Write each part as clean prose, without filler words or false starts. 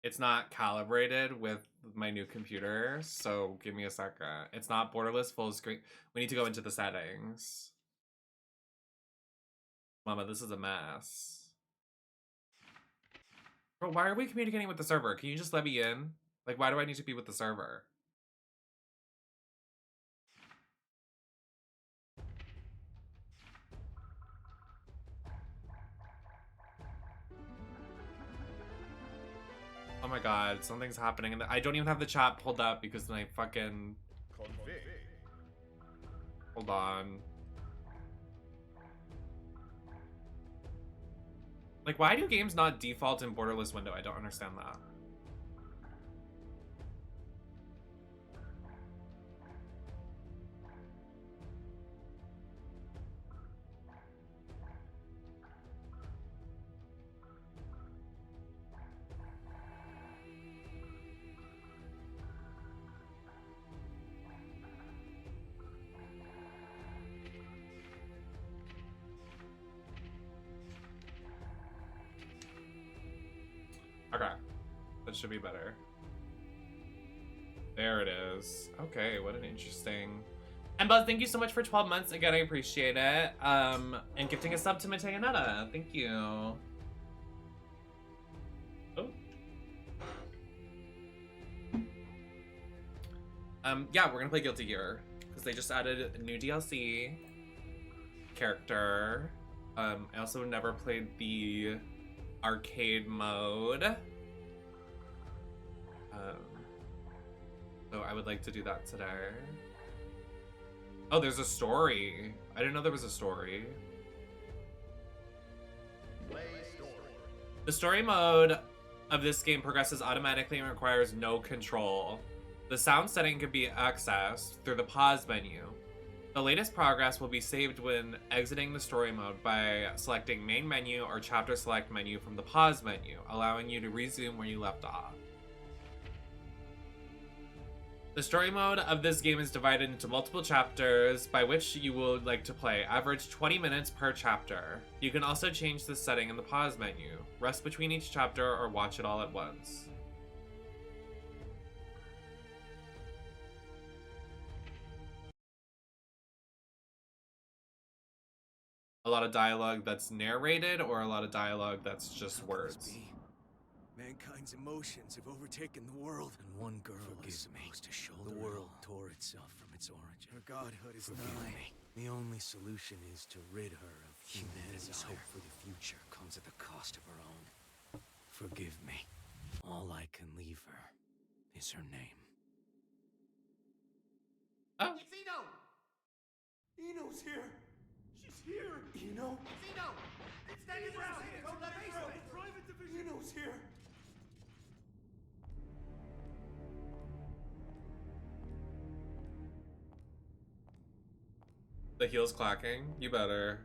It's not calibrated with my new computer, so give me a second. It's not borderless full screen. We need to go into the settings. Mama, this is a mess. Bro, why are we communicating with the server? Can you just let me in? Like, why do I need to be with the server? Oh my god, something's happening. And I don't even have the chat pulled up because my fucking... Hold on. Like, why do games not default in borderless window? I don't understand that. Okay, that should be better. There it is. Okay, what an interesting... And Buzz, thank you so much for 12 months. Again, I appreciate it. And gifting a sub to Mateanetta. Thank you. Oh. Yeah, we're gonna play Guilty Gear because they just added a new DLC character. I also never played the arcade mode. So I would like to do that today. Oh, there's a story. I didn't know there was a story. Play story. The story mode of this game progresses automatically and requires no control. The sound setting can be accessed through the pause menu. The latest progress will be saved when exiting the story mode by selecting main menu or chapter select menu from the pause menu, allowing you to resume where you left off. The story mode of this game is divided into multiple chapters by which you would like to play, average 20 minutes per chapter. You can also change the setting in the pause menu, rest between each chapter, or watch it all at once. A lot of dialogue that's narrated, or a lot of dialogue that's just words. Mankind's emotions have overtaken the world, and one girl is supposed to shoulder the world tore itself from its origin. Her godhood is nigh. The only solution is to rid her of humanity's hope for the future comes at the cost of her own. Forgive me. All I can leave her is her name. Oh. It's Eno! Eno's here! She's here! Eno! It's Eno! It's standing around! Don't let her through! Private division! Eno's here! The heels clacking? You better.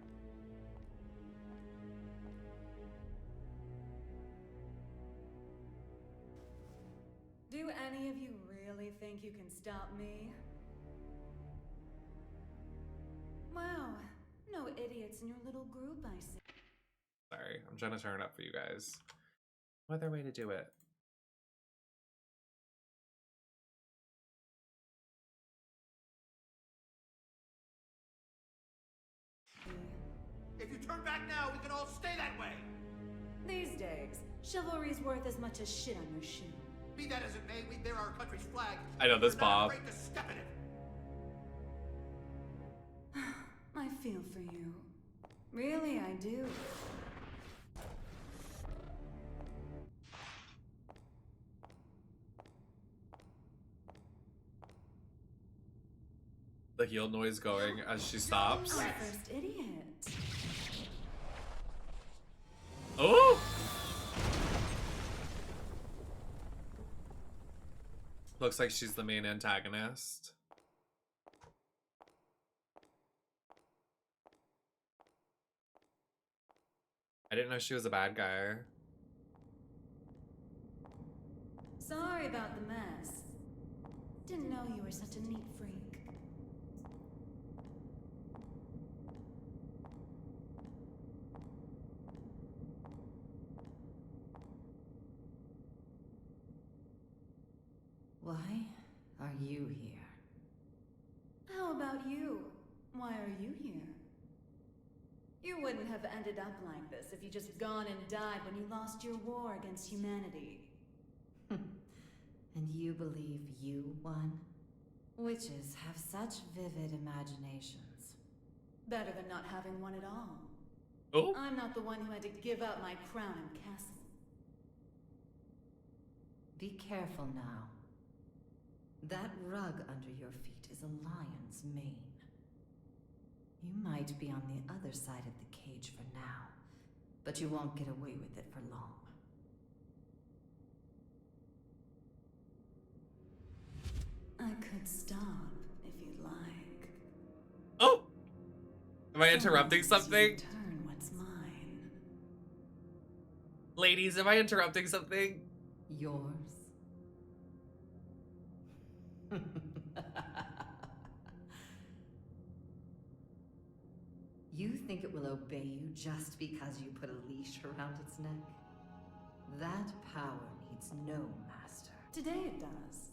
Do any of you really think you can stop me? Wow, no idiots in your little group, I see. Sorry, I'm trying to turn it up for you guys. What other way to do it? If you turn back now, we can all stay that way! These days, chivalry's worth as much as shit on your shoe. Be that as it may, we bear our country's flag. I know this, We're not Bob. afraid to step in it. I feel for you. Really, I do. The heel noise going as she stops. Our first idiot. Oh! Looks like she's the main antagonist. I didn't know she was a bad guy. Sorry about the mess. Didn't know you were such a neat freak. Why are you here? How about you? Why are you here? You wouldn't have ended up like this if you just gone and died when you lost your war against humanity. And you believe you won? Witches have such vivid imaginations. Better than not having one at all. Oh, I'm not the one who had to give up my crown and castle. Be careful now. That rug under your feet is a lion's mane. You might be on the other side of the cage for now, but you won't get away with it for long. I could stop if you'd like. oh! Am I interrupting Someone something? needs to return what's mine. Ladies, am I interrupting something? Yours? You think it will obey you just because you put a leash around its neck? That power needs no master. Today it does.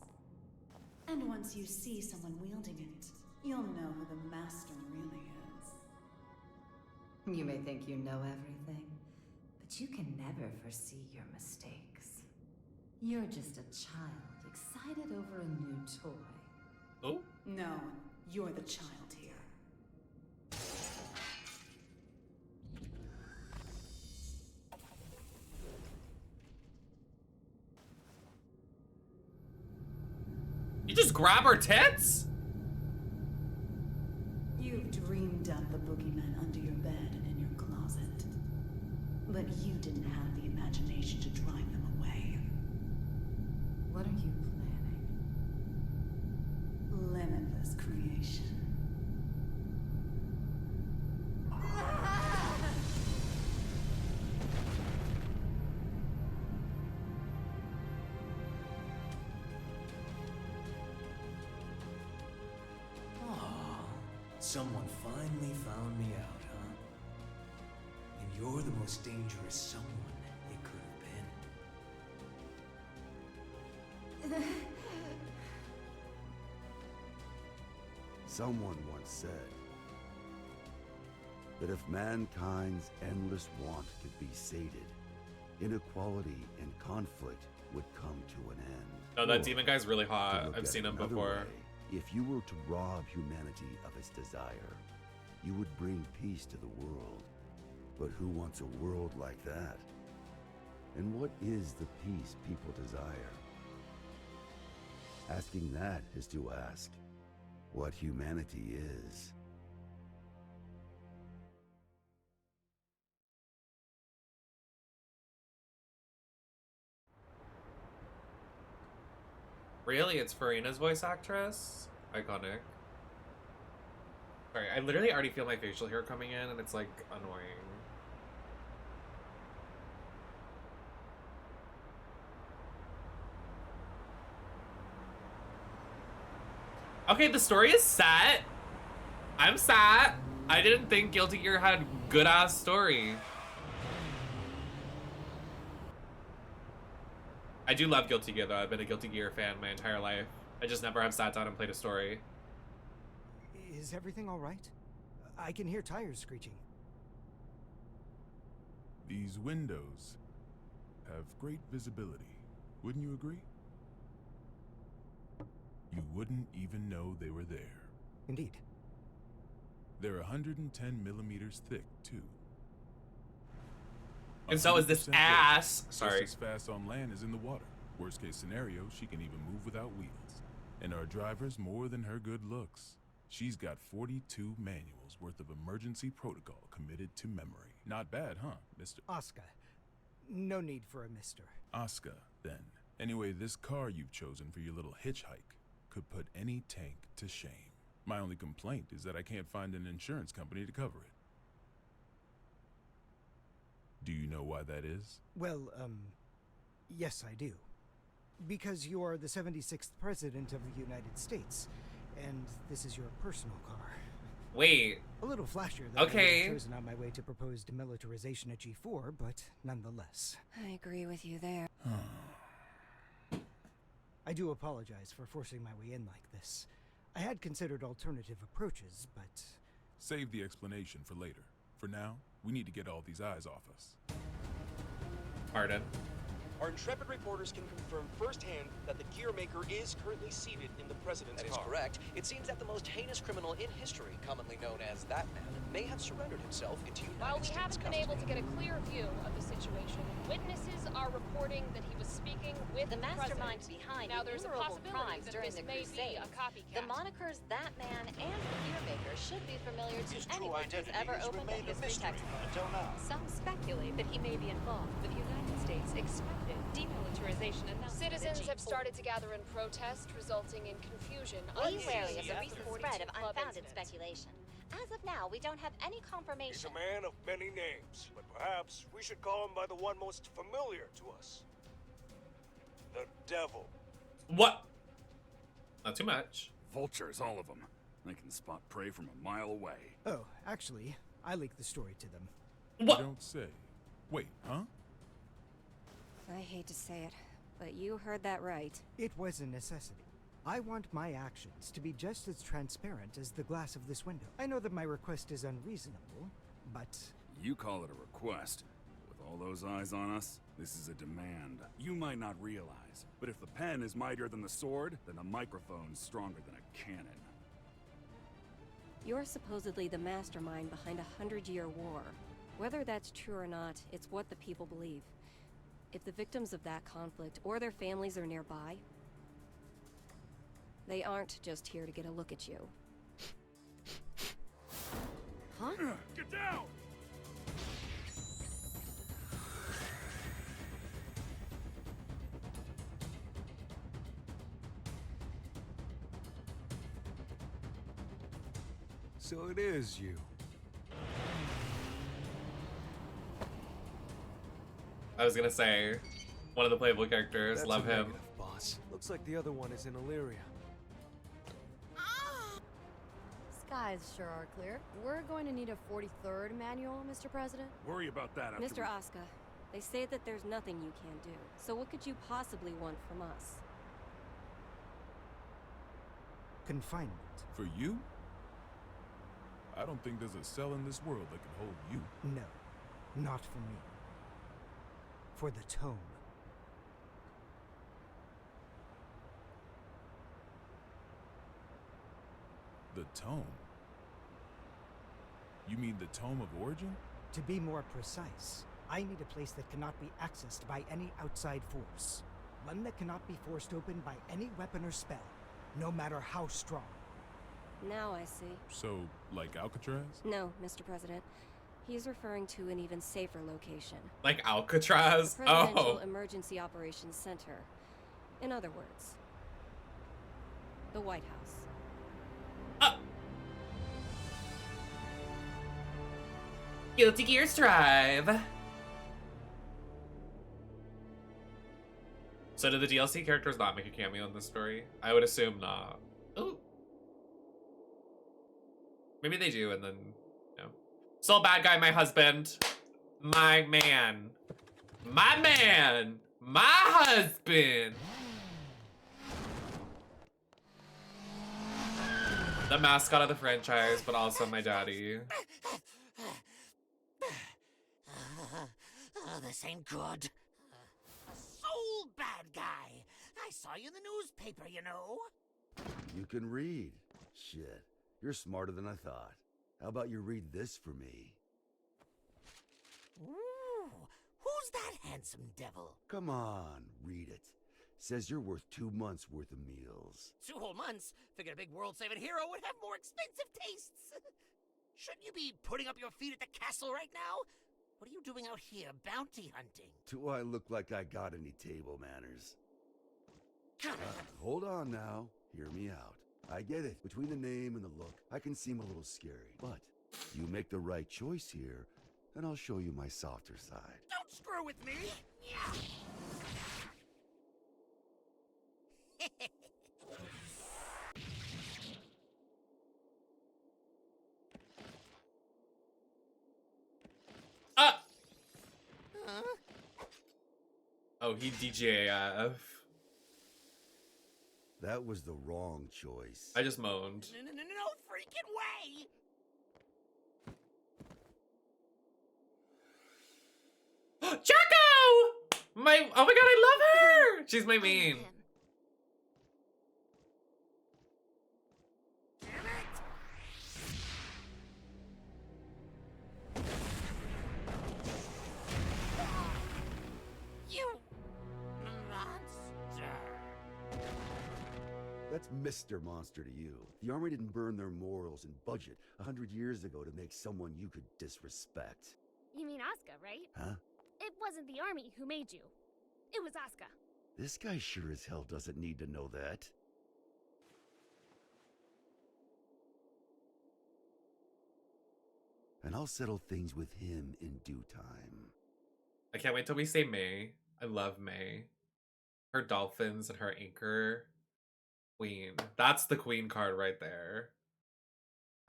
And once you see someone wielding it, you'll know who the master really is. You may think you know everything, but you can never foresee your mistakes. You're just a child excited over a new toy. Oh? No, you're the child here. You just grab her tits? You've dreamed up the boogeyman under your bed and in your closet. But you didn't have the imagination to drive them away. What are you planning? Limitless creation. Someone finally found me out, huh? And you're the most dangerous someone it could have been. Someone once said that if mankind's endless want could be sated, inequality and conflict would come to an end. Oh, that Or, demon guy's really to hot. look I've at seen him another before. way, if you were to rob humanity of its desire, you would bring peace to the world. But who wants a world like that? And what is the peace people desire? Asking that is to ask what humanity is. Really? It's Farina's voice actress? Iconic. Sorry, I literally already feel my facial hair coming in and it's like annoying. Okay, the story is set. I'm sad. I didn't think Guilty Gear had good ass story. I do love Guilty Gear though. I've been a Guilty Gear fan my entire life. I just never have sat down and played a story. Is everything all right? I can hear tires screeching. These windows have great visibility. Wouldn't you agree? You wouldn't even know they were there. Indeed. They're 110 millimeters thick, too. And so is this 100% ass. weight, Sorry. Just as fast on land as in the water. Worst case scenario, she can even move without wheels. And our driver's more than her good looks. She's got 42 manuals worth of emergency protocol committed to memory. Not bad, huh, Mr. Oscar. No need for a mister. Oscar, then. Anyway, this car you've chosen for your little hitchhike could put any tank to shame. My only complaint is that I can't find an insurance company to cover it. Do you know why that is? Well, yes I do. Because you are the 76th President of the United States, and this is your personal car. Wait. A little flashier than I would Okay. have chosen on my way to proposed demilitarization at G4, but nonetheless. I agree with you there. I do apologize for forcing my way in like this. I had considered alternative approaches, but... Save the explanation for later. For now, we need to get all these eyes off us. Pardon. Our intrepid reporters can confirm firsthand that the gear maker is currently seated in the president's car. That is correct. It seems that the most heinous criminal in history, commonly known as that man, may have surrendered himself into United While we States haven't been able to get a clear view of the situation, witnesses are reporting that he was speaking with the mastermind president. behind Now there's a innumerable possibility crimes that during this the may be Crusades. a copycat. The monikers That Man and the Gear Maker should be familiar to His true anyone who's identity ever has opened a remained a history mystery textbook. until now. Some speculate that he may be involved with United States expected demilitarization announcement. Citizens have started to gather in protest, resulting in confusion. Be wary of unseen the at recent 42 spread of Club unfounded incident. speculation. As of now, we don't have any He's confirmation. a man of many names, but perhaps we should call him by the one most familiar to us. The Devil. What? Not too much. Vultures, all of them. They can spot prey from a mile away. Oh, actually, I leaked the story to them. What? You don't say. Wait, huh? I hate to say it, but you heard that right. It was a necessity. I want my actions to be just as transparent as the glass of this window. I know that my request is unreasonable, but... You call it a request. With all those eyes on us, this is a demand. You might not realize, but if the pen is mightier than the sword, then the microphone's stronger than a cannon. You're supposedly the mastermind behind a 100-year war. Whether that's true or not, it's what the people believe. If the victims of that conflict or their families are nearby, they aren't just here to get a look at you. Huh? Get down! So it is you. I was gonna say, one of the playable characters, That's love a him. negative, boss. Looks like the other one is in Illyria. Skies sure are clear. We're going to need a 43rd manual, Mr. President. Worry about that after Mr. Asuka, they say that there's nothing you can't do. So what could you possibly want from us? Confinement. For you? I don't think there's a cell in this world that can hold you. No, not for me. For the tome. The tome? You mean the tome of origin? To be more precise, I need a place that cannot be accessed by any outside force. One that cannot be forced open by any weapon or spell, no matter how strong. Now I see. So, like Alcatraz? No, Mr. President. He's referring to an even safer location. Like Alcatraz? The Presidential Oh. Emergency Operations Center. In other words, the White House. Guilty Gear Strive. So do the DLC characters not make a cameo in this story? I would assume not. Ooh. Maybe they do, and then, you know. Still a bad guy, my husband. My man. My man. My husband. The mascot of the franchise, but also my daddy. Oh, this ain't good. A soul bad guy. I saw you in the newspaper, you know. You can read. Shit, you're smarter than I thought. How about you read this for me? Ooh, who's that handsome devil? Come on, read it. Says you're worth 2 months' worth of meals. 2 whole months? Figured a big world-saving hero would have more expensive tastes. Shouldn't you be putting up your feet at the castle right now? What are you doing out here, bounty hunting? Do I look like I got any table manners? Hold on now. Hear me out. I get it. Between the name and the look, I can seem a little scary. But you make the right choice here, and I'll show you my softer side. Don't screw with me! Oh, he DJF. That was the wrong choice. I just moaned. No freaking way! Jacko! Oh my god, I love her! She's my main. You monster! That's Mr. Monster to you. The Army didn't burn their morals and budget 100 years ago to make someone you could disrespect. You mean Asuka, right? Huh? It wasn't the army who made you. It was Asuka. This guy sure as hell doesn't need to know that. And I'll settle things with him in due time. I can't wait till we say May. I love May. Her dolphins and her anchor. Queen. That's the queen card right there.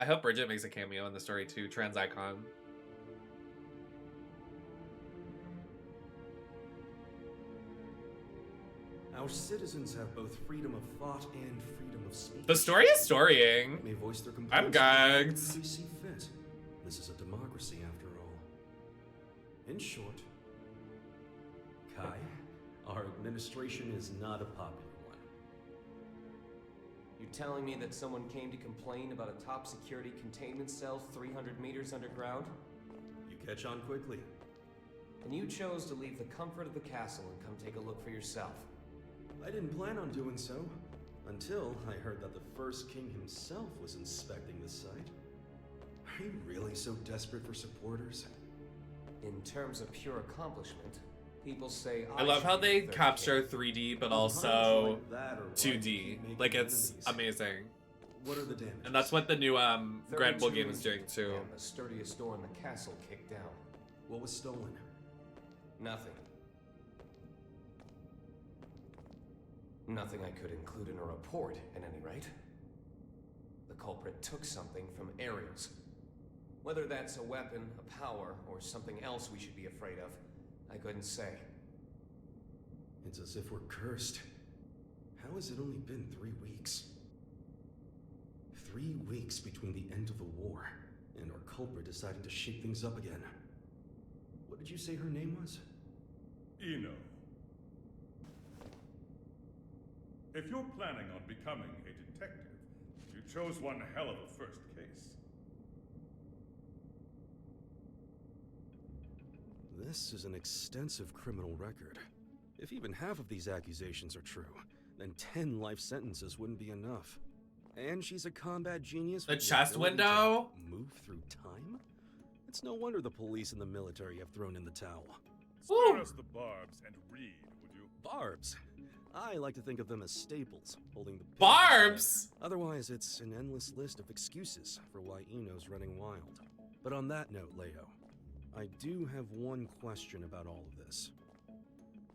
I hope Bridget makes a cameo in the story too. Trans icon. Our citizens have both freedom of thought and freedom of speech. The story is storying. They may voice their I'm complaints gagged. as they see fit. This is a democracy, after all. In short, Kai, our administration is not a popular one. You're telling me that someone came to complain about a top security containment cell 300 meters underground? You catch on quickly. And you chose to leave the comfort of the castle and come take a look for yourself. I didn't plan on doing so, until I heard that the first king himself was inspecting the site. Are you really so desperate for supporters? In terms of pure accomplishment, people say I love how should be they the third capture king. 3D but Well, also like that, or why 2D. keep making Like, it's enemies? amazing. What are the damages? And that's what the new Grand Bull 32 game is doing too. And the sturdiest door in the castle kicked down. What was stolen? Nothing. Nothing I could include in a report, at any rate. The culprit took something from Ariel's. Whether that's a weapon, a power, or something else we should be afraid of, I couldn't say. It's as if we're cursed. How has it only been 3 weeks? 3 weeks between the end of the war and our culprit deciding to shake things up again. What did you say her name was? Eno. If you're planning on becoming a detective, you chose one hell of a first case. This is an extensive criminal record. If even half of these accusations are true, then 10 life sentences wouldn't be enough. And she's a combat genius. The with the chest ability to window? move through time? It's no wonder the police and the military have thrown in the towel. Spare us the barbs and read, would you? Barbs. I like to think of them as staples, holding the Barbs! Otherwise, it's an endless list of excuses for why Eno's running wild. But on that note, Leo, I do have one question about all of this.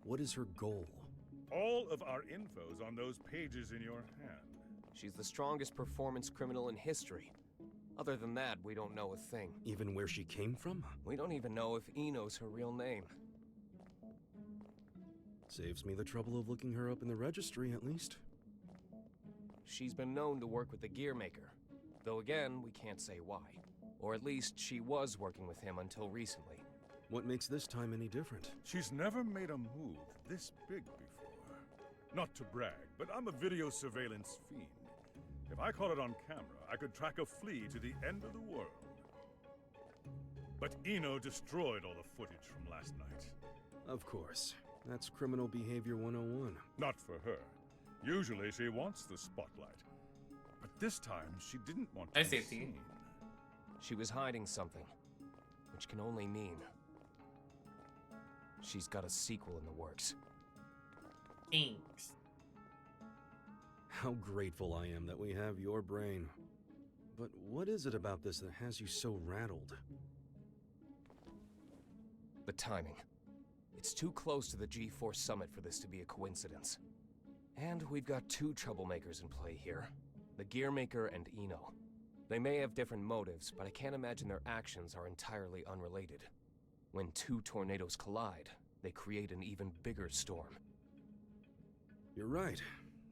What is her goal? All of our info's on those pages in your hand. She's the strongest performance criminal in history. Other than that, we don't know a thing. Even where she came from? We don't even know if Eno's her real name. Saves me the trouble of looking her up in the registry, at least. She's been known to work with the gear maker. Though again, we can't say why. Or at least she was working with him until recently. What makes this time any different? She's never made a move this big before. Not to brag, but I'm a video surveillance fiend. If I caught it on camera, I could track a flea to the end of the world. But Eno destroyed all the footage from last night. Of course. That's criminal behavior 101. Not for her. Usually she wants the spotlight. But this time she didn't want to be seen. She was hiding something, which can only mean she's got a sequel in the works. Thanks. How grateful I am that we have your brain. But what is it about this that has you so rattled? The timing. It's too close to the G4 summit for this to be a coincidence. And we've got 2 troublemakers in play here. The Gearmaker and Eno. They may have different motives, but I can't imagine their actions are entirely unrelated. When 2 tornadoes collide, they create an even bigger storm. You're right.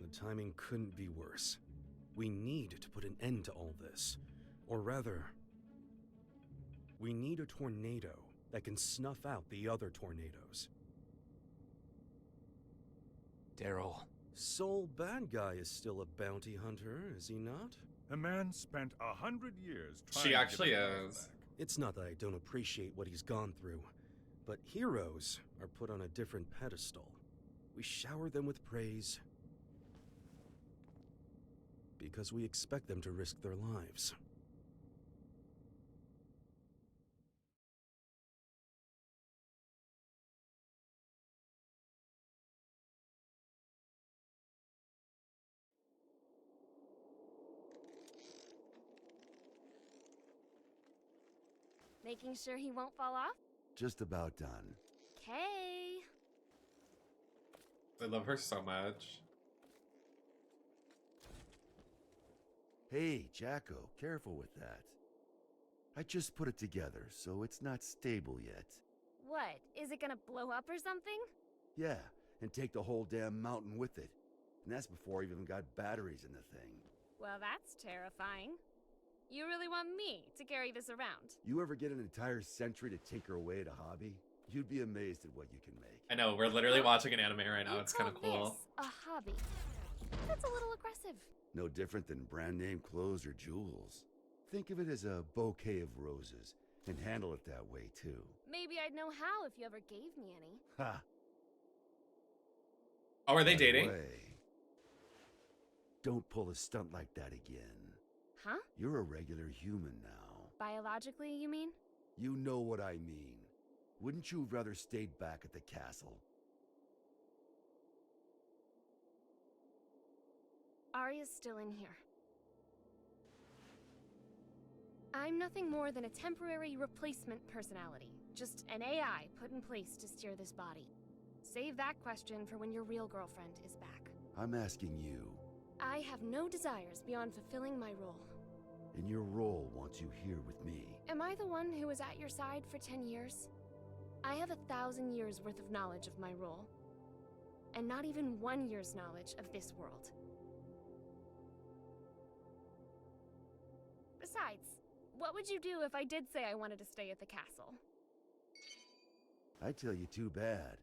The timing couldn't be worse. We need to put an end to all this. Or rather, we need a tornado that can snuff out the other tornadoes. Daryl. Soul Bad Guy is still a bounty hunter, is he not? A man spent 100 years trying She to actually get his life is. back. It's not that I don't appreciate what he's gone through, but heroes are put on a different pedestal. We shower them with praise because we expect them to risk their lives. Making sure he won't fall off? Just about done. Okay. I love her so much. Hey, Jacko, careful with that. I just put it together, so it's not stable yet. What? Is it gonna blow up or something? Yeah, and take the whole damn mountain with it. And that's before I even got batteries in the thing. Well, that's terrifying. You really want me to carry this around? You ever get an entire century to tinker away at a hobby? You'd be amazed at what you can make. I know, we're literally watching an anime right now. You It's kind of call cool. this a hobby? That's a little aggressive. No different than brand name clothes or jewels. Think of it as a bouquet of roses, and handle it that way too. Maybe I'd know how if you ever gave me any. Ha! Oh, are they By the dating? way, don't pull a stunt like that again. Huh? You're a regular human now. Biologically, you mean? You know what I mean. Wouldn't you have rather stayed back at the castle? Arya's still in here. I'm nothing more than a temporary replacement personality. Just an AI put in place to steer this body. Save that question for when your real girlfriend is back. I'm asking you, I have no desires beyond fulfilling my role. and your role wants you here with me. Am I the one who was at your side for 10 years? I have 1,000 years worth of knowledge of my role. And not even 1 year's knowledge of this world. Besides, what would you do if I did say I wanted to stay at the castle? I tell you, too bad.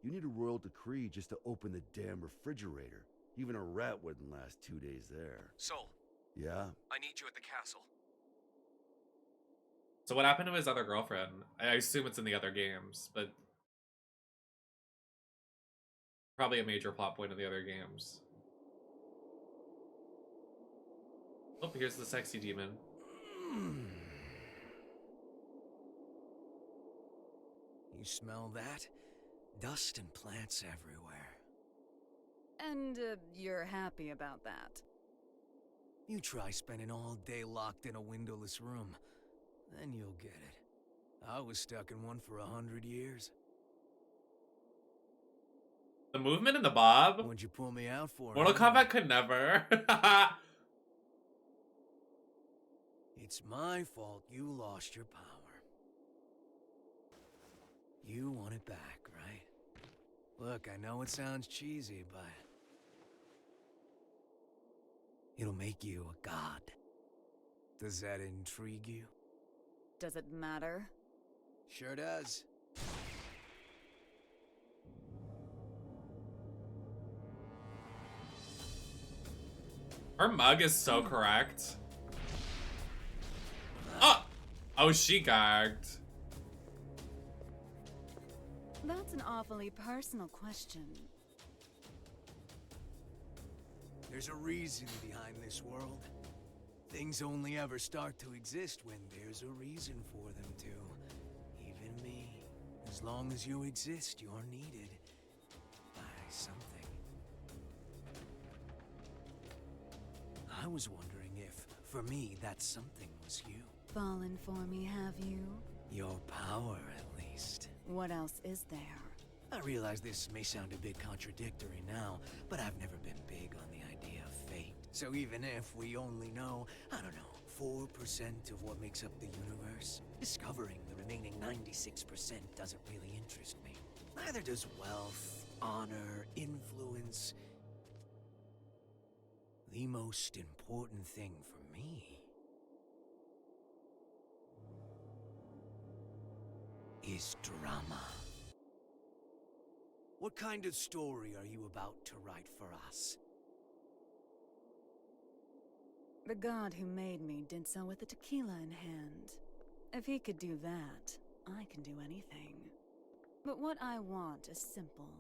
You need a royal decree just to open the damn refrigerator. Even a rat wouldn't last 2 days there. Soul, Yeah? I need you at the castle. So what happened to his other girlfriend? I assume it's in the other games, but probably a major plot point of the other games. Oh, here's the sexy demon. You smell that? Dust and plants everywhere. And you're happy about that? You try spending all day locked in a windowless room, then you'll get it. I was stuck in one for 100 years. The movement in the bob? What'd you pull me out for? Mortal huh? Kombat could never. It's my fault you lost your power. You want it back, right? Look, I know it sounds cheesy, but it'll make you a god. Does that intrigue you? Does it matter? Sure does. Her mug is so correct. Oh! Oh, she gagged. That's an awfully personal question. There's a reason behind this world. Things only ever start to exist when there's a reason for them to. Even me. As long as you exist, you're needed by something. I was wondering if, for me, that something was you. Fallen for me, have you? Your power, at least. What else is there? I realize this may sound a bit contradictory now, but I've never been big on the idea of fate. So even if we only know, I don't know, 4% of what makes up the universe, discovering the remaining 96% doesn't really interest me. Neither does wealth, honor, influence. The most important thing for me is drama. What kind of story are you about to write for us? The god who made me did so with a tequila in hand. If he could do that, I can do anything. But what I want is simple.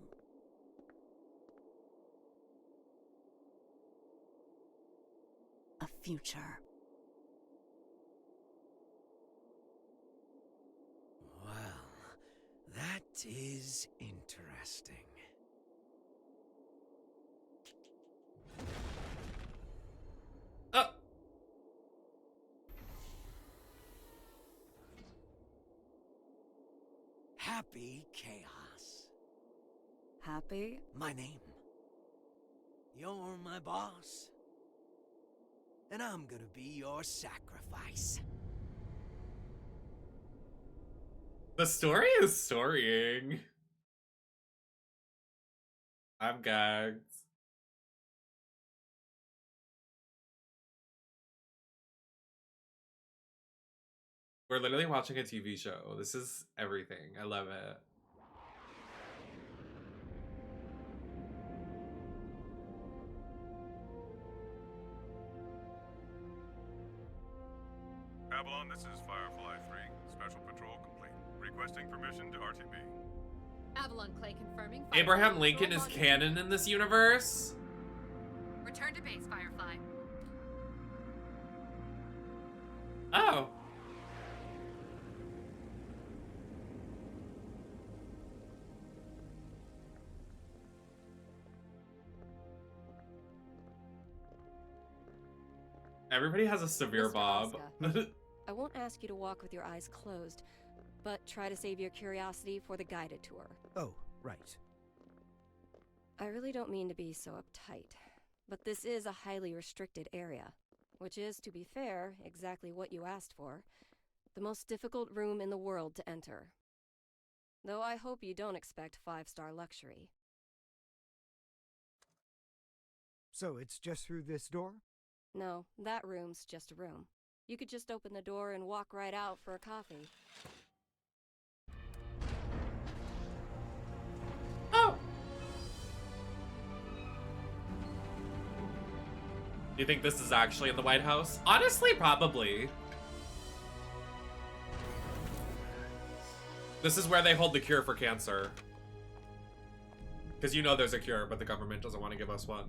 A future. Well, that is interesting. Happy Chaos. Happy? My name. You're my boss. And I'm gonna be your sacrifice. The story is storying. I'm gagged. We're literally watching a TV show. This is everything. I love it. Avalon, this is Firefly 3. Special patrol complete. Requesting permission to RTB. Avalon Clay confirming. Abraham Lincoln is canon in this universe? Return to base, Firefly. Oh. Everybody has a severe Mr. bob. Asuka, I won't ask you to walk with your eyes closed, but try to save your curiosity for the guided tour. Oh, right. I really don't mean to be so uptight, but this is a highly restricted area, which is, to be fair, exactly what you asked for. The most difficult room in the world to enter. Though I hope you don't expect 5-star luxury. So it's just through this door? No, that room's just a room. You could just open the door and walk right out for a coffee. Oh! Do you think this is actually in the White House? Honestly, probably. This is where they hold the cure for cancer. Because you know there's a cure, but the government doesn't want to give us one.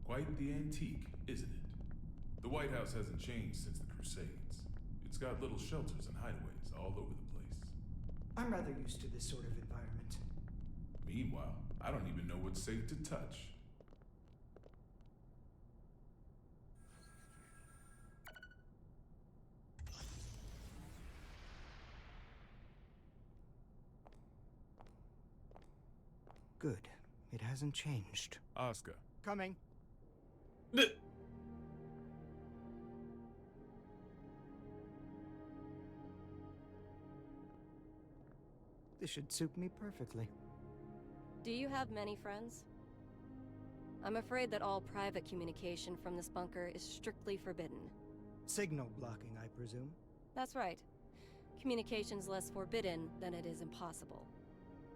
Quite the antique, isn't it? The White House hasn't changed since the Crusades. It's got little shelters and hideaways all over the place. I'm rather used to this sort of environment. Meanwhile, I don't even know what's safe to touch. Good. It hasn't changed. Asuka. Coming. This should suit me perfectly. Do you have many friends? I'm afraid that all private communication from this bunker is strictly forbidden. Signal blocking, I presume? That's right. Communication's less forbidden than it is impossible.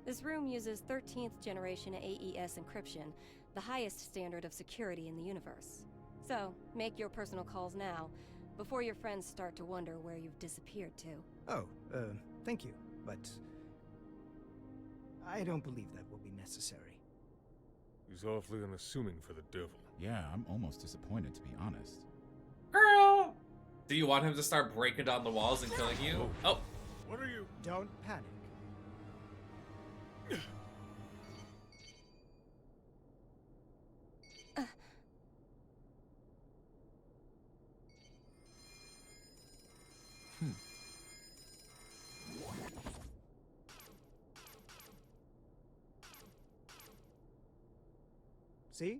This room uses 13th generation AES encryption, the highest standard of security in the universe. So, make your personal calls now, before your friends start to wonder where you've disappeared to. Oh, thank you, but I don't believe that will be necessary. He's awfully unassuming for the devil. Yeah, I'm almost disappointed, to be honest. Girl! Do you want him to start breaking down the walls and killing you? Oh. What are you? Don't panic. See?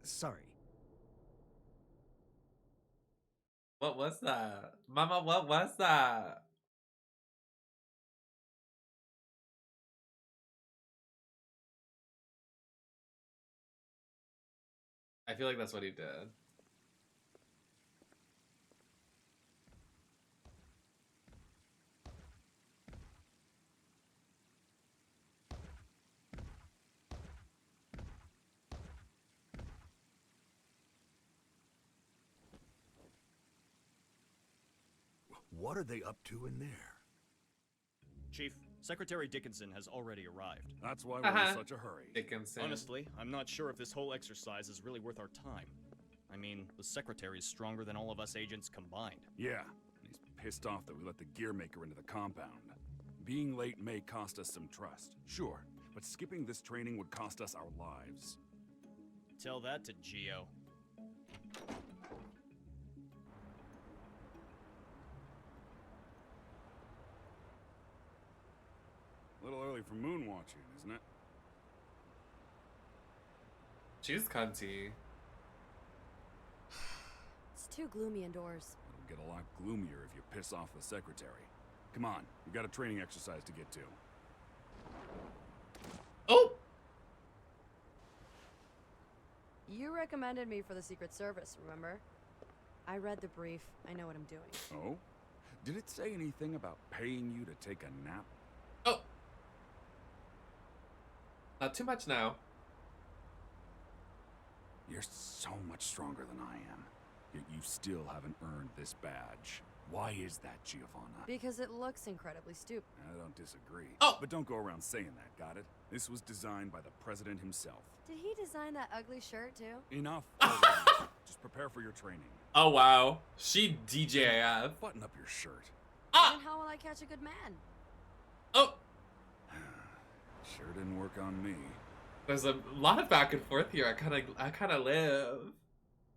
Sorry. What was that? Mama, what was that? I feel like that's what he did. What are they up to in there? Chief, Secretary Dickinson has already arrived. That's why we're in such a hurry. Dickinson. Honestly, I'm not sure if this whole exercise is really worth our time. I mean, the Secretary is stronger than all of us agents combined. Yeah, and he's pissed off that we let the gear maker into the compound. Being late may cost us some trust, sure, but skipping this training would cost us our lives. Tell that to Geo. A little early for moon watching, isn't it? She's cunty. It's too gloomy indoors. It'll get a lot gloomier if you piss off the Secretary. Come on, we've got a training exercise to get to. Oh! You recommended me for the Secret Service, remember? I read the brief. I know what I'm doing. Oh? Did it say anything about paying you to take a nap? Oh! Not too much now. You're so much stronger than I am, yet you still haven't earned this badge. Why is that, Giovanna? Because it looks incredibly stupid. I don't disagree. Oh! But don't go around saying that, got it? This was designed by the president himself. Did he design that ugly shirt, too? Enough already. Just prepare for your training. Oh, wow. She DJF. Button up your shirt. Then how will I catch a good man? Oh! Sure didn't work on me. There's a lot of back and forth here. I kind of live.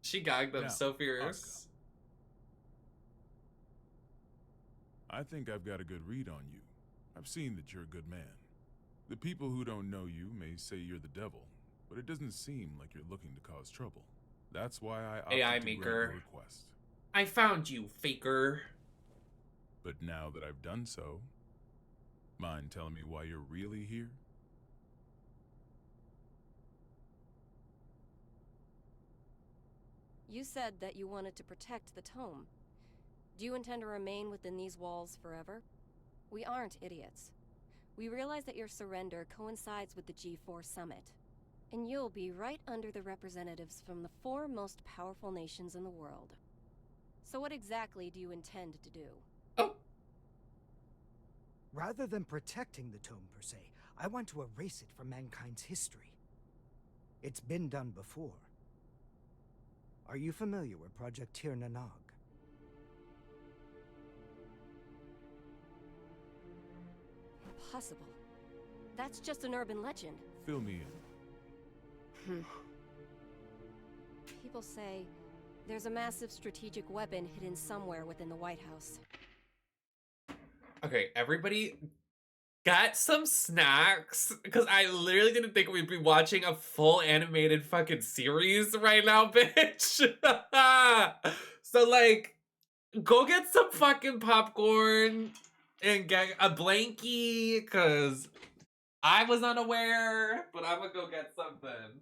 She gagged them Now, so fierce. I think I've got a good read on you. I've seen that you're a good man. The people who don't know you may say you're the devil, but it doesn't seem like you're looking to cause trouble. That's why I opted AI to maker. grant your request. I found you, faker. But now that I've done so, mind telling me why you're really here? You said that you wanted to protect the tome. Do you intend to remain within these walls forever? We aren't idiots. We realize that your surrender coincides with the G4 summit, and you'll be right under the representatives from the 4 most powerful nations in the world. So what exactly do you intend to do? Rather than protecting the tome per se, I want to erase it from mankind's history. It's been done before. Are you familiar with Project Tir Nanog? Impossible. That's just an urban legend. Fill me in. People say there's a massive strategic weapon hidden somewhere within the White House. Okay, everybody got some snacks, because I literally didn't think we'd be watching a full animated fucking series right now, bitch. So, like, go get some fucking popcorn and get a blankie, because I was unaware, but I'm gonna go get something.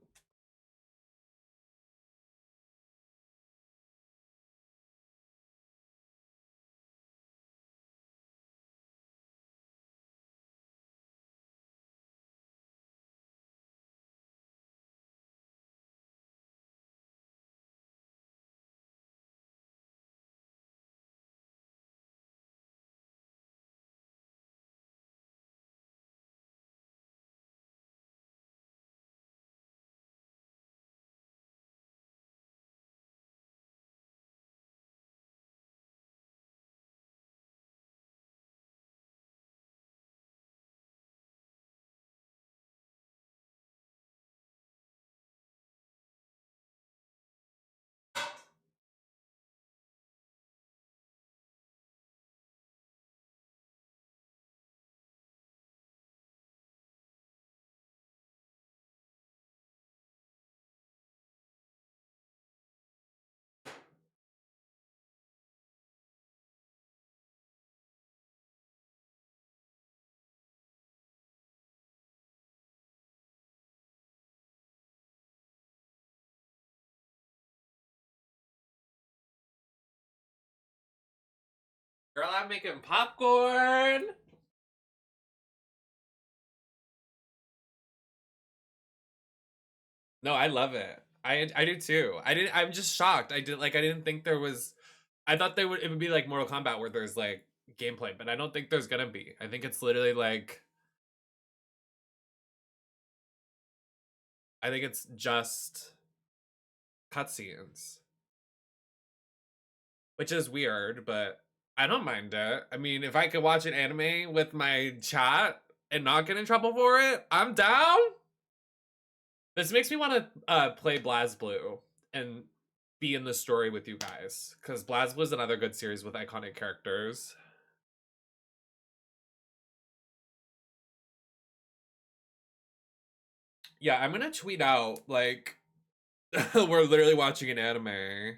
Girl, I'm making popcorn. No, I love it. I do too. I'm just shocked. I didn't think there was. I thought it would be like Mortal Kombat where there's like gameplay, but I don't think there's gonna be. I think it's literally like. I think it's just cutscenes, which is weird, but I don't mind it. I mean, if I could watch an anime with my chat and not get in trouble for it, I'm down. This makes me want to play BlazBlue and be in the story with you guys, because BlazBlue is another good series with iconic characters. Yeah, I'm gonna tweet out like we're literally watching an anime.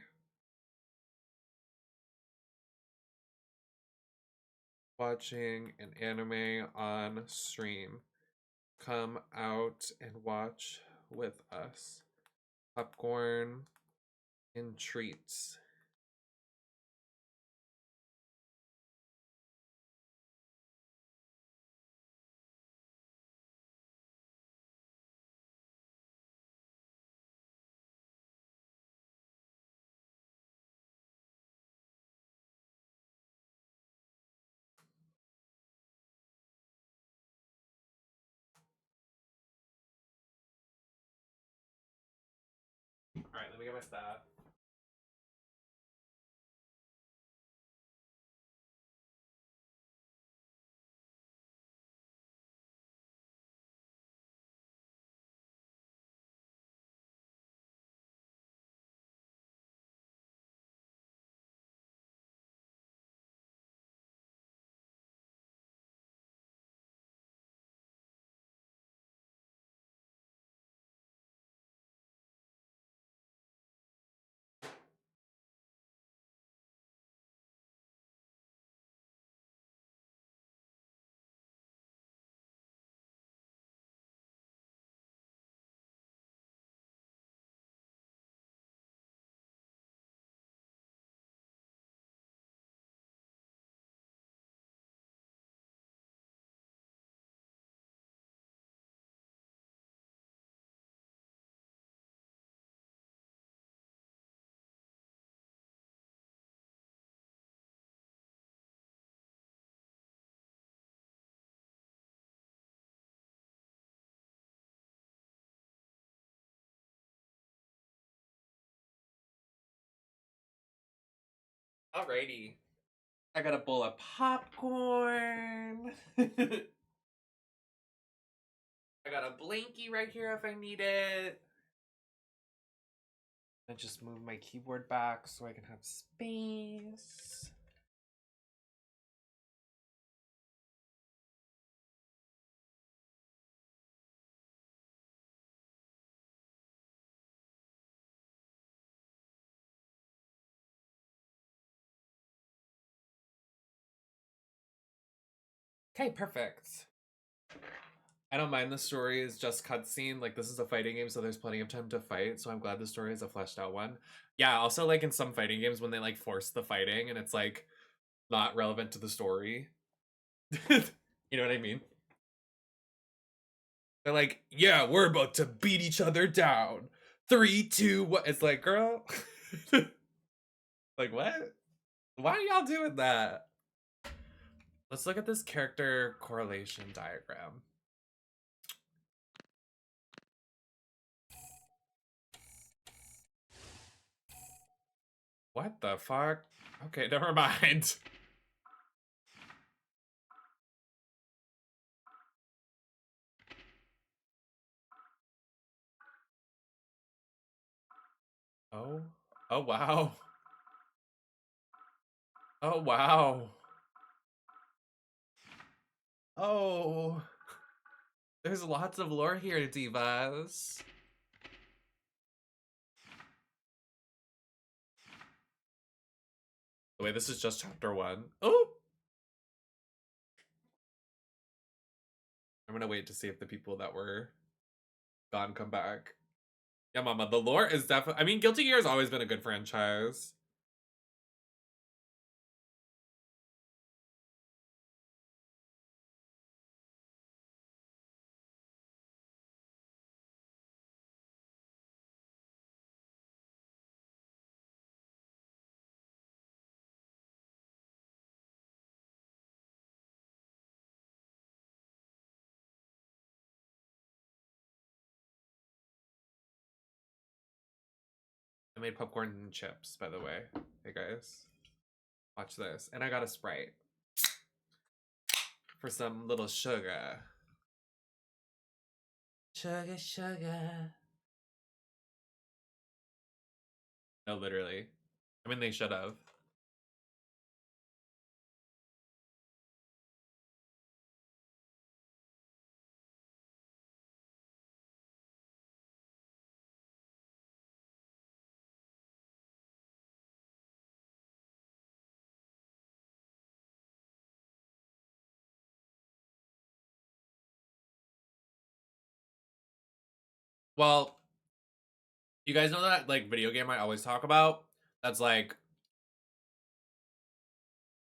Watching an anime on stream. Come out and watch with us. Popcorn and treats. Alright, let me get my stat. Alrighty. I got a bowl of popcorn. I got a blankie right here if I need it. I just move my keyboard back so I can have space. Okay, perfect. I don't mind the story is just cutscene. Like, this is a fighting game, so there's plenty of time to fight. So I'm glad the story is a fleshed out one. Yeah, also, like, in some fighting games, when they, like, force the fighting and it's, like, not relevant to the story. You know what I mean? They're like, yeah, we're about to beat each other down. 3, 2, 1. It's like, girl. Like, what? Why are y'all doing that? Let's look at this character correlation diagram. What the fuck? Okay, never mind. Oh. Oh, wow. Oh, wow. Oh. There's lots of lore here, divas. Wait, this is just chapter 1. Oh! I'm gonna wait to see if the people that were gone come back. Yeah, mama, the lore is definitely... I mean, Guilty Gear has always been a good franchise. made popcorn and chips, by the way. Hey guys, watch this. And I got a Sprite for some little sugar. Sugar, sugar. No, literally. I mean, they should have. Well, you guys know that like video game I always talk about? That's like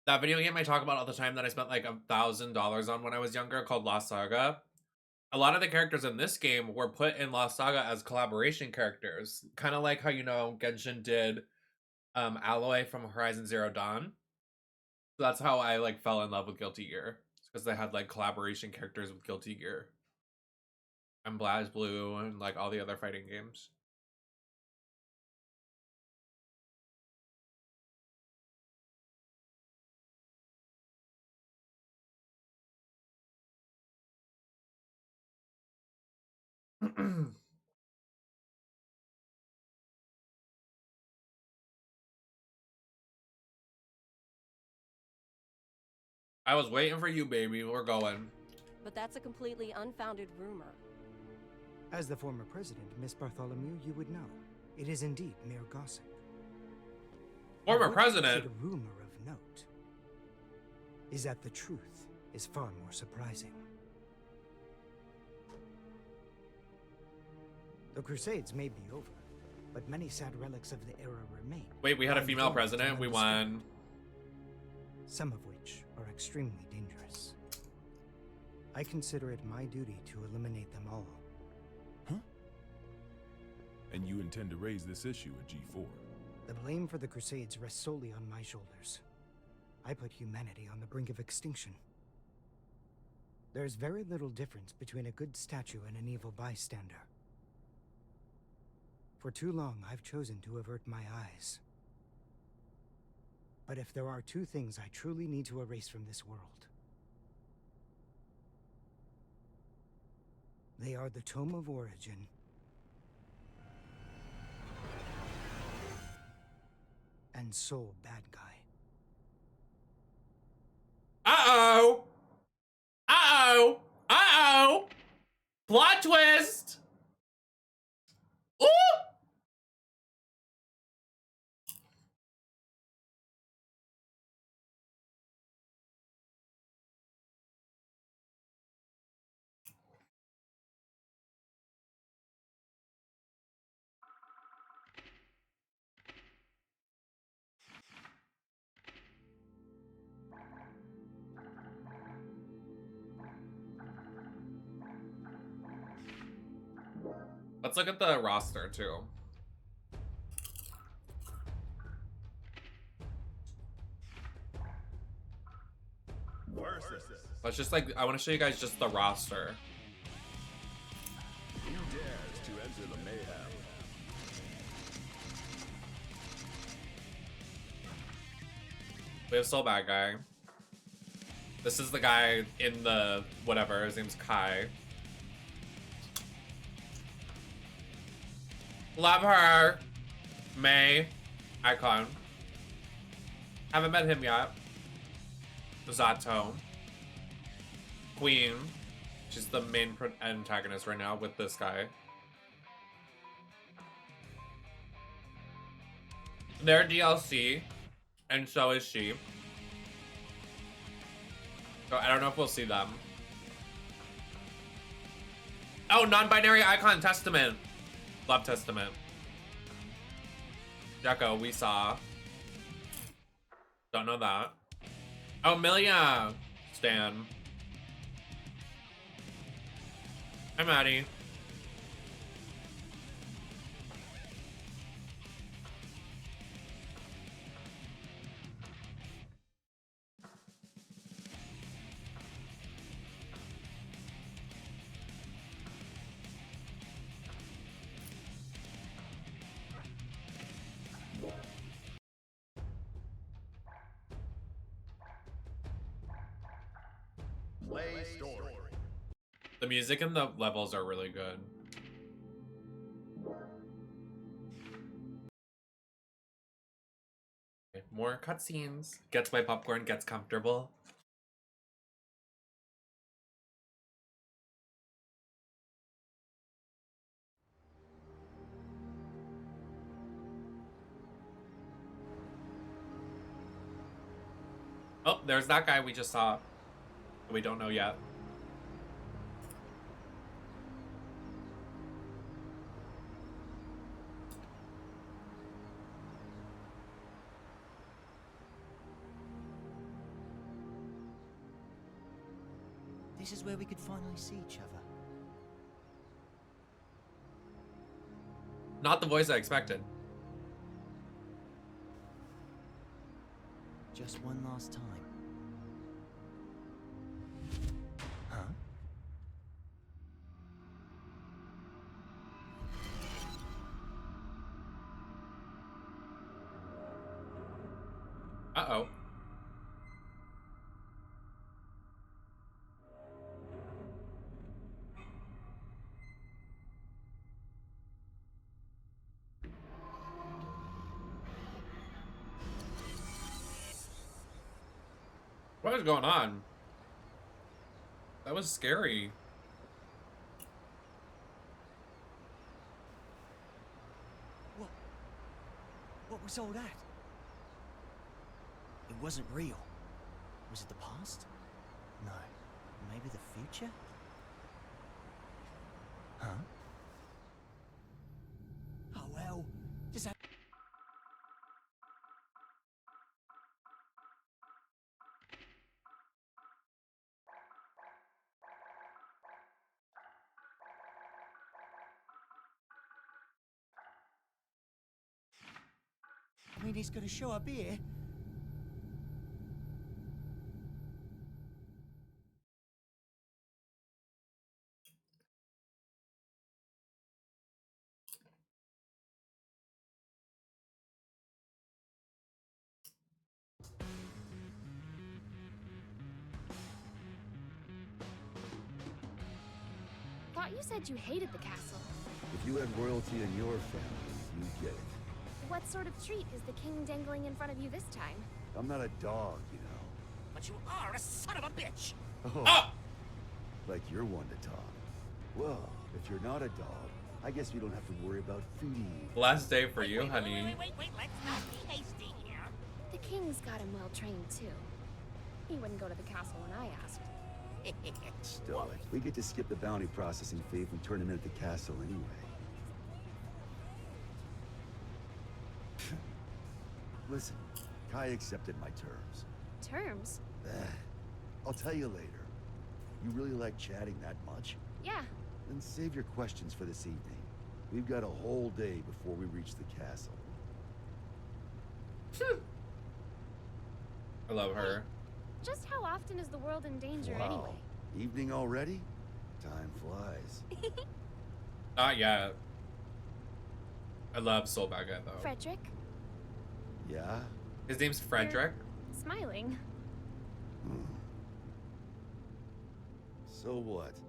that video game I talk about all the time that I spent like $1,000 on when I was younger called Lost Saga. A lot of the characters in this game were put in Lost Saga as collaboration characters. Kind of like how, you know, Genshin did Alloy from Horizon Zero Dawn. So that's how I like fell in love with Guilty Gear. Because they had like collaboration characters with Guilty Gear. And BlazBlue and like all the other fighting games. I was waiting for you, baby. We're going. But that's a completely unfounded rumor. As the former president, Miss Bartholomew, you would know. It is indeed mere gossip. Former What president? makes it a rumor of note is that the truth is far more surprising. The Crusades may be over, but many sad relics of the era remain. Wait, we had a lying female dormant president. and We won. some of which are extremely dangerous. I consider it my duty to eliminate them all. And you intend to raise this issue at G4? The blame for the Crusades rests solely on my shoulders. I put humanity on the brink of extinction. There's very little difference between a good statue and an evil bystander. For too long, I've chosen to avert my eyes. But if there are two things I truly need to erase from this world, they are the Tome of Origin and Soul Bad Guy. Uh-oh! Uh-oh! Uh-oh! Plot twist! Ooh! Let's look at the roster, too. Let's just like, I want to show you guys just the roster. Who dares to enter the mayhem? We have Soul Bad Guy. This is the guy in the whatever, his name's Kai. Love her. May. Icon. Haven't met him yet. Zato. Queen. She's the main antagonist right now with this guy. They're DLC. And so is she. So I don't know if we'll see them. Oh, non-binary icon Testament. Love Testament. Jekko, we saw. Don't know that. Oh, Milia. Stan. Hi, Maddie. Play story. The music and the levels are really good. Okay, more cutscenes. Gets my popcorn, gets comfortable. Oh, there's that guy we just saw. We don't know yet. This is where we could finally see each other. Not the voice I expected. Just one last time. Huh? Uh-oh. What is going on? That was scary. What was all that? It wasn't real. Was it the past? No. Maybe the future? Huh? Oh well. Does that... I mean, he's gonna show up here. Thought you said you hated the castle. If you had royalty in your family, you'd get it. What sort of treat is the king dangling in front of you this time? I'm not a dog, you know. But you are a son of a bitch! Oh, like you're one to talk. Well, if you're not a dog, I guess we don't have to worry about feeding you. Last day for you, honey. Wait, let's not be hasty here. The king's got him well trained, too. He wouldn't go to the castle when I asked. Stoic. We get to skip the bounty processing fee if we turn him in at the castle anyway. Listen, Kai accepted my terms. Terms? I'll tell you later. You really like chatting that much? Yeah. Then save your questions for this evening. We've got a whole day before we reach the castle. I love her. Just how often is the world in danger Wow. anyway? Evening already? Time flies. Not yet. I love Soul Baguette, though. Frederick? Yeah? His name's Frederick? You're smiling. So what?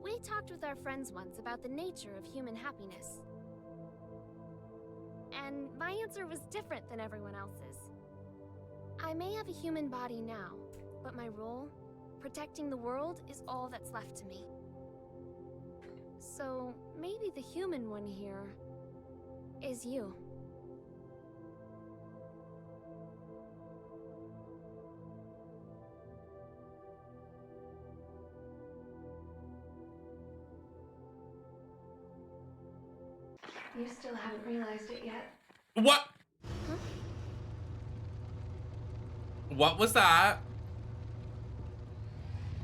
We talked with our friends once about the nature of human happiness. And my answer was different than everyone else's. I may have a human body now, but my role, protecting the world, is all that's left to me. So maybe the human one here is you. You still haven't realized it yet. What? Huh? What was that?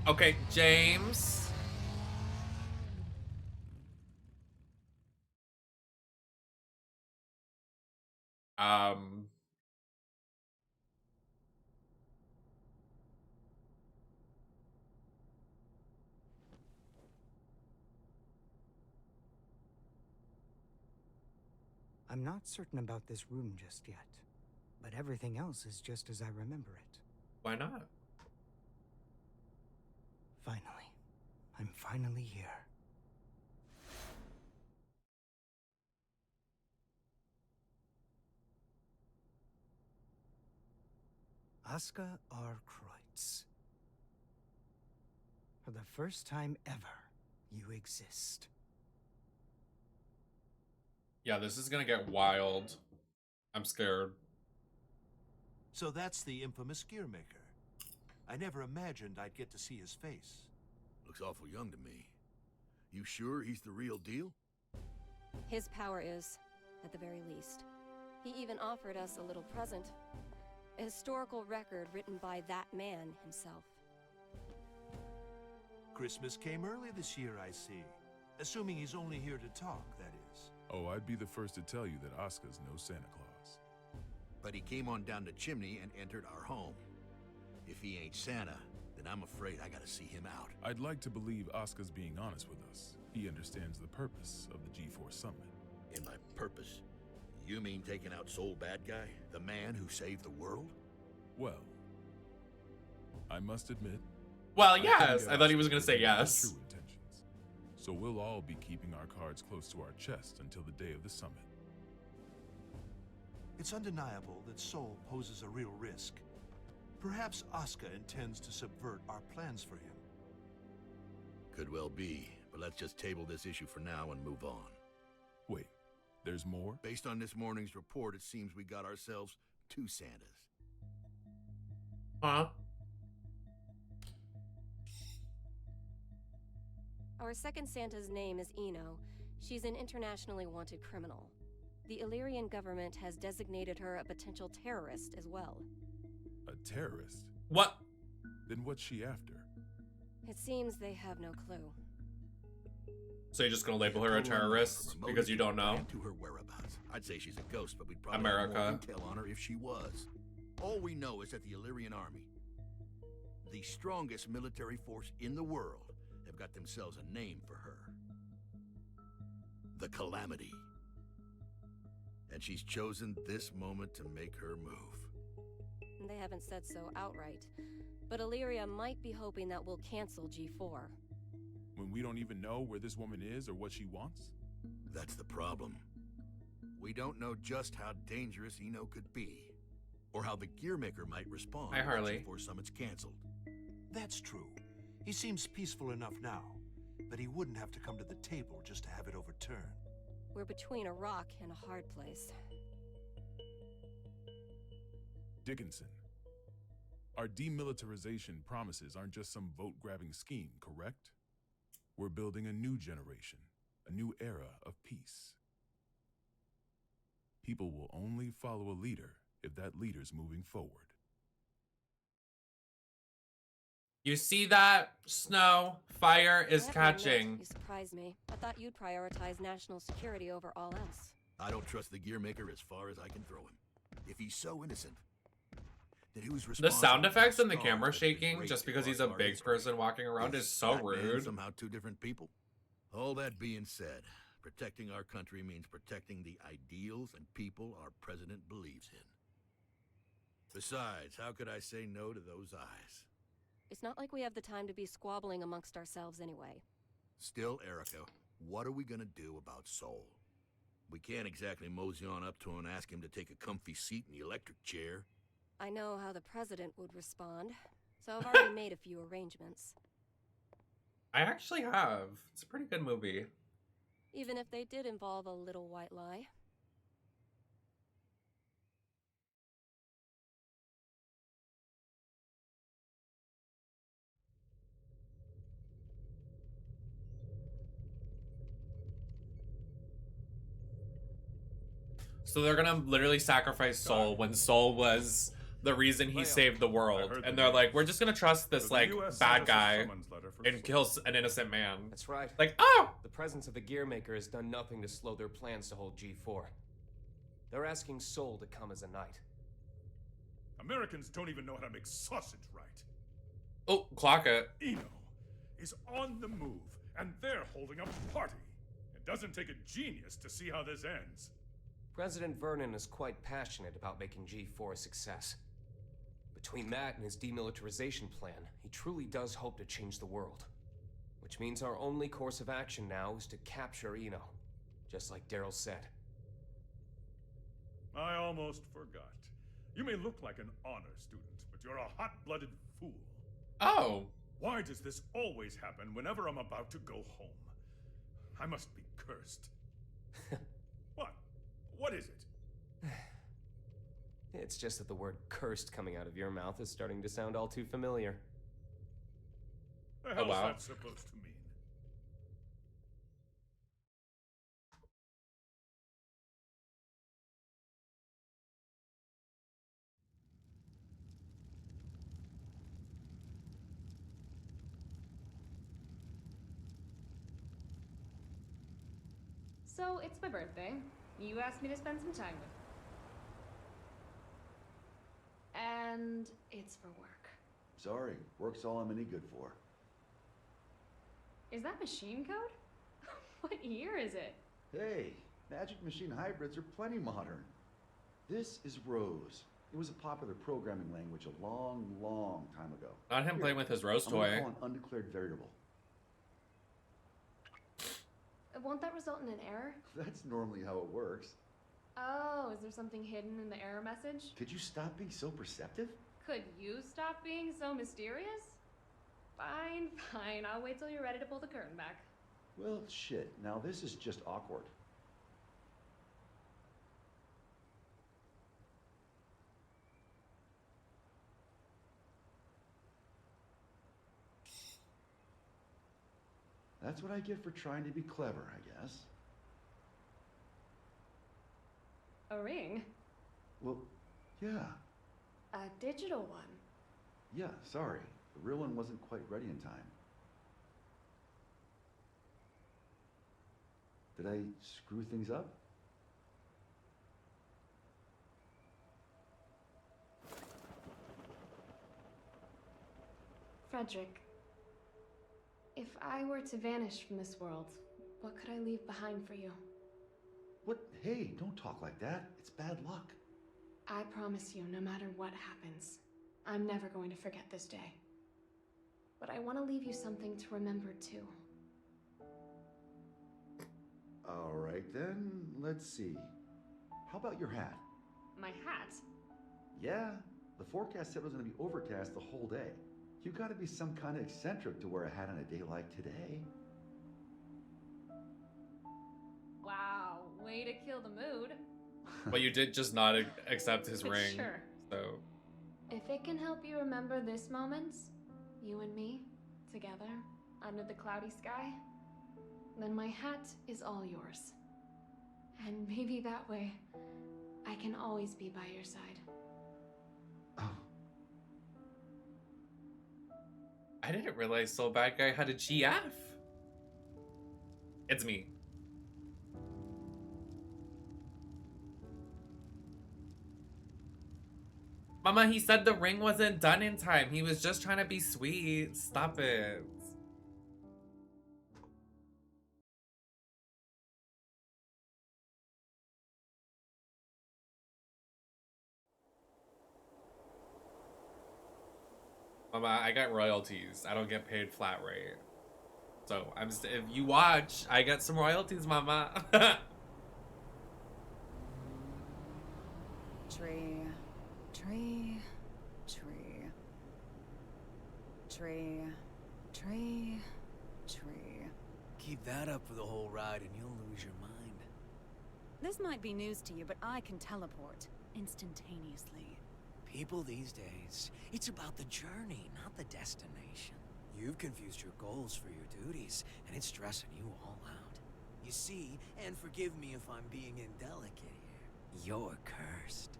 Okay, James. I'm not certain about this room just yet, but everything else is just as I remember it. Why not? I'm finally here. Aska R. Kreutz. For the first time ever, you exist. Yeah, this is gonna get wild. I'm scared. So that's the infamous gear maker. I never imagined I'd get to see his face. Looks awful young to me. You sure he's the real deal? His power is, at the very least. He even offered us a little present. A historical record written by that man himself. Christmas came early this year, I see. Assuming he's only here to talk, that is. Oh, I'd be the first to tell you that Oscar's no Santa Claus. But he came on down the chimney and entered our home. If he ain't Santa, then I'm afraid I gotta see him out. I'd like to believe Oscar's being honest with us. He understands the purpose of the G4 Summit. And by purpose, you mean taking out Soul Bad Guy? The man who saved the world? Well, I must admit... Well, yes! I thought he was gonna say yes. True intentions. So we'll all be keeping our cards close to our chest until the day of the summit. It's undeniable that Soul poses a real risk. Perhaps Asuka intends to subvert our plans for him. Could well be, but let's just table this issue for now and move on. Wait, there's more? Based on this morning's report, it seems we got ourselves 2 Santas. Huh? Our second Santa's name is Eno. She's an internationally wanted criminal. The Illyrian government has designated her a potential terrorist as well. A terrorist? What? Then what's she after? It seems they have no clue. So you're just gonna label her a terrorist because you don't know? To her whereabouts. I'd say she's a ghost, but we'd probably America. have more intel on her if she was. All we know is that the Illyrian army, the strongest military force in the world, have got themselves a name for her. The Calamity. And she's chosen this moment to make her move. They haven't said so outright, but Illyria might be hoping that we'll cancel G4. When we don't even know where this woman is or what she wants? That's the problem. We don't know just how dangerous Eno could be, or how the Gearmaker might respond Hi, Harley. before Summit's canceled. That's true. He seems peaceful enough now, but he wouldn't have to come to the table just to have it overturned. We're between a rock and a hard place. Dickinson, our demilitarization promises aren't just some vote-grabbing scheme, correct? We're building a new generation, a new era of peace. People will only follow a leader if that leader's moving forward. You see that? Snow, fire is catching. You surprised me. I thought you'd prioritize national security over all else. I don't trust the Gearmaker as far as I can throw him. If he's so innocent, then who's The responsible? sound effects for and the scars camera that have been shaking graced just because he's a across our big history? person walking around is so that man rude. somehow 2 different people? All that being said, protecting our country means protecting the ideals and people our president believes in. Besides, how could I say no to those eyes? It's not like we have the time to be squabbling amongst ourselves anyway. Still, Erica, what are we gonna do about Soul? We can't exactly mosey on up to him and ask him to take a comfy seat in the electric chair. I know how the president would respond, so I've already made a few arrangements. I actually have. It's a pretty good movie. Even if they did involve a little white lie. So they're gonna literally sacrifice Soul when Soul was the reason he saved the world. And they're like, we're just gonna trust this, like, bad guy and kill an innocent man. That's right. Like, oh! The presence of the Gearmaker has done nothing to slow their plans to hold G4. They're asking Soul to come as a knight. Americans don't even know how to make sausage right. Oh, clock it. Eno is on the move, and they're holding up a party. It doesn't take a genius to see how this ends. President Vernon is quite passionate about making G4 a success. Between that and his demilitarization plan, he truly does hope to change the world. which means our only course of action now is to capture Eno, just like Daryl said. I almost forgot. You may look like an honor student, but you're a hot-blooded fool. Oh. Why does this always happen whenever I'm about to go home? I must be cursed. What? What is it? It's just that the word cursed coming out of your mouth is starting to sound all too familiar. The hell's wow. that supposed to mean? So, it's my birthday. You asked me to spend some time with you. And it's for work. Sorry, work's all I'm any good for. Is that machine code? What year is it? Hey, Magic Machine hybrids are plenty modern. This is Rose. It was a popular programming language a long, long time ago. Not him playing with his Rose I'm gonna toy. call an undeclared variable. Won't that result in an error? That's normally how it works. Oh, is there something hidden in the error message? Could you stop being so perceptive? Could you stop being so mysterious? Fine, fine. I'll wait till you're ready to pull the curtain back. Well, shit. Now this is just awkward. That's what I get for trying to be clever, I guess. A ring? Well, yeah. A digital one? Yeah, sorry. The real one wasn't quite ready in time. Did I screw things up? Frederick, if I were to vanish from this world, what could I leave behind for you? What? Hey, don't talk like that. It's bad luck. I promise you, no matter what happens, I'm never going to forget this day. But I want to leave you something to remember too. All right then, let's see. How about your hat? My hat? Yeah, the forecast said it was going to be overcast the whole day. You gotta be some kind of eccentric to wear a hat on a day like today. Wow, way to kill the mood. But you did just not accept his ring. Sure. So. If it can help you remember this moment, you and me, together, under the cloudy sky, then my hat is all yours. And maybe that way, I can always be by your side. I didn't realize Soul Bad Guy had a GF. It's me. Mama, he said the ring wasn't done in time. He was just trying to be sweet. Stop it. Mama, I got royalties. I don't get paid flat rate. So if you watch, I get some royalties, Mama. Tree, tree, tree, tree, tree, tree. Keep that up for the whole ride and you'll lose your mind. This might be news to you, but I can teleport instantaneously. People these days, it's about the journey, not the destination. You've confused your goals for your duties, and it's stressing you all out. You see, and forgive me if I'm being indelicate here, you're cursed.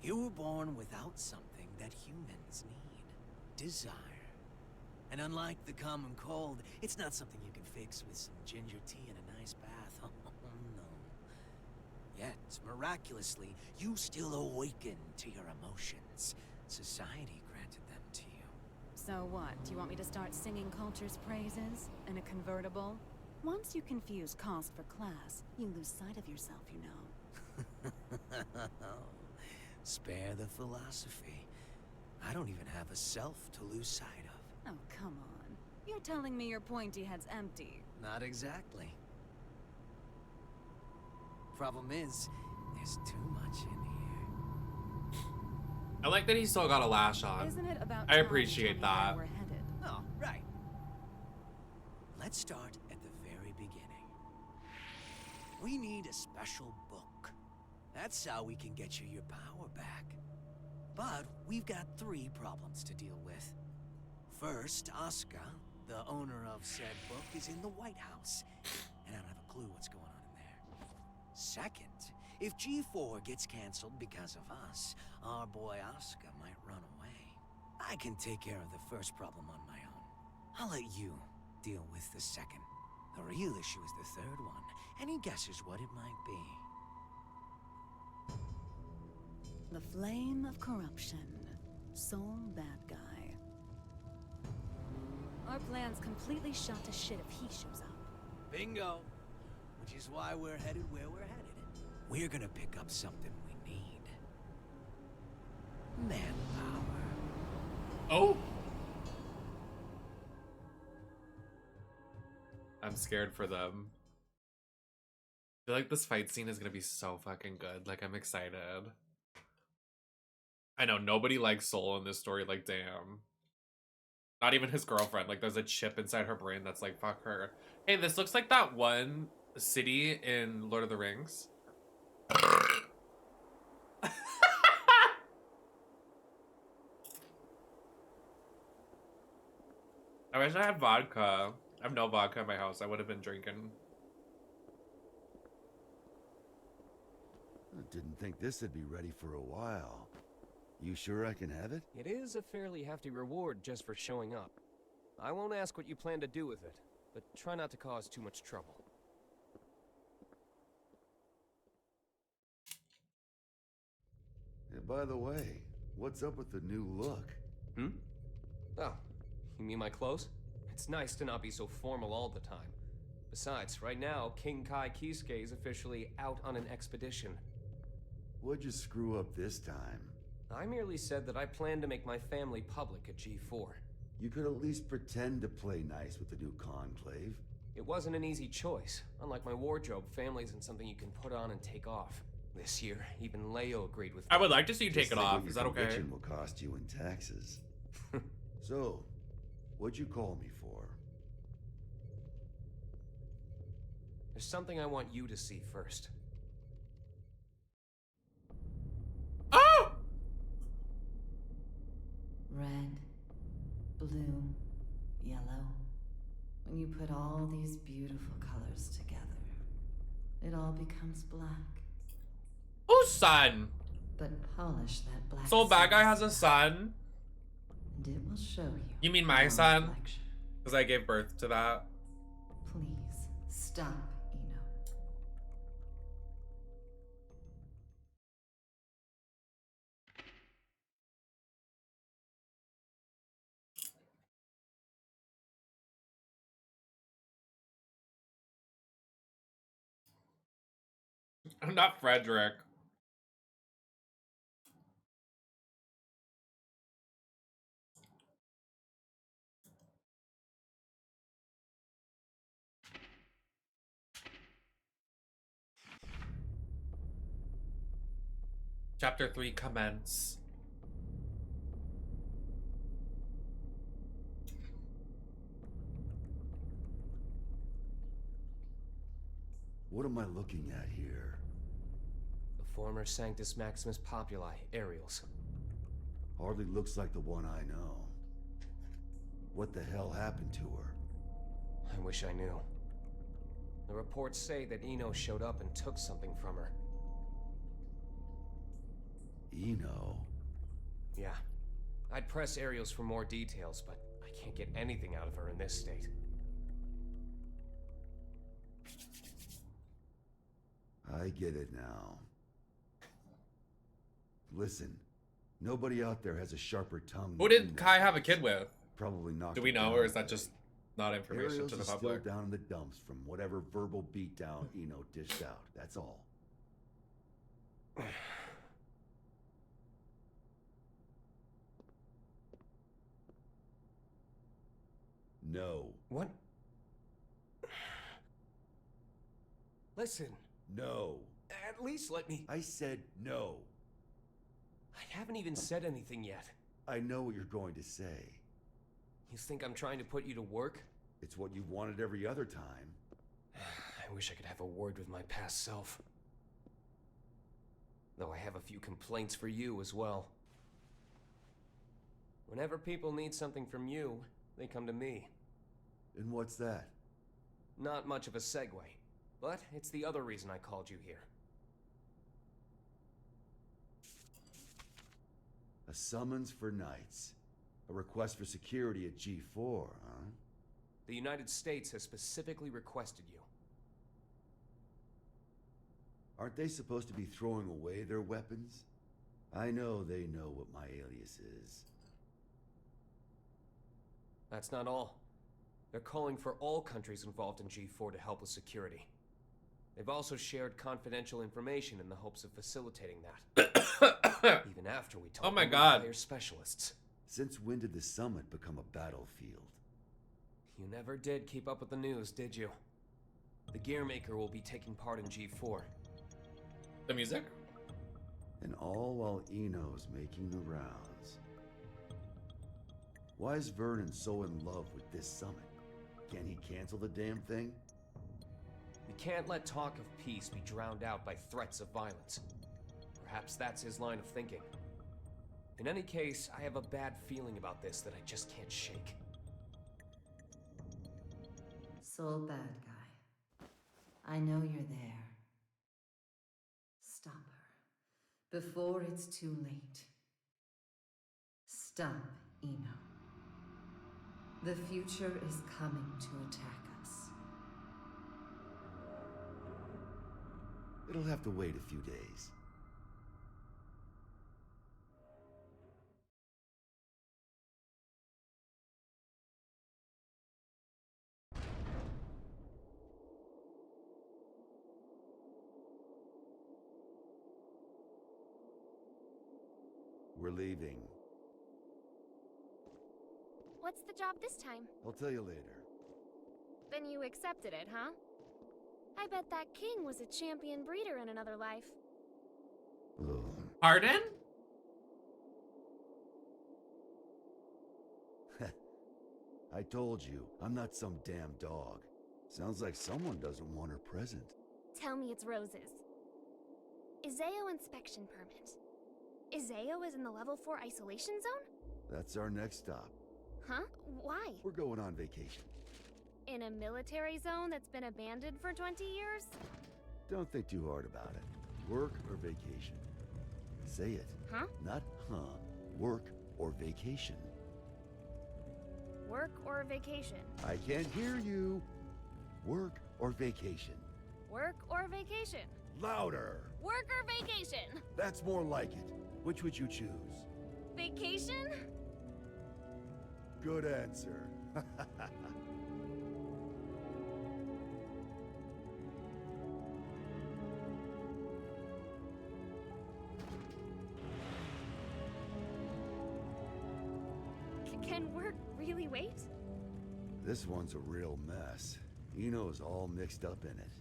You were born without something that humans need. Desire. And unlike the common cold, it's not something you can fix with some ginger tea and a nice bath. Oh, no. Yet, miraculously, you still awaken to your emotions. Society granted them to you. So what? Do you want me to start singing culture's praises in a convertible? Once you confuse cost for class, you lose sight of yourself, you know. Spare the philosophy. I don't even have a self to lose sight of. Oh, come on. You're telling me your pointy head's empty. Not exactly. Problem is, there's too much in here. I like that he still got a lash on. Isn't it about I time appreciate you tell me that. where we're headed? Oh, right. Let's start at the very beginning. We need a special book. That's how we can get you your power back. But we've got 3 problems to deal with. First, Asuka, the owner of said book, is in the White House, and I don't have a clue what's going on in there. Second, if G4 gets canceled because of us, our boy Asuka might run away. I can take care of the first problem on my own. I'll let you deal with the second. The real issue is the third one. Any guesses what it might be? The flame of corruption. Sole bad guy. Our plan's completely shot to shit if he shows up. Bingo! Which is why we're headed where we're headed. We're gonna pick up something we need. Manpower. Oh! I'm scared for them. I feel like this fight scene is gonna be so fucking good. Like, I'm excited. I know, nobody likes Soul in this story, like, damn. Not even his girlfriend. Like, there's a chip inside her brain that's like, fuck her. Hey, this looks like that one city in Lord of the Rings. I wish I had vodka. I have no vodka in my house. I would have been drinking. I didn't think this would be ready for a while. You sure I can have it? It is a fairly hefty reward just for showing up. I won't ask what you plan to do with it, but try not to cause too much trouble. Yeah, by the way, what's up with the new look? Hmm? Oh, you mean my clothes? It's nice to not be so formal all the time. Besides, right now, King Kai Kisuke is officially out on an expedition. What'd you screw up this time? I merely said that I plan to make my family public at G4. You could at least pretend to play nice with the new conclave. It wasn't an easy choice. Unlike my wardrobe, family isn't something you can put on and take off. This year, even Leo agreed with me. I would like to see you take Just it like off. what Is your that okay? conviction will cost you in taxes. So, what'd you call me for? There's something I want you to see first. Oh! Red, blue, yellow. When you put all these beautiful colors together, it all becomes black. Whose son? But polish that black. So bad guy has a son? And it will show you. You mean my son? Because I gave birth to that. Please stop, Eno. I'm not Frederick. Chapter 3 commence. What am I looking at here? The former Sanctus Maximus Populi, Ariel's. Hardly looks like the one I know. What the hell happened to her? I wish I knew. The reports say that Eno showed up and took something from her. Eno? Yeah. I'd press Ariel's for more details, but I can't get anything out of her in this state. I get it now. Listen, nobody out there has a sharper tongue. Who did Kai have a kid with? Probably not. Do we know, or is that just not information Ariel's to the is public? still down in the dumps from whatever verbal beatdown Eno dished out. That's all. No. What? Listen. No. At least let me... I said no. I haven't even said anything yet. I know what you're going to say. You think I'm trying to put you to work? It's what you've wanted every other time. I wish I could have a word with my past self. Though I have a few complaints for you as well. Whenever people need something from you, they come to me. And what's that? Not much of a segue, but it's the other reason I called you here. A summons for knights. A request for security at G4, huh? The United States has specifically requested you. Aren't they supposed to be throwing away their weapons? I know they know what my alias is. That's not all. They're calling for all countries involved in G4 to help with security. They've also shared confidential information in the hopes of facilitating that. Even after we told them to hire specialists. Since when did the summit become a battlefield? You never did keep up with the news, did you? The Gearmaker will be taking part in G4. The music? And all while Eno's making the rounds. Why is Vernon so in love with this summit? Can he cancel the damn thing? We can't let talk of peace be drowned out by threats of violence. Perhaps that's his line of thinking. In any case, I have a bad feeling about this that I just can't shake. Soul bad guy. I know you're there. Stop her. Before it's too late. Stop, Eno. The future is coming to attack us. It'll have to wait a few days. We're leaving. What's the job this time? I'll tell you later. Then you accepted it, huh? I bet that king was a champion breeder in another life. Pardon? I told you, I'm not some damn dog. Sounds like someone doesn't want her present. Tell me it's roses. Izeo inspection permit. Izeo is in the level 4 isolation zone? That's our next stop. Huh? Why? We're going on vacation. In a military zone that's been abandoned for 20 years? Don't think too hard about it. Work or vacation? Say it. Huh? Not huh. Work or vacation. Work or vacation? I can't hear you. Work or vacation? Work or vacation? Louder. Work or vacation? That's more like it. Which would you choose? Vacation? Good answer. Can work really wait? This one's a real mess. Eno's all mixed up in it.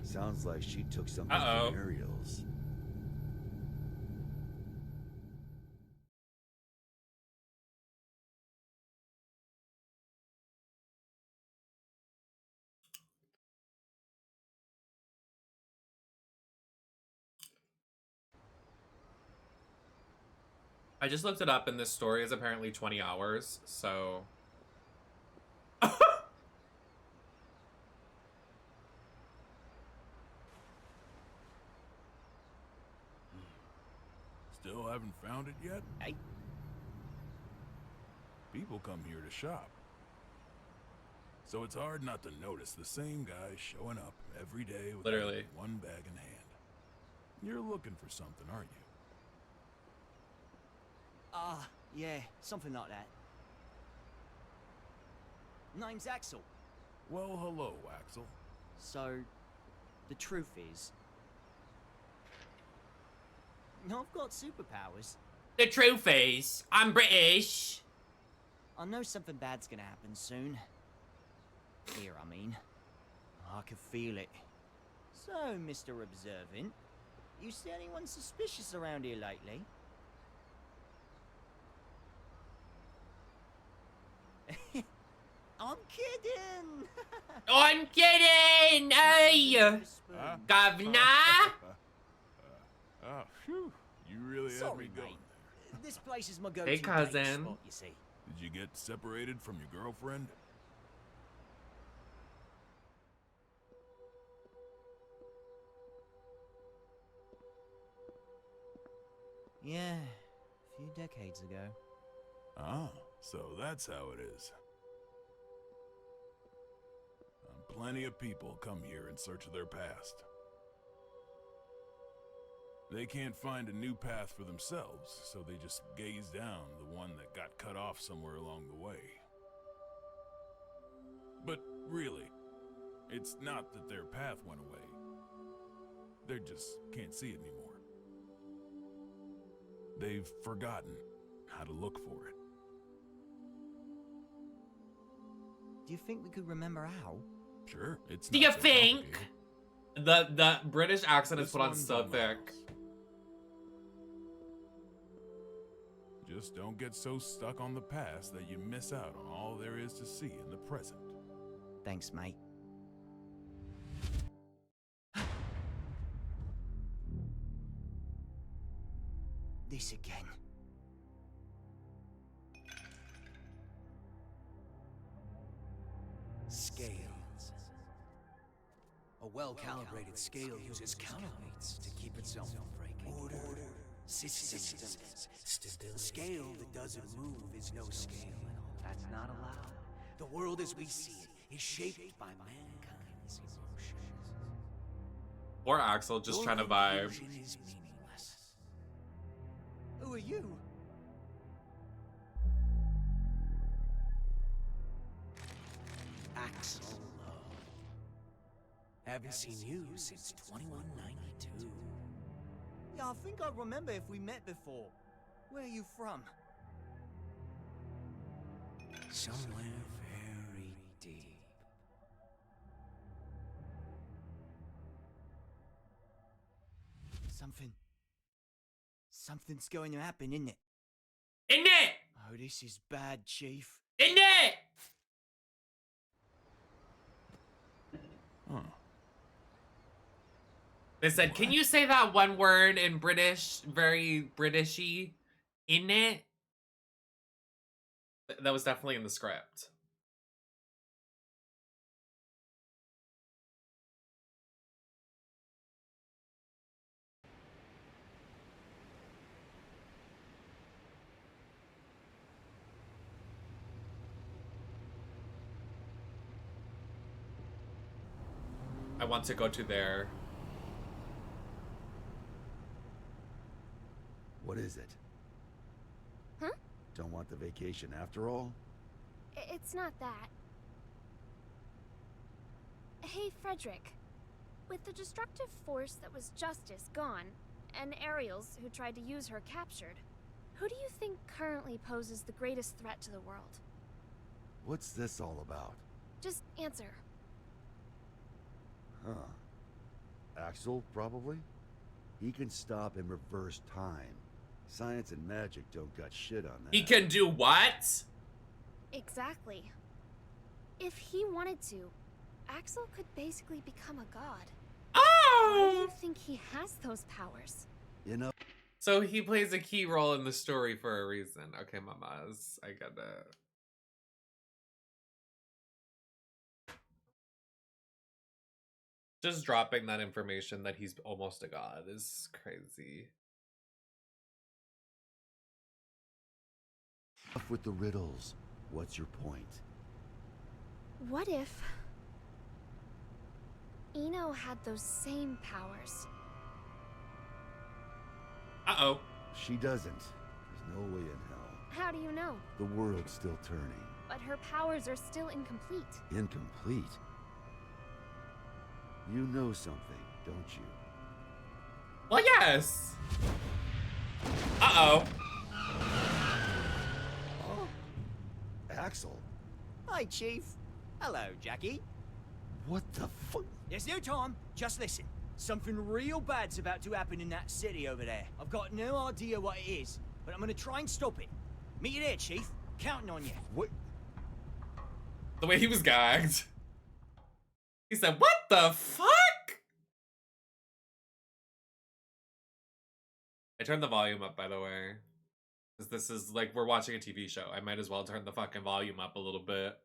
Sounds like she took something from Ariel's. I just looked it up, and this story is apparently 20 hours, so... Still haven't found it yet? Hey. People come here to shop. So it's hard not to notice the same guy showing up every day with Literally. one bag in hand. You're looking for something, aren't you? Yeah, something like that. Name's Axel. Well, hello, Axel. So, the truth is, I've got superpowers. The truth is, I'm British. I know something bad's gonna happen soon. Here, I mean. I can feel it. So, Mr. Observant, you see anyone suspicious around here lately? I'm kidding! I'm kidding! Hey! Governor! Oh, phew. You really had Sorry, me going mate. This place is my go-to Hey, dating cousin. spot, you see. Did you get separated from your girlfriend? Yeah, a few decades ago. Ah, so that's how it is. Plenty of people come here in search of their past. They can't find a new path for themselves, so they just gaze down the one that got cut off somewhere along the way. But really, it's not that their path went away. They just can't see it anymore. They've forgotten how to look for it. Do you think we could remember how? Sure, it's Do not you so think? complicated. The British accent is This put on one's so on my thick. house. Just don't get so stuck on the past that you miss out on all there is to see in the present. Thanks, mate. This again. Scales. A well-calibrated scale uses counterweights to keep itself from breaking. Order, systems, stability. A scale that doesn't move is no scale. That's not allowed. The world as we see it is shaped by mankind's emotions. Poor Axel just trying to vibe. Illusion is meaningless. Who are you? Axel Love. Haven't seen you since 2192. Yeah, I think I remember if we met before. Where are you from? Somewhere very deep. Something's going to happen, isn't it? Isn't it? Oh, this is bad, Chief. Isn't it? Huh. They said, can you say that one word in British, very Britishy? In it? That was definitely in the script. I want to go to their... What is it? Huh? Don't want the vacation after all? It's not that. Hey, Frederick. With the destructive force that was Justice gone, and Ariel's, who tried to use her, captured, who do you think currently poses the greatest threat to the world? What's this all about? Just answer. Huh. Axel, probably? He can stop and reverse time. Science and magic don't got shit on that. He can do what? Exactly. If he wanted to, Axel could basically become a god. Why do you think he has those powers? You know... So he plays a key role in the story for a reason. Okay, mamas. I get it. Just dropping that information that he's almost a god is crazy. Off with the riddles. What's your point? What if Eno had those same powers? Uh-oh. She doesn't. There's no way in hell. How do you know? The world's still turning. But her powers are still incomplete. Incomplete? You know something, don't you? Well, yes. Uh-oh. Axel. Hi, Chief. Hello, Jackie. What the fuck? There's no time. Just listen. Something real bad's about to happen in that city over there. I've got no idea what it is, but I'm gonna try and stop it. Meet you there, Chief. Counting on you. What? The way he was gagged. He said, what the fuck? I turned the volume up, by the way. Because this is like, we're watching a TV show. I might as well turn the fucking volume up a little bit.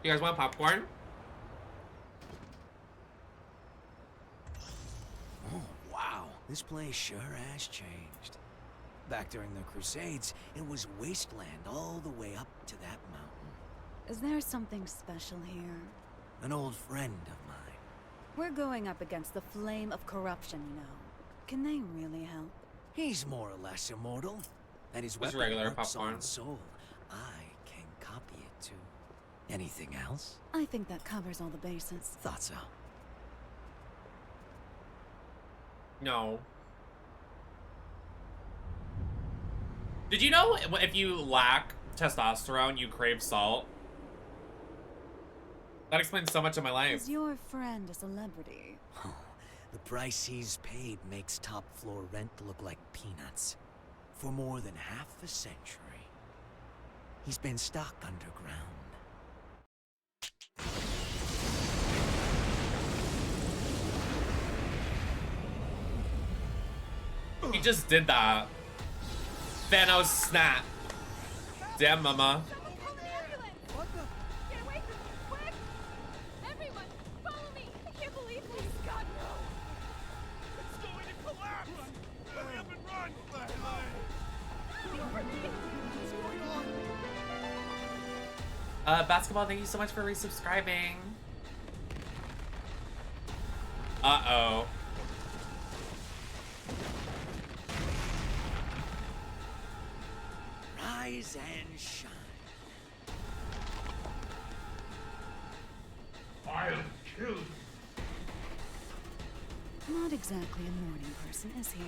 You guys want popcorn? Oh, wow. This place sure has changed. Back during the Crusades, it was wasteland all the way up to that mountain. Is there something special here? An old friend of mine. We're going up against the flame of corruption, you know. Can they really help? He's more or less immortal. And his Just weapon regular works popcorn. on soul. I can copy it too. Anything else? I think that covers all the bases. Thought so. No. Did you know if you lack testosterone, you crave salt? That explains so much of my life. Is your friend a celebrity? The price he's paid makes top floor rent look like peanuts. For more than half a century, he's been stuck underground. He just did that. Thanos snap. Damn, mama. Basketball, thank you so much for resubscribing. Uh-oh. Rise and shine. I'll kill you. Not exactly a morning person, is he?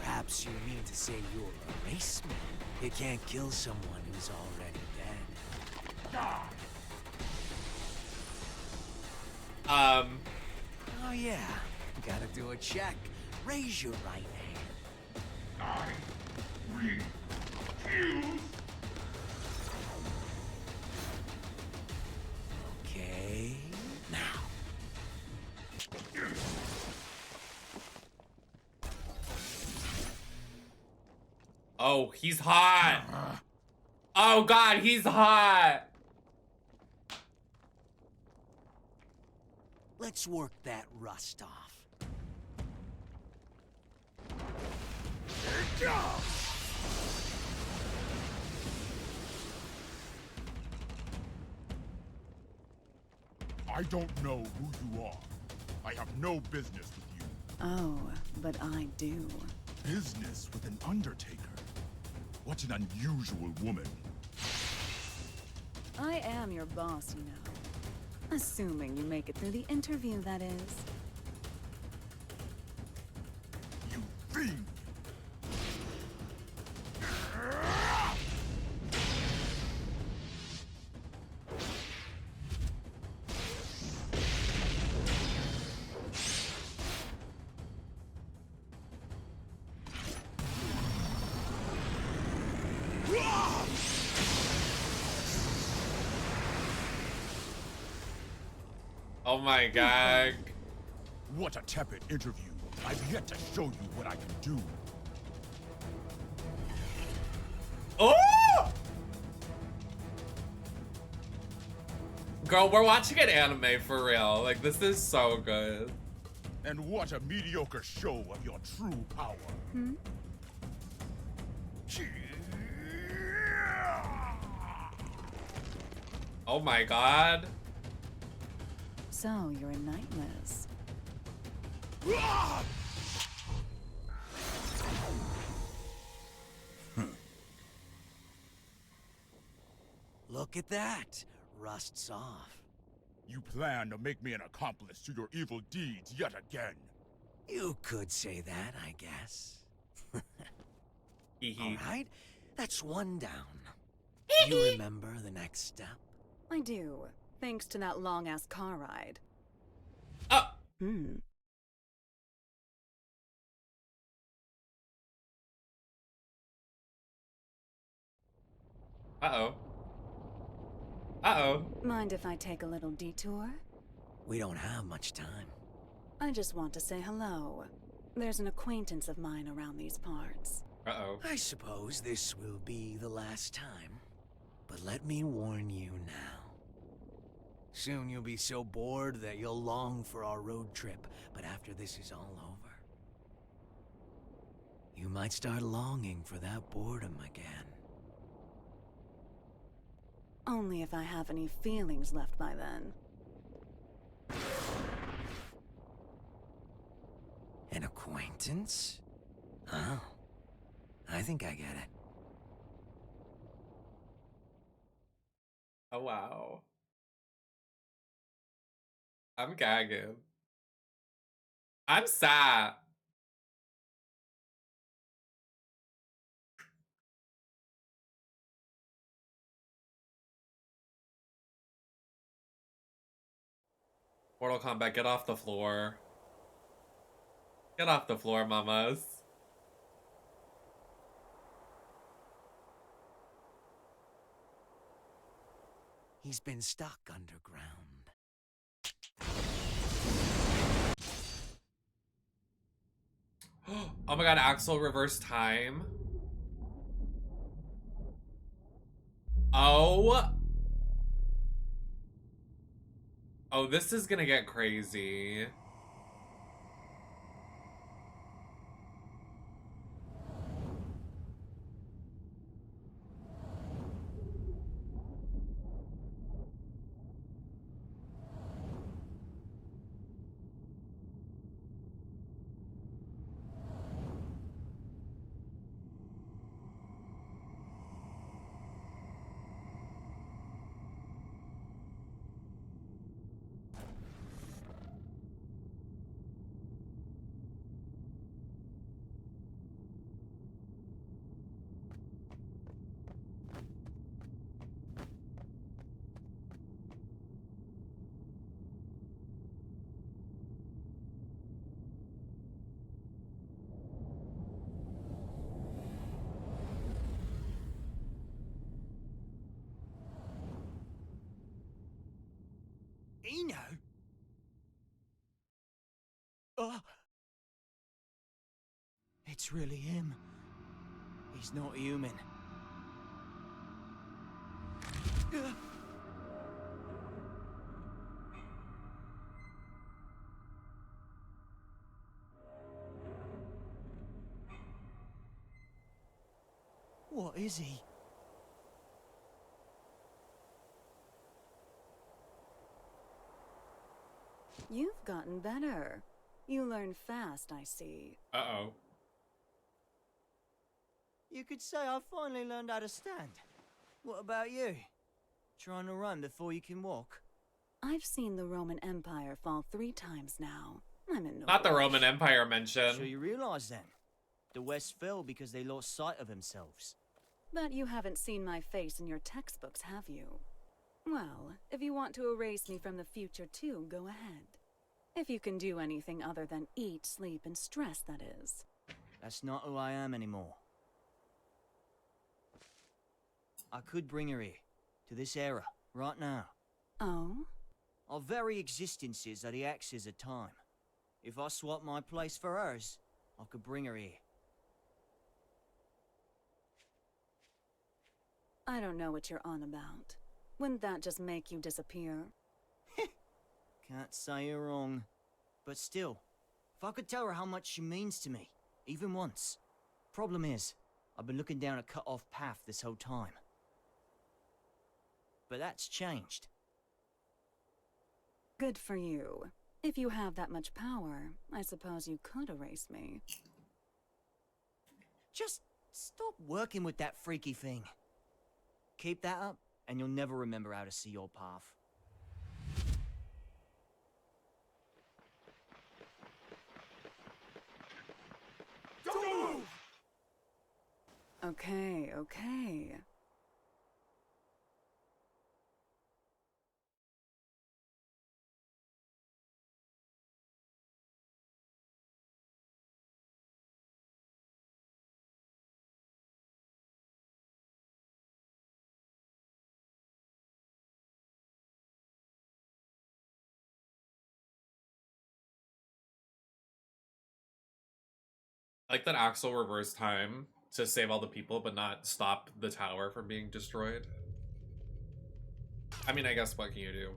Perhaps you mean to say you're a race man. You can't kill someone who's already dead. Oh yeah, gotta do a check. Raise your right hand. I refuse. Okay, now. Oh, he's hot. Oh God, he's hot. Let's work that rust off. I don't know who you are. I have no business with you. Oh, but I do. Business with an undertaker? What an unusual woman. I am your boss, you know. Assuming you make it through the interview, that is. You fiend! Oh my God. What a tepid interview. I've yet to show you what I can do. Oh! Girl, we're watching an anime for real. Like, this is so good. And what a mediocre show of your true power. Hmm? Oh my God. So, you're a Nightmare. Look at that. Rust's off. You plan to make me an accomplice to your evil deeds yet again. You could say that, I guess. All right, that's one down. You remember the next step? I do, thanks to that long-ass car ride. Uh-oh. Uh-oh. Mind if I take a little detour? We don't have much time. I just want to say hello. There's an acquaintance of mine around these parts. Uh-oh. I suppose this will be the last time. But let me warn you now. Soon you'll be so bored that you'll long for our road trip, but after this is all over, you might start longing for that boredom again. Only if I have any feelings left by then. An acquaintance? Oh, I think I get it. Oh, wow. I'm gagging. I'm sad. Mortal Kombat, get off the floor. Get off the floor, mamas. He's been stuck underground. Oh my god, Axel reverse time. Oh. Oh, this is gonna get crazy. Eno? Oh. It's really him. He's not human. What is he? You've gotten better. You learn fast, I see. Uh-oh. You could say I finally learned how to stand. What about you? Trying to run before you can walk? I've seen the Roman Empire fall 3 times now. I'm in no Not the rush. Roman Empire mention. So you realize then, the West fell because they lost sight of themselves. But you haven't seen my face in your textbooks, have you? Well, if you want to erase me from the future too, go ahead. If you can do anything other than eat, sleep, and stress, that is. That's not who I am anymore. I could bring her here, to this era, right now. Oh? Our very existences are the axes of time. If I swap my place for hers, I could bring her here. I don't know what you're on about. Wouldn't that just make you disappear? Can't say you're wrong. But still, if I could tell her how much she means to me, even once. Problem is, I've been looking down a cut-off path this whole time. But that's changed. Good for you. If you have that much power, I suppose you could erase me. Just stop working with that freaky thing. Keep that up, and you'll never remember how to see your path. Okay, okay. I like that Axel reversed time to save all the people, but not stop the tower from being destroyed. I mean, I guess what can you do?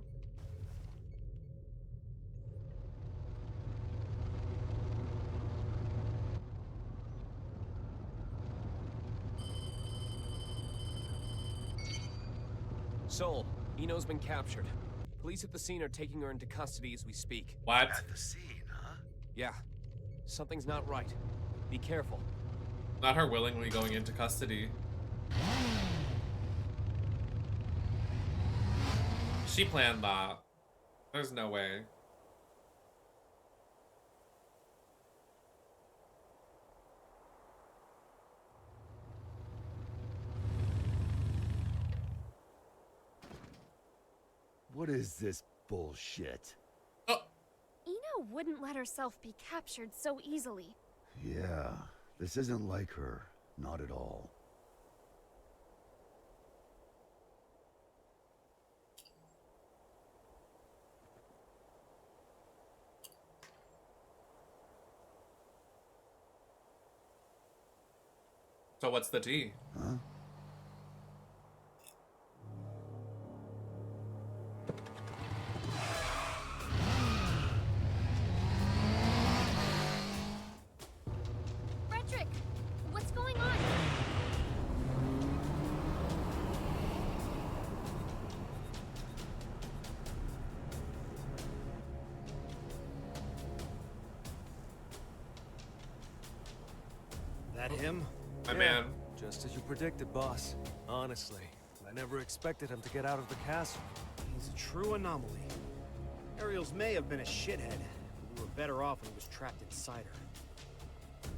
Soul, Eno's been captured. Police at the scene are taking her into custody as we speak. What? At the scene, huh? Yeah. Something's not right. Be careful. Not her willingly going into custody. She planned that. There's no way. What is this bullshit? Eno wouldn't let herself be captured so easily. Yeah, this isn't like her. Not at all. So what's the tea? Huh? Frederick, what's going on? That him? My man. Just as you predicted, boss. Honestly, I never expected him to get out of the castle. He's a true anomaly. Ariel's may have been a shithead, but we were better off when he was trapped inside her.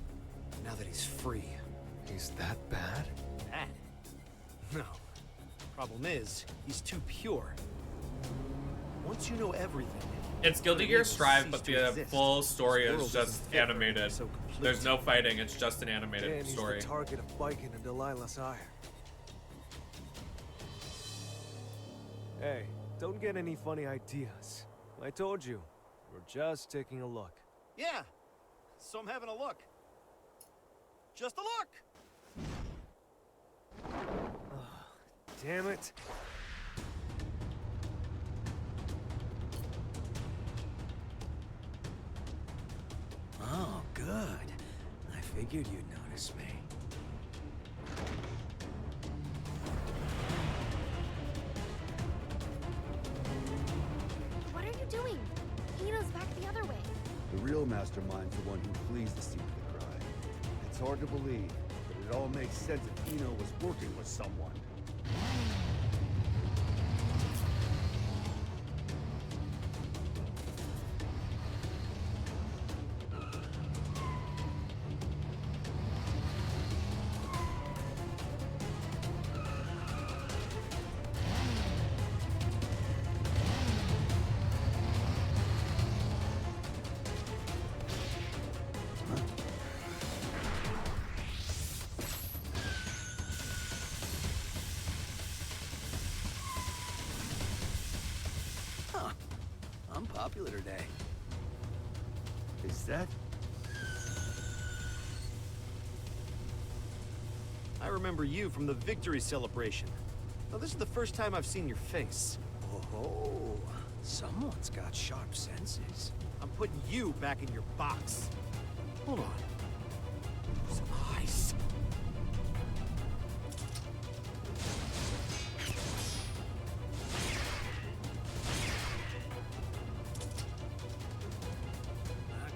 Now that he's free. He's that bad? Bad? No. Problem is, he's too pure. Once you know everything, It's Guilty Gear Strive, but the full story is just animated. There's no fighting, it's just an animated story. He's the target of Viking and Delilah's ire. Hey, don't get any funny ideas. I told you, we're just taking a look. Yeah, so I'm having a look. Just a look! Damn it. Oh, good. I figured you'd notice me. What are you doing? Eno's back the other way. The real mastermind's the one who flees the scene of the crime. It's hard to believe, but it all makes sense if Eno was working with someone. I'm popular today. Is that? I remember you from the victory celebration. Now, this is the first time I've seen your face. Oh, someone's got sharp senses. I'm putting you back in your box. Hold on. Some ice.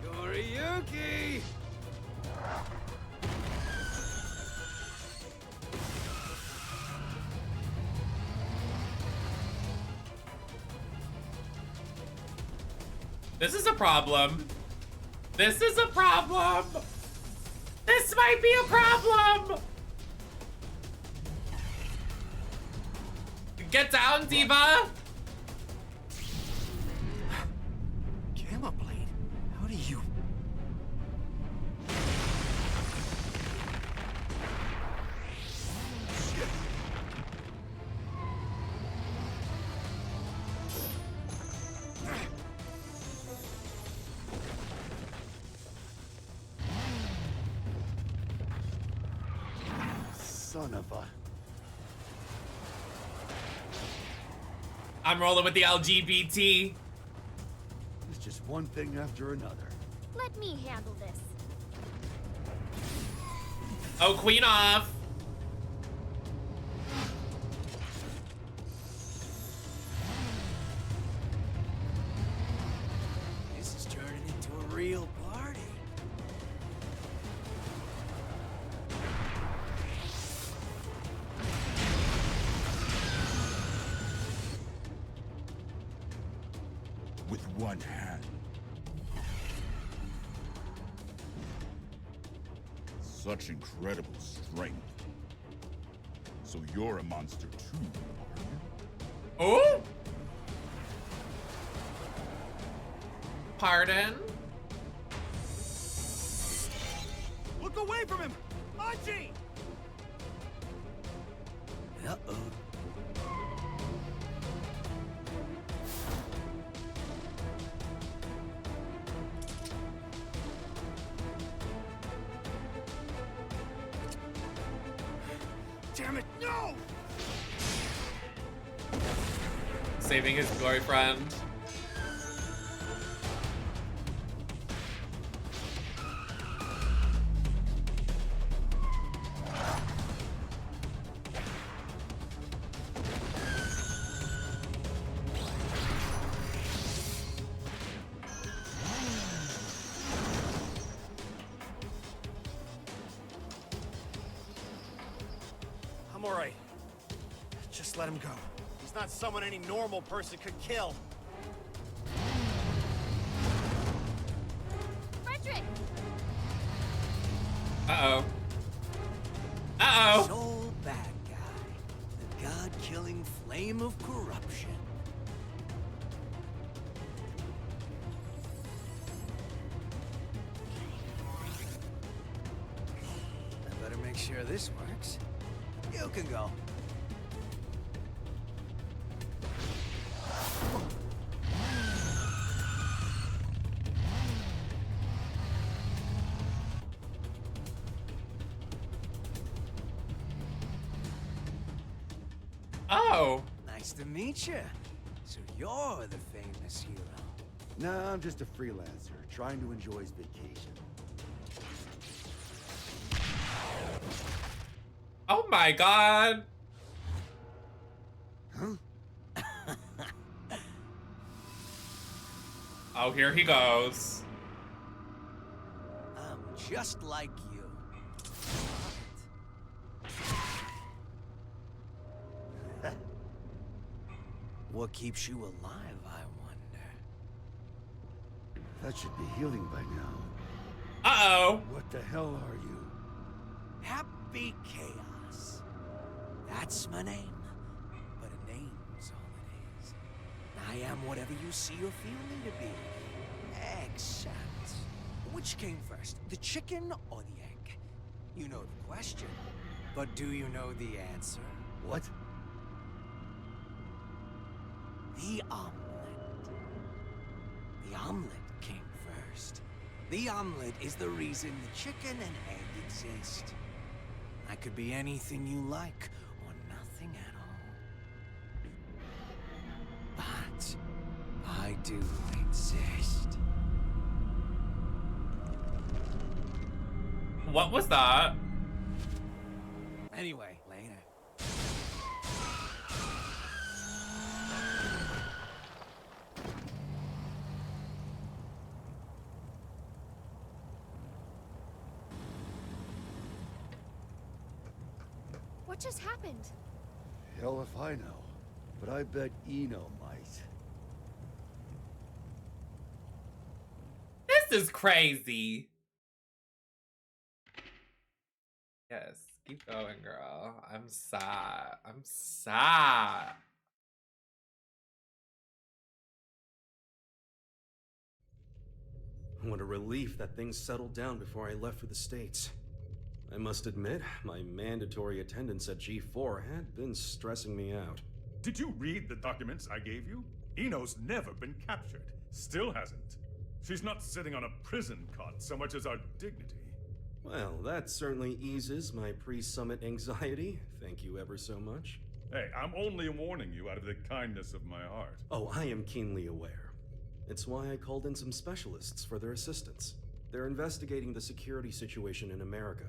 Nagoriyuki! This is a problem. This is a problem. This might be a problem. Get down, Diva! Gamma Blade? How do you... Son of a... I'm rolling with the LGBT. It's just one thing after another. Let me handle this. Oh, Queen off. This is turning into a real party. With one hand. Such incredible strength. So you're a monster too, are you? Oh? Pardon? Look away from him! Archie! Uh-oh. Damn it, no! Saving his boyfriend. I'm alright. Just let him go. He's not someone any normal person could kill. Frederick! Uh-oh. Uh-oh. Sole bad guy. The god-killing flame of corruption. I better make sure this works. You can go. Oh. Nice to meet you. So you're the famous hero. Nah, I'm just a freelancer, trying to enjoy his vacation. Oh my god. Huh? Oh, here he goes. I'm just like you. What keeps you alive, I wonder? That should be healing by now. Uh-oh. What the hell are you? Happy Chaos. That's my name. But a name's all it is. I am whatever you see or feel me to be. Except, which came first, the chicken or the egg? You know the question, but do you know the answer? What? The omelet. The omelet came first. The omelet is the reason the chicken and egg exist. I could be anything you like, or nothing at all. But I do exist. What was that? Anyway, later. What just happened? Hell if I know. But I bet Eno might. This is crazy. Yes, keep going, girl. I'm sad. I'm sad. What a relief that things settled down before I left for the States. I must admit, my mandatory attendance at G4 had been stressing me out. Did you read the documents I gave you? Ino's never been captured. Still hasn't. She's not sitting on a prison cot so much as our dignity. Well, that certainly eases my pre-summit anxiety. Thank you ever so much. Hey, I'm only warning you out of the kindness of my heart. Oh, I am keenly aware. It's why I called in some specialists for their assistance. They're investigating the security situation in America.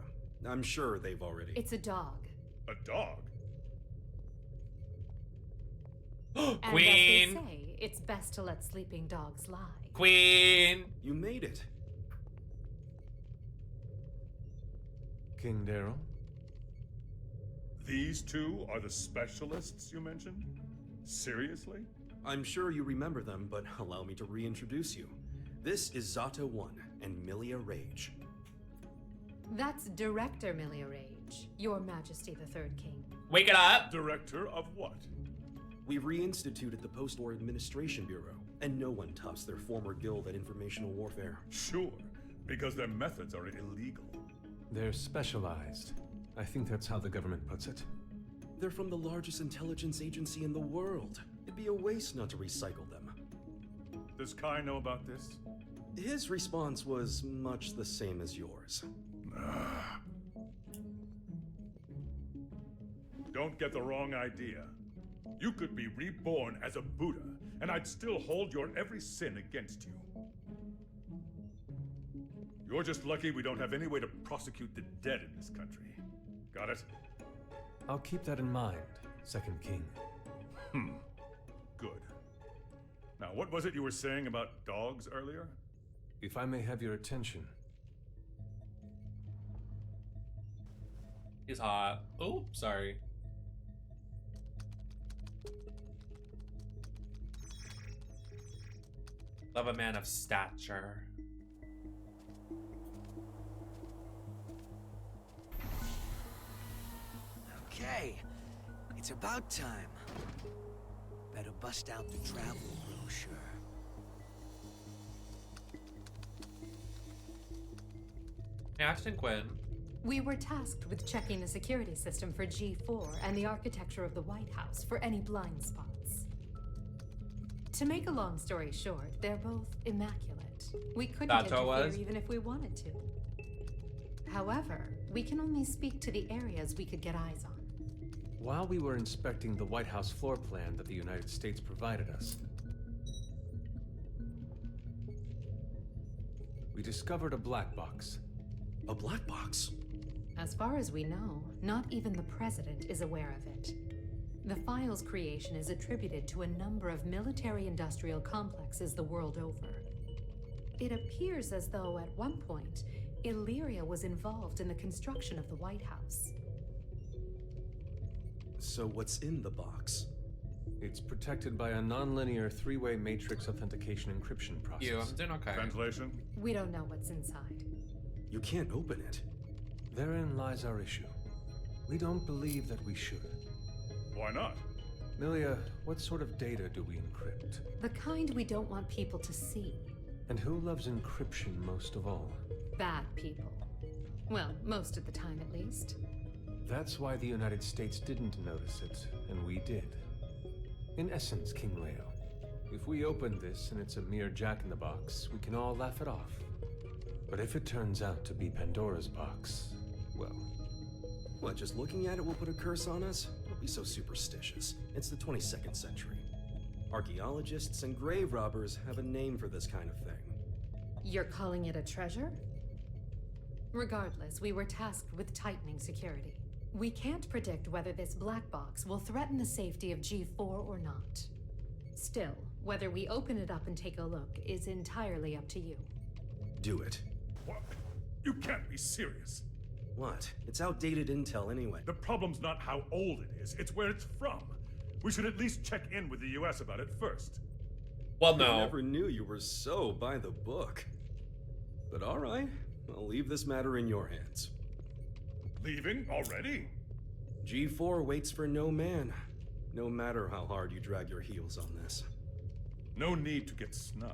I'm sure they've already... It's a dog. A dog? Queen! And as they say, it's best to let sleeping dogs lie. Queen! You made it. King Daryl? These two are the specialists you mentioned? Seriously? I'm sure you remember them, but allow me to reintroduce you. This is Zata 1 and Milia Rage. That's Director Milia Rage, Your Majesty the Third King. Wake it up! Director of what? We reinstituted the Post-War Administration Bureau, and no one tops their former guild at informational warfare. Sure, because their methods are illegal. They're specialized. I think that's how the government puts it. They're from the largest intelligence agency in the world. It'd be a waste not to recycle them. Does Kai know about this? His response was much the same as yours. Don't get the wrong idea. You could be reborn as a Buddha, and I'd still hold your every sin against you. You're just lucky we don't have any way to prosecute the dead in this country. Got it? I'll keep that in mind, Second King. Good. Now, what was it you were saying about dogs earlier? If I may have your attention. He's hot. Oh, sorry. Love a man of stature. Okay, it's about time. Better bust out the travel brochure. Ashton Quinn. We were tasked with checking the security system for G4 and the architecture of the White House for any blind spots. To make a long story short, they're both immaculate. We couldn't interfere even if we wanted to. However, we can only speak to the areas we could get eyes on. While we were inspecting the White House floor plan that the United States provided us, we discovered a black box. A black box? As far as we know, not even the president is aware of it. The file's creation is attributed to a number of military-industrial complexes the world over. It appears as though, at one point, Illyria was involved in the construction of the White House. So what's in the box? It's protected by a non-linear three-way matrix authentication encryption process. I'm doing okay. Translation? We don't know what's inside. You can't open it. Therein lies our issue. We don't believe that we should. Why not? Milia, what sort of data do we encrypt? The kind we don't want people to see. And who loves encryption most of all? Bad people. Well, most of the time at least. That's why the United States didn't notice it, and we did. In essence, King Leo, if we open this and it's a mere jack-in-the-box, we can all laugh it off. But if it turns out to be Pandora's box, well... What, just looking at it will put a curse on us? Don't be so superstitious. It's the 22nd century. Archaeologists and grave robbers have a name for this kind of thing. You're calling it a treasure? Regardless, we were tasked with tightening security. We can't predict whether this black box will threaten the safety of G4 or not. Still, whether we open it up and take a look is entirely up to you. Do it. What? You can't be serious. What? It's outdated intel anyway. The problem's not how old it is, it's where it's from. We should at least check in with the US about it first. Well, no. I never knew you were so by the book. But all right, I'll leave this matter in your hands. Leaving already? G4 waits for no man, no matter how hard you drag your heels on this. No need to get snide.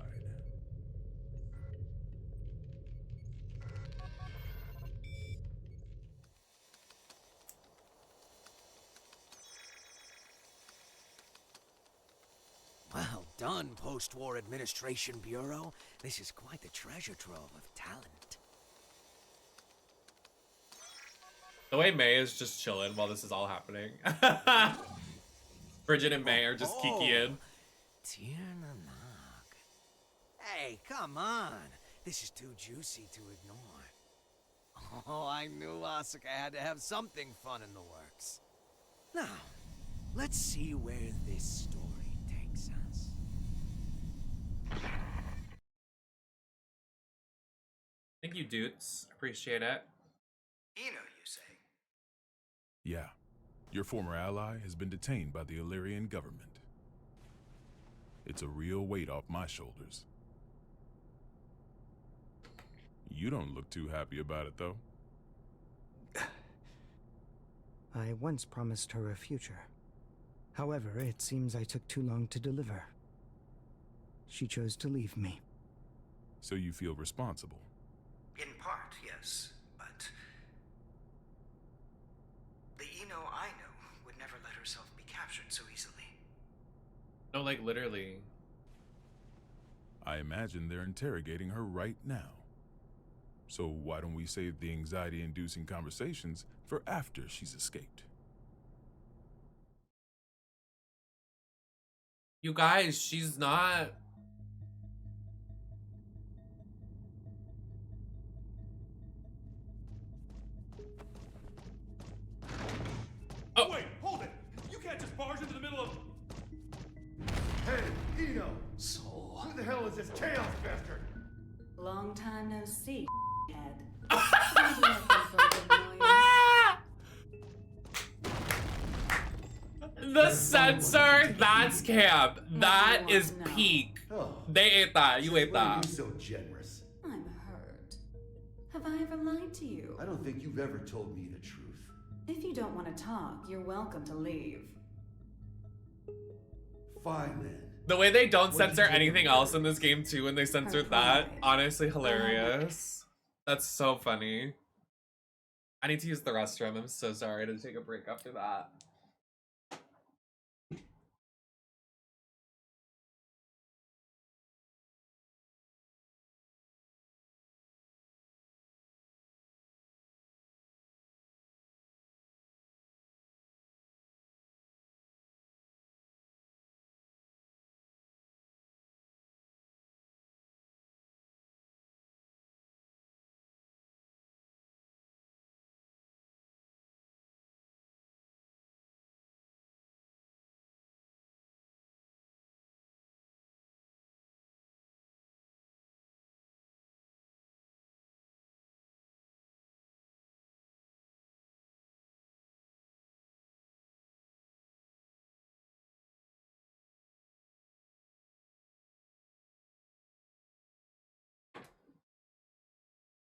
done, Post-War Administration Bureau. This is quite the treasure trove of talent. The way May is just chilling while this is all happening. Bridget and May are just kikiing. Hey, come on. This is too juicy to ignore. Oh, I knew Asuka had to have something fun in the works. Now, let's see where this story takes us. Thank you, dudes. Appreciate it. Eno, you say? Yeah. Your former ally has been detained by the Illyrian government. It's a real weight off my shoulders. You don't look too happy about it, though. I once promised her a future. However, it seems I took too long to deliver. She chose to leave me. So you feel responsible? In part, yes, but the Eno I know would never let herself be captured so easily. No, like literally. I imagine they're interrogating her right now. So why don't we save the anxiety-inducing conversations for after she's escaped? You guys, she's not... Oh, wait, hold it! You can't just barge into the middle of... Hey, Eno! Soul. Who the hell is this chaos bastard? Long time no see, head. The censor, that's camp. That is peak. They ate that. You ate that. You're so generous. I'm hurt. Have I ever lied to you? I don't think you've ever told me the truth. If you don't want to talk, you're welcome to leave. Fine then. The way they don't censor anything else in this game too, when they censored that, honestly hilarious. That's so funny. I need to use the restroom. I'm so sorry to take a break after that.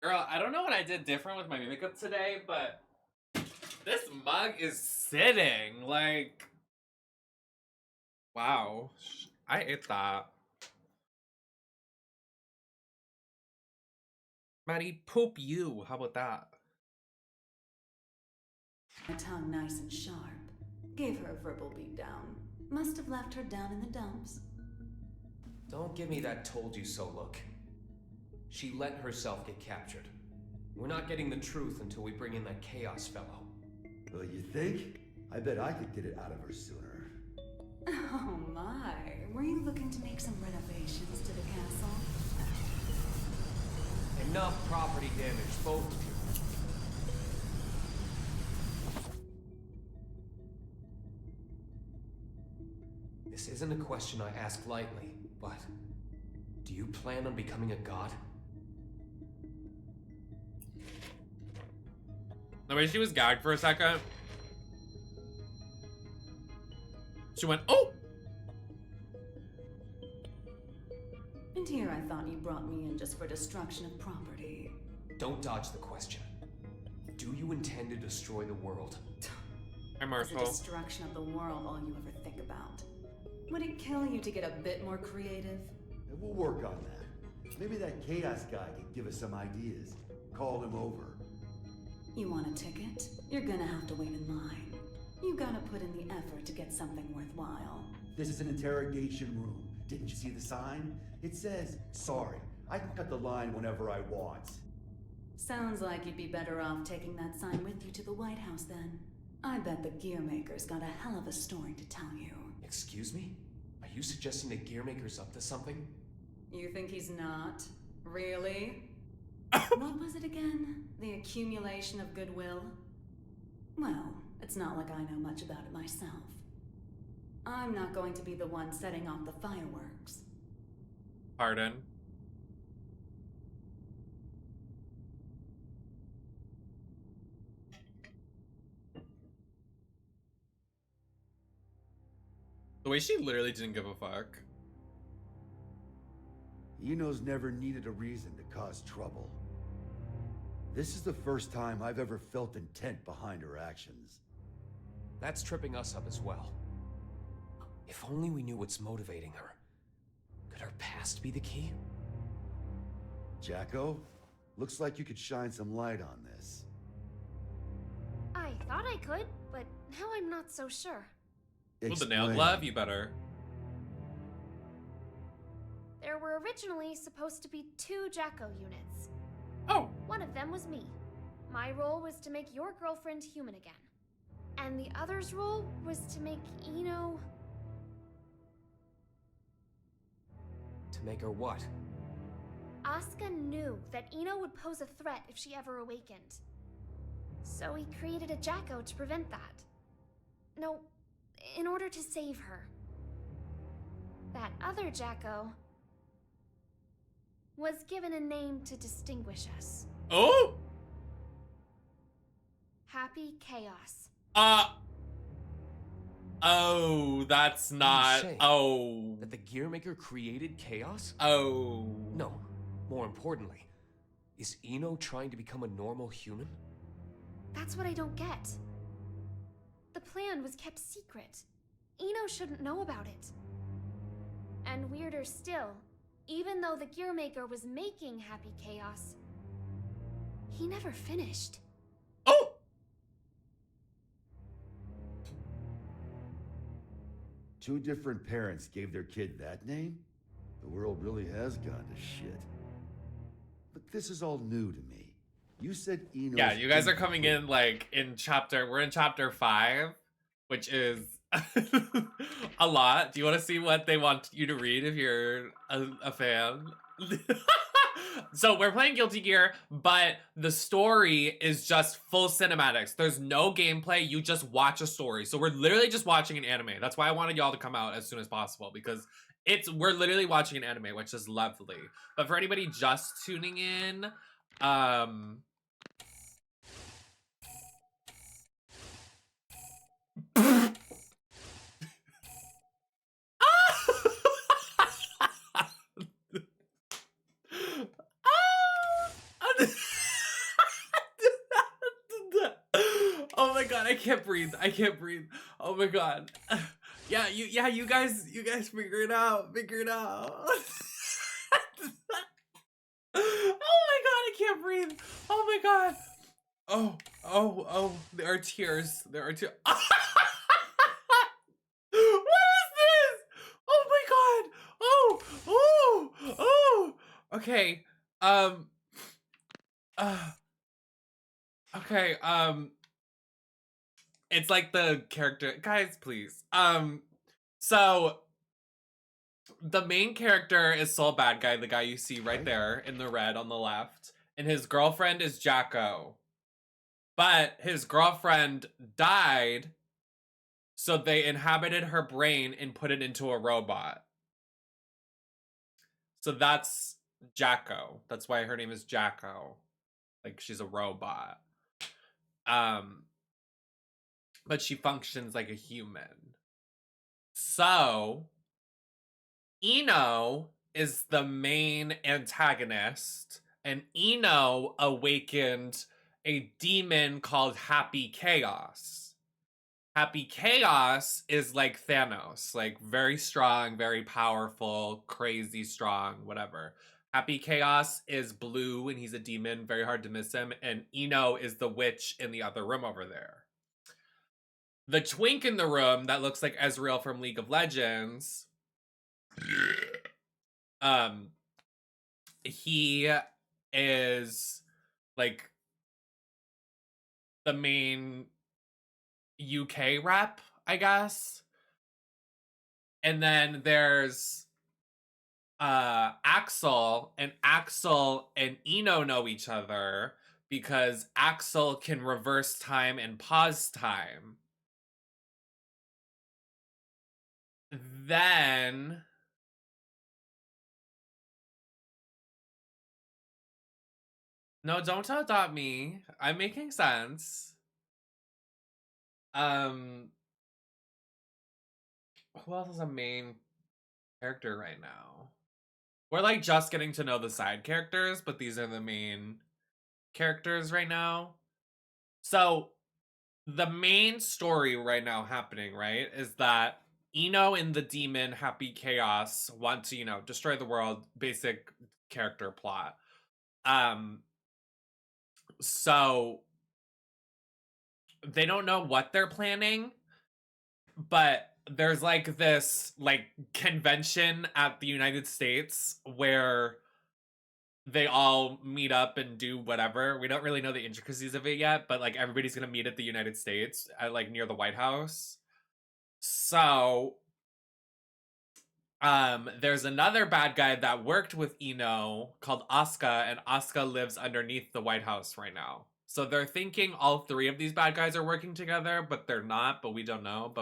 Girl, I don't know what I did different with my makeup today, but this mug is sitting. Like, wow. I ate that. Maddie, poop you. How about that? My tongue nice and sharp. Gave her a verbal beatdown. Must have left her down in the dumps. Don't give me that told you so look. She let herself get captured. We're not getting the truth until we bring in that Chaos fellow. Well, you think? I bet I could get it out of her sooner. Oh my. Were you looking to make some renovations to the castle? Enough property damage, both of you. This isn't a question I ask lightly, but do you plan on becoming a god? The way she was gagged for a second. She went, oh! And here I thought you brought me in just for destruction of property. Don't dodge the question. Do you intend to destroy the world? Is the destruction of the world all you ever think about? Would it kill you to get a bit more creative? And we'll work on that. Maybe that chaos guy could give us some ideas. Call him over. You want a ticket? You're gonna have to wait in line. You gotta put in the effort to get something worthwhile. This is an interrogation room. Didn't you see the sign? It says, sorry, I can cut the line whenever I want. Sounds like you'd be better off taking that sign with you to the White House then. I bet the Gearmaker's got a hell of a story to tell you. Excuse me? Are you suggesting the Gearmaker's up to something? You think he's not? Really? What was it again? The accumulation of goodwill? Well, it's not like I know much about it myself. I'm not going to be the one setting off the fireworks. Pardon? The way she literally didn't give a fuck. Eno's never needed a reason to cause trouble. This is the first time I've ever felt intent behind her actions. That's tripping us up as well. If only we knew what's motivating her. Could her past be the key? Jacko, looks like you could shine some light on this. I thought I could, but now I'm not so sure. With the nail glove, you better. There were originally supposed to be 2 Jacko units. Oh. One of them was me. My role was to make your girlfriend human again. And the other's role was to make Eno... To make her what? Asuka knew that Eno would pose a threat if she ever awakened. So he created a Jacko to prevent that. No, in order to save her. That other Jacko was given a name to distinguish us. Oh! Happy Chaos. Oh, that's not. Oh. That the Gearmaker created chaos? Oh. No. More importantly, is Eno trying to become a normal human? That's what I don't get. The plan was kept secret. Eno shouldn't know about it. And weirder still, even though the Gearmaker was making Happy Chaos, he never finished. Oh! Two different parents gave their kid that name? The world really has gone to shit. But this is all new to me. You said Eno. Yeah, you guys are coming in like in we're in chapter 5, which is a lot. Do you want to see what they want you to read if you're a fan? So we're playing Guilty Gear, but the story is just full cinematics. There's no gameplay. You just watch a story. So we're literally just watching an anime. That's why I wanted y'all to come out as soon as possible, because we're literally watching an anime, which is lovely. But for anybody just tuning in, oh my god, I can't breathe. I can't breathe. Oh my god. Yeah, you guys figure it out. Figure it out. Oh my god, I can't breathe. Oh my god. Oh, there are tears. There are tears. What is this? Oh my god. Oh. Okay. Okay, it's like the character, guys, please. So the main character is Soul Bad Guy, the guy you see right there in the red on the left, and his girlfriend is Jacko. But his girlfriend died, so they inhabited her brain and put it into a robot. So that's Jacko. That's why her name is Jacko. Like, she's a robot. But she functions like a human. So Eno is the main antagonist, and Eno awakened a demon called Happy Chaos. Happy Chaos is like Thanos, like very strong, very powerful, crazy strong, whatever. Happy Chaos is blue and he's a demon, very hard to miss him, and Eno is the witch in the other room over there. The twink in the room that looks like Ezreal from League of Legends he is like the main UK rep, I guess. And then there's Axel and Eno know each other because Axel can reverse time and pause time. Then no, don't adopt me. I'm making sense. Who else is a main character right now? We're like just getting to know the side characters, but these are the main characters right now. So the main story right now happening, right, is that Eno and the demon Happy Chaos want to, you know, destroy the world. Basic character plot. So they don't know what they're planning, but there's like this like convention at the United States where they all meet up and do whatever. We don't really know the intricacies of it yet, but like everybody's gonna meet at the United States at like near the White House. So there's another bad guy that worked with Eno called Asuka, and Asuka lives underneath the White House right now. So they're thinking all three of these bad guys are working together, but they're not, but we don't know.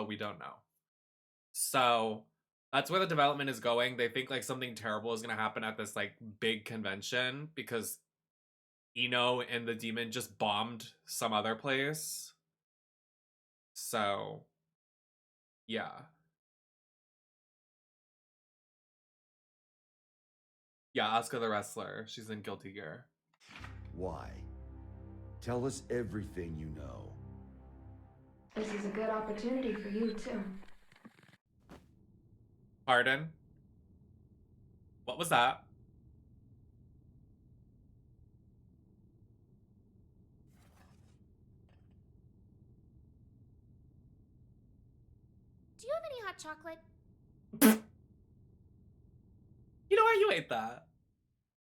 So that's where the development is going. They think like something terrible is gonna happen at this like big convention because Eno and the demon just bombed some other place. So yeah. Yeah, Asuka the wrestler. She's in Guilty Gear. Why? Tell us everything you know. This is a good opportunity for you, too. Pardon? What was that? Do you have any hot chocolate? You know what? You ate that.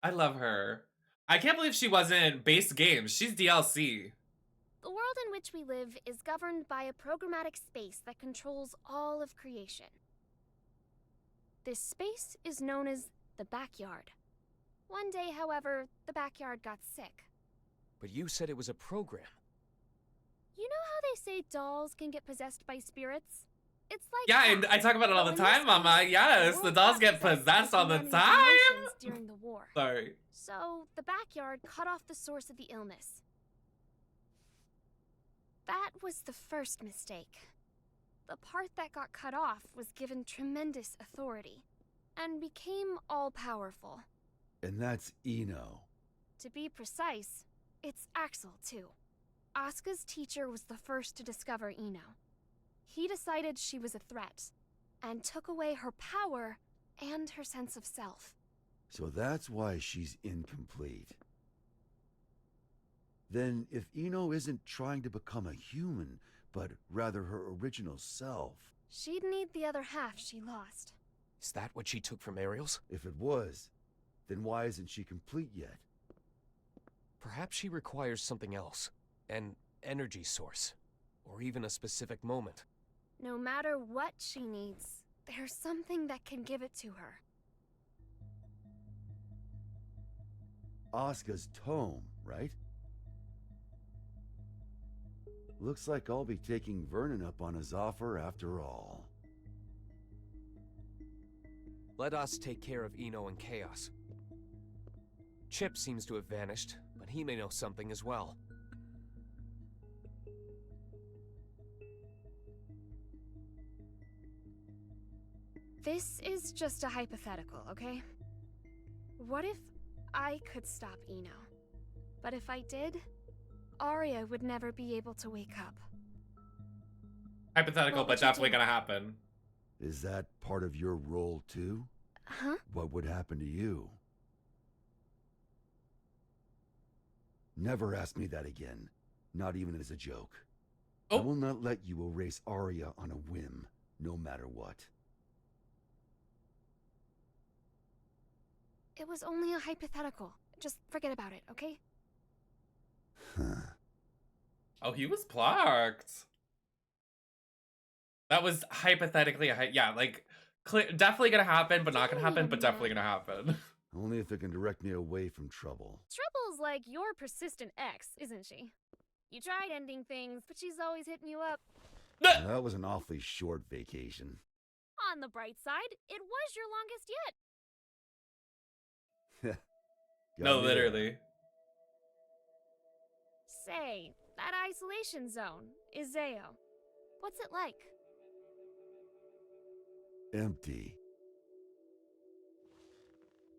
I love her. I can't believe she wasn't base games. She's DLC. The world in which we live is governed by a programmatic space that controls all of creation. This space is known as the backyard. One day, however, the backyard got sick. But you said it was a program. You know how they say dolls can get possessed by spirits? It's like Yeah, that. and I talk about it all the But in time, this Mama. case, Yes, the the world dolls got get possessed all the by time. emotions during the war. Sorry. So the backyard cut off the source of the illness. That was the first mistake. The part that got cut off was given tremendous authority and became all-powerful. And that's Eno. To be precise, it's Axel, too. Asuka's teacher was the first to discover Eno. He decided she was a threat and took away her power and her sense of self. So that's why she's incomplete. Then if Eno isn't trying to become a human, but rather her original self... She'd need the other half she lost. Is that what she took from Ariel's? If it was, then why isn't she complete yet? Perhaps she requires something else. An energy source. Or even a specific moment. No matter what she needs, there's something that can give it to her. Asuka's tome, right? Looks like I'll be taking Vernon up on his offer after all. Let us take care of Eno and Chaos. Chip seems to have vanished, but he may know something as well. This is just a hypothetical, okay? What if I could stop Eno? But if I did, Arya would never be able to wake up. Hypothetical, but definitely gonna happen. Is that part of your role too? Huh? What would happen to you? Never ask me that again. Not even as a joke. I will not let you erase Arya on a whim, no matter what. It was only a hypothetical. Just forget about it, okay? Oh, he was plucked. That was hypothetically yeah, like definitely gonna happen, but not gonna happen, but definitely gonna happen. Only if it can direct me away from trouble. Trouble's like your persistent ex, isn't she? You tried ending things, but she's always hitting you up. That was an awfully short vacation. On the bright side, it was your longest yet. No, literally. Say, that isolation zone, Iseo. What's it like? Empty.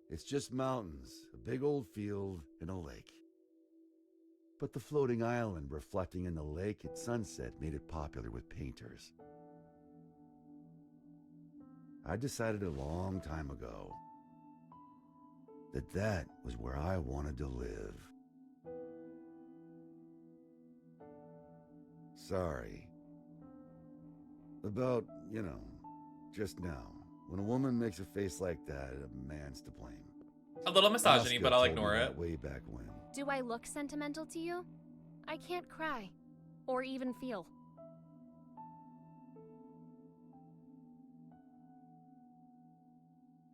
It's just mountains, a big old field, and a lake. But the floating island reflecting in the lake at sunset made it popular with painters. I decided a long time ago that that was where I wanted to live. Sorry. About, just now. When a woman makes a face like that, a man's to blame. A little misogyny, Oscar but I'll told ignore me it. that way back when. Do I look sentimental to you? I can't cry. Or even feel.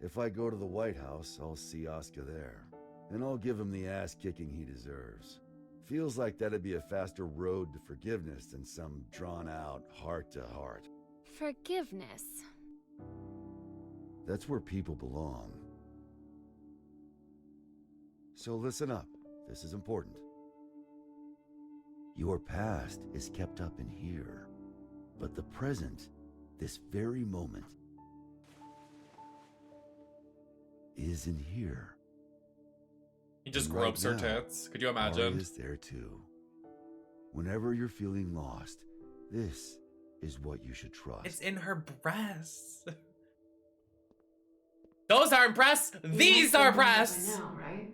If I go to the White House, I'll see Oscar there. And I'll give him the ass-kicking he deserves. Feels like that'd be a faster road to forgiveness than some drawn-out heart-to-heart. Forgiveness. That's where people belong. So listen up. This is important. Your past is kept up in here. But the present, this very moment, is in here. He just And gropes right her now, tits. Could you imagine? Ari is there too. Whenever you're feeling lost, this is what you should trust. It's in her breasts. Those aren't breasts. These are breasts. Now, right?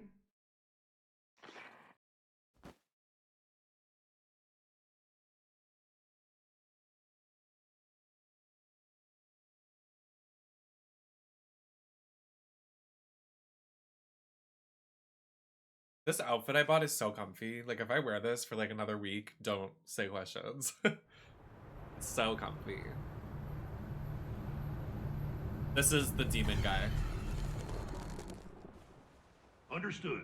This outfit I bought is so comfy. Like, if I wear this for like another week, don't say questions. It's so comfy. This is the demon guy. Understood.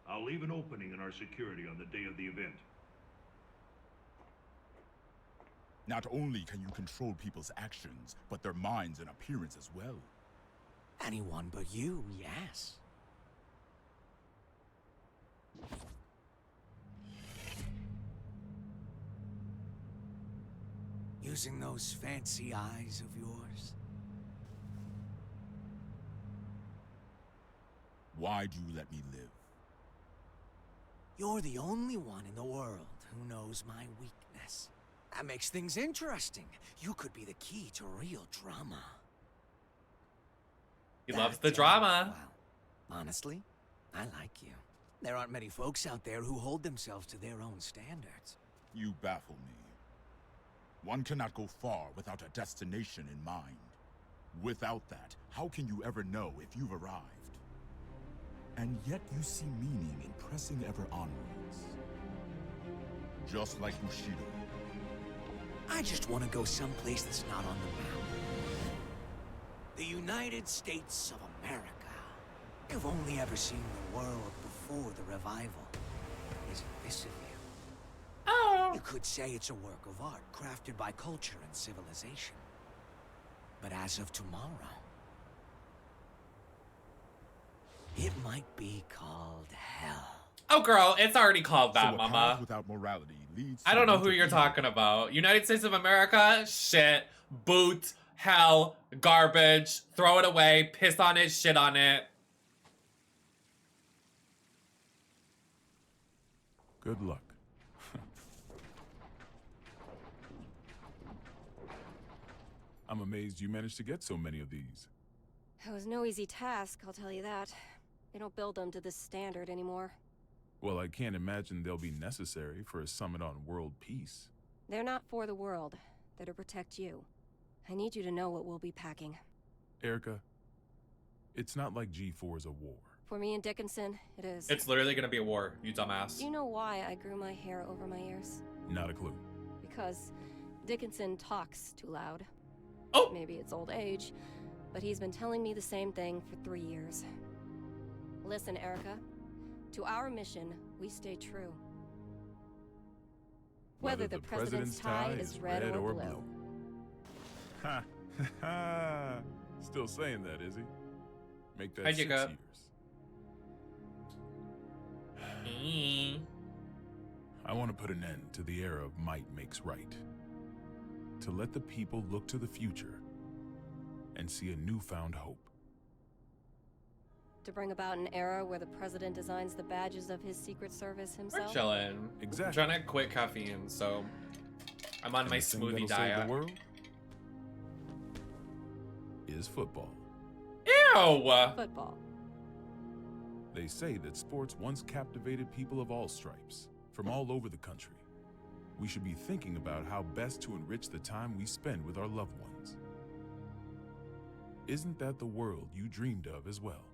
I'll leave an opening in our security on the day of the event. Not only can you control people's actions, but their minds and appearance as well. Anyone but you, yes. Using those fancy eyes of yours? Why do you let me live? You're the only one in the world who knows my weakness. That makes things interesting. You could be the key to real drama. He loves the drama. Well, honestly, I like you. There aren't many folks out there who hold themselves to their own standards. You baffle me. One cannot go far without a destination in mind. Without that, how can you ever know if you've arrived? And yet you see meaning in pressing ever onwards. Just like Bushido. I just want to go someplace that's not on the map. The United States of America. You've only ever seen the world before the revival. Isn't this of you? Oh. You could say it's a work of art crafted by culture and civilization. But as of tomorrow, it might be called hell. Oh, girl, it's already called that, So a mama. path without morality leads I to don't know who mental you're evil. talking about. United States of America? Shit. Boot. Hell. Garbage. Throw it away. Piss on it. Shit on it. Good luck. I'm amazed you managed to get so many of these. It was no easy task, I'll tell you that. They don't build them to this standard anymore. Well, I can't imagine they'll be necessary for a summit on world peace. They're not for the world. They're to protect you. I need you to know what we'll be packing. Erica, it's not like G4 is a war. For me and Dickinson, it is. It's literally gonna be a war, you dumbass. Do you know why I grew my hair over my ears? Not a clue. Because Dickinson talks too loud. Oh! Maybe it's old age, but he's been telling me the same thing for 3 years. Listen, Erica. To our mission, we stay true. Whether the president's tie is red or blue. Ha ha! Still saying that, is he? Make that Hi, 6 Jacob. years. I want to put an end to the era of might makes right. To let the people look to the future and see a newfound hope. To bring about an era where the president designs the badges of his Secret Service We're himself. chilling. Exactly. I'm trying to quit caffeine, so I'm on And my the thing smoothie that'll save diet. the world is football. Ew! Football. They say that sports once captivated people of all stripes, from all over the country. We should be thinking about how best to enrich the time we spend with our loved ones. Isn't that the world you dreamed of as well?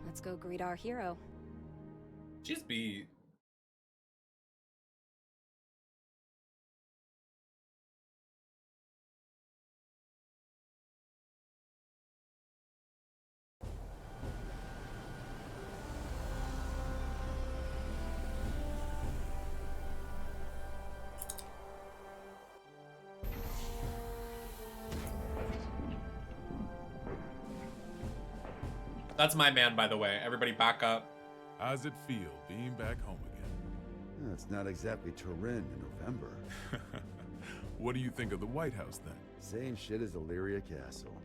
Let's go greet our hero. She's beat. That's my man, by the way. Everybody back up. How's it feel being back home again? It's not exactly Turin in November. What do you think of the White House then? Same shit as Illyria Castle.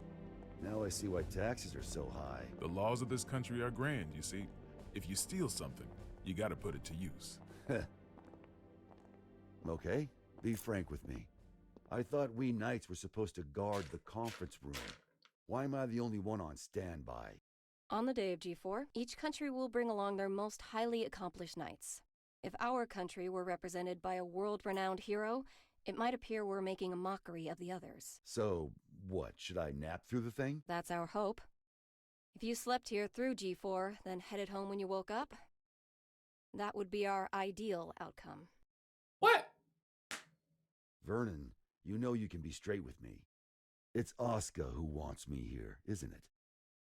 Now I see why taxes are so high. The laws of this country are grand, you see. If you steal something, you gotta put it to use. Okay, be frank with me. I thought we knights were supposed to guard the conference room. Why am I the only one on standby? On the day of G4, each country will bring along their most highly accomplished knights. If our country were represented by a world-renowned hero, it might appear we're making a mockery of the others. So, what, should I nap through the thing? That's our hope. If you slept here through G4, then headed home when you woke up, that would be our ideal outcome. What? Vernon, you know you can be straight with me. It's Oscar who wants me here, isn't it?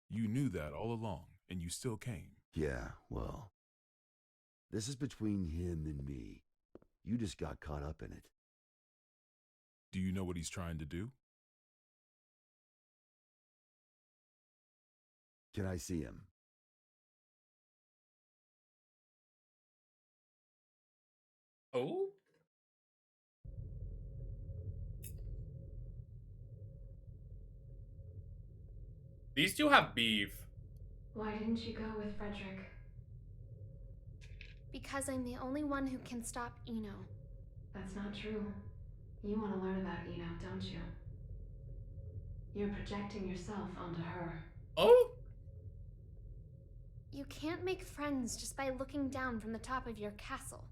You knew that all along, and you still came. Yeah, well, this is between him and me. You just got caught up in it. Do you know what he's trying to do? Can I see him? Oh? These two have beef. Why didn't you go with Frederick? Because I'm the only one who can stop Eno. That's not true. You want to learn about Eno, don't you? You're projecting yourself onto her. Oh? You can't make friends just by looking down from the top of your castle.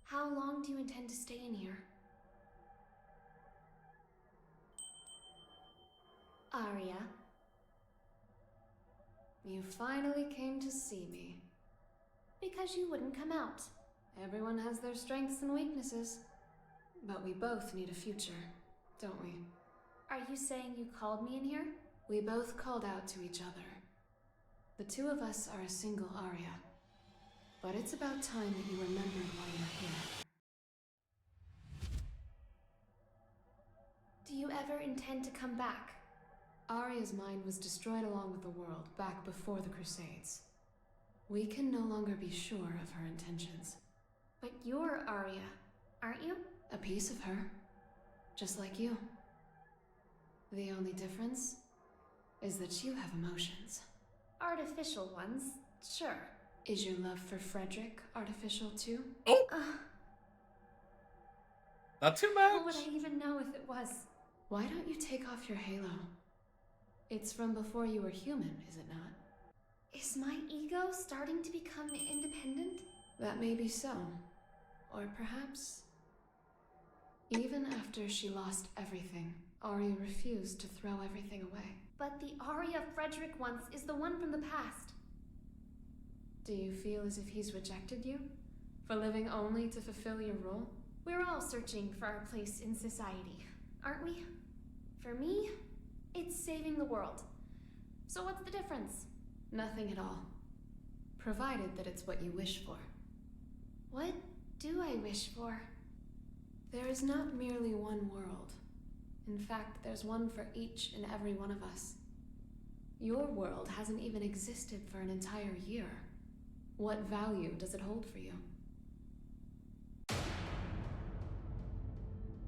How long do you intend to stay in here? Aria. You finally came to see me. Because you wouldn't come out. Everyone has their strengths and weaknesses. But we both need a future, don't we? Are you saying you called me in here? We both called out to each other. The two of us are a single Aria. But it's about time that you remembered why you're here. Do you ever intend to come back? Aria's mind was destroyed along with the world back before the Crusades. We can no longer be sure of her intentions. But you're Aria, aren't you? A piece of her. Just like you. The only difference is that you have emotions. Artificial ones, sure. Is your love for Frederick artificial too? Oh! Not too much. How would I even know if it was? Why don't you take off your halo? It's from before you were human, is it not? Is my ego starting to become independent? That may be so. Or perhaps Even after she lost everything, Ari refused to throw everything away. But the Aria Frederick wants is the one from the past. Do you feel as if he's rejected you? For living only to fulfill your role? We're all searching for our place in society, aren't we? For me, it's saving the world. So what's the difference? Nothing at all. Provided that it's what you wish for. What do I wish for? There is not merely one world. In fact, there's one for each and every one of us. Your world hasn't even existed for an entire year. What value does it hold for you?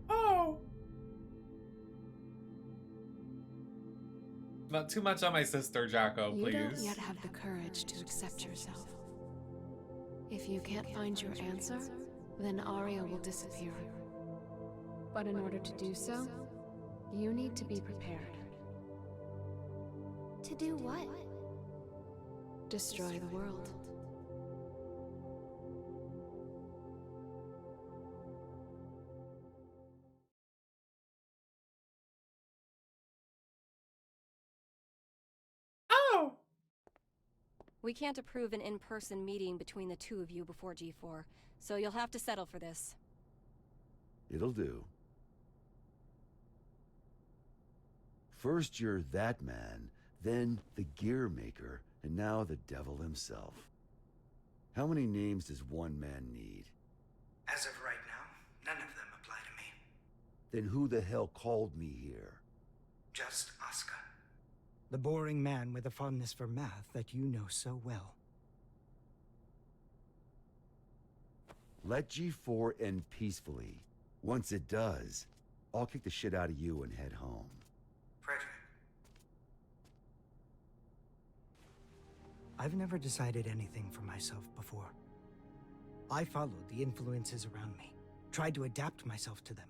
Oh. Not too much on my sister, Jacko, please. You don't yet have the courage to accept yourself. If you can't find your answer, then Ariel will disappear. But in order to do so, you need to be prepared. To do what? Destroy the world. Oh! We can't approve an in-person meeting between the two of you before G4, so you'll have to settle for this. It'll do. First you're that man, then the gear maker, and now the devil himself. How many names does one man need? As of right now, none of them apply to me. Then who the hell called me here? Just Oscar. The boring man with a fondness for math that you know so well. Let G4 end peacefully. Once it does, I'll kick the shit out of you and head home. Frederick. I've never decided anything for myself before. I followed the influences around me, tried to adapt myself to them.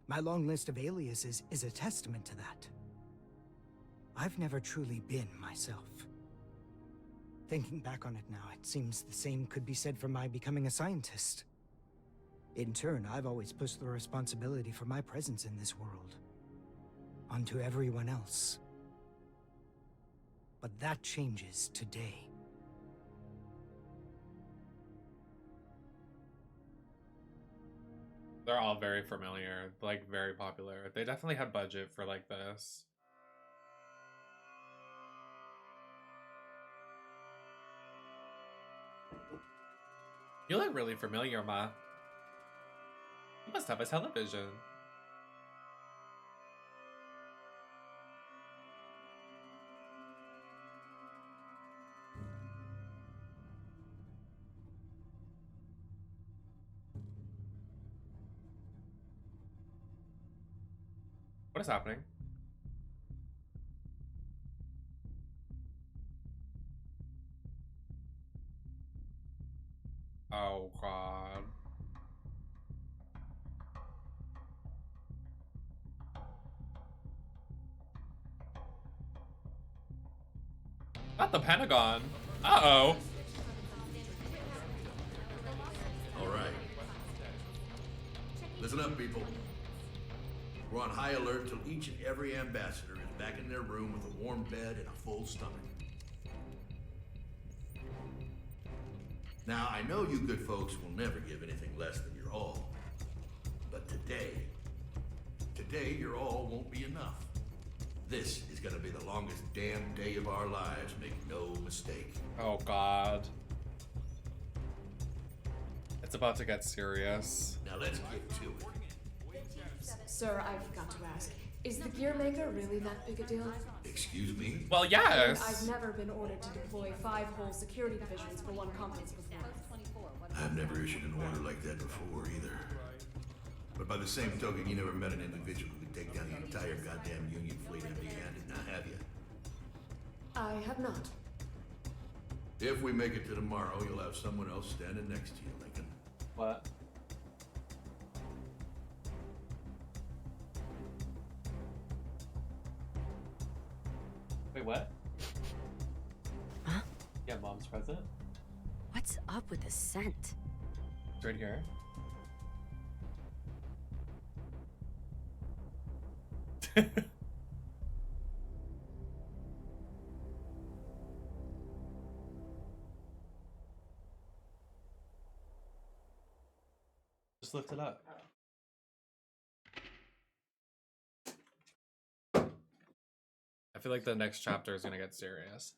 My long list of aliases is a testament to that. I've never truly been myself. Thinking back on it now, it seems the same could be said for my becoming a scientist. In turn, I've always pushed the responsibility for my presence in this world onto everyone else. But that changes today. They're all very familiar, like very popular. They definitely had budget for like this. You look really familiar, Ma. You must have a television. What is happening? Oh, God. Not the Pentagon. Uh-oh. All right. Listen up, people. We're on high alert till each and every ambassador is back in their room with a warm bed and a full stomach. Now, I know you good folks will never give anything less than your all. But today your all won't be enough. This is gonna be the longest damn day of our lives, make no mistake. Oh, God. It's about to get serious. Now let's get to it. Sir, I've got to ask, is the gear maker really that big a deal? Excuse me? Well, yes. I've never been ordered to deploy 5 whole security divisions for one conference before. I've never issued an order like that before either. But by the same token, you never met an individual who could take down the entire goddamn Union fleet empty-handed, now have you? I have not. If we make it to tomorrow, you'll have someone else standing next to you, Lincoln. What? Wait, what? Huh? Yeah, Mom's present. What's up with the scent? It's right here. Just lift it up. I feel like the next chapter is gonna get serious.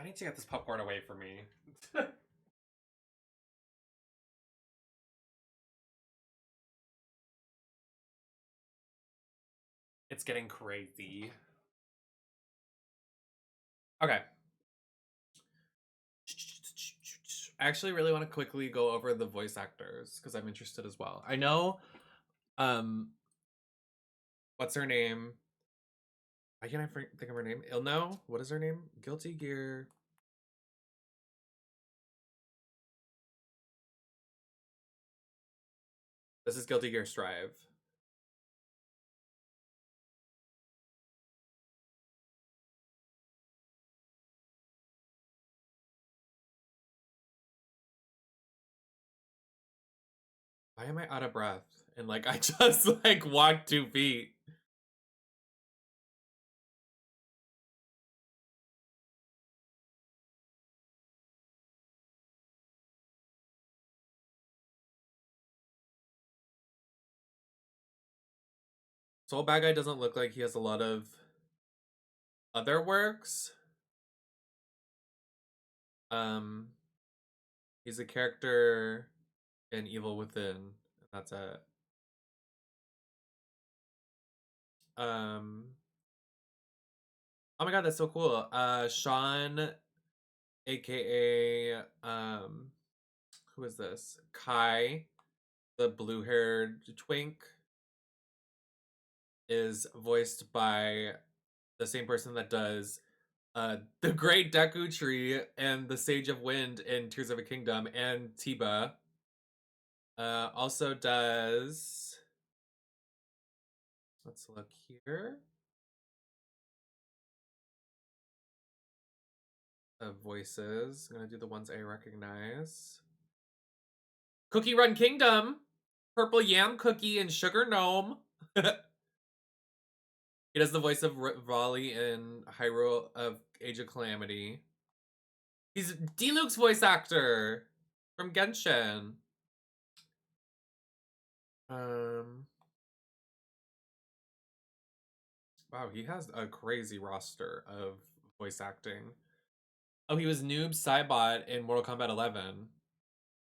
I need to get this popcorn away from me. It's getting crazy. Okay. I actually really want to quickly go over the voice actors because I'm interested as well. I know, what's her name? Why can't I think of her name? Ilno? What is her name? Guilty Gear. This is Guilty Gear Strive. Why am I out of breath? And like, I just like walked 2 feet. Soul Bad Guy doesn't look like he has a lot of other works. He's a character in Evil Within. That's it. Oh my god, that's so cool. Sean, aka who is this? Kai, the blue-haired twink, is voiced by the same person that does the Great Deku Tree and the Sage of Wind in Tears of a Kingdom, and Tiba. Also does, let's look here. Voices. I'm gonna do the ones I recognize. Cookie Run Kingdom, Purple Yam Cookie and Sugar Gnome. He does the voice of Raleigh in Hyrule of Age of Calamity. He's Diluc's voice actor from Genshin. Wow, he has a crazy roster of voice acting. Oh, he was Noob Saibot in Mortal Kombat 11.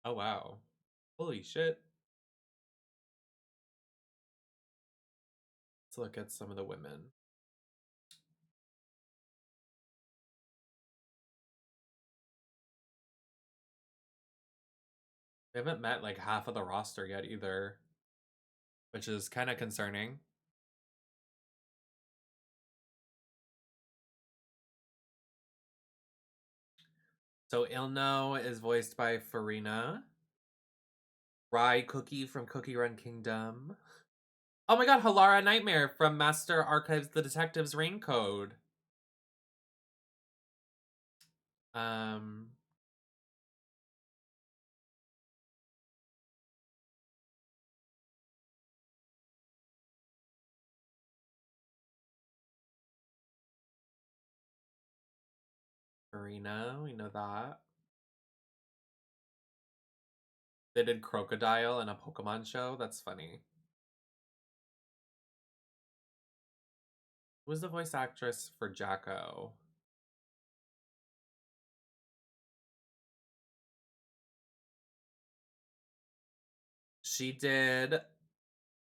Oh, wow. Holy shit. Let's look at some of the women. They haven't met like half of the roster yet either, which is kind of concerning. So Ilno is voiced by Farina. Rye Cookie from Cookie Run Kingdom. Oh my god, Halara Nightmare from Master Archives The Detective's Rain Code. Marina, we know that. They did Crocodile in a Pokemon show. That's funny. Who was the voice actress for Jacko? She did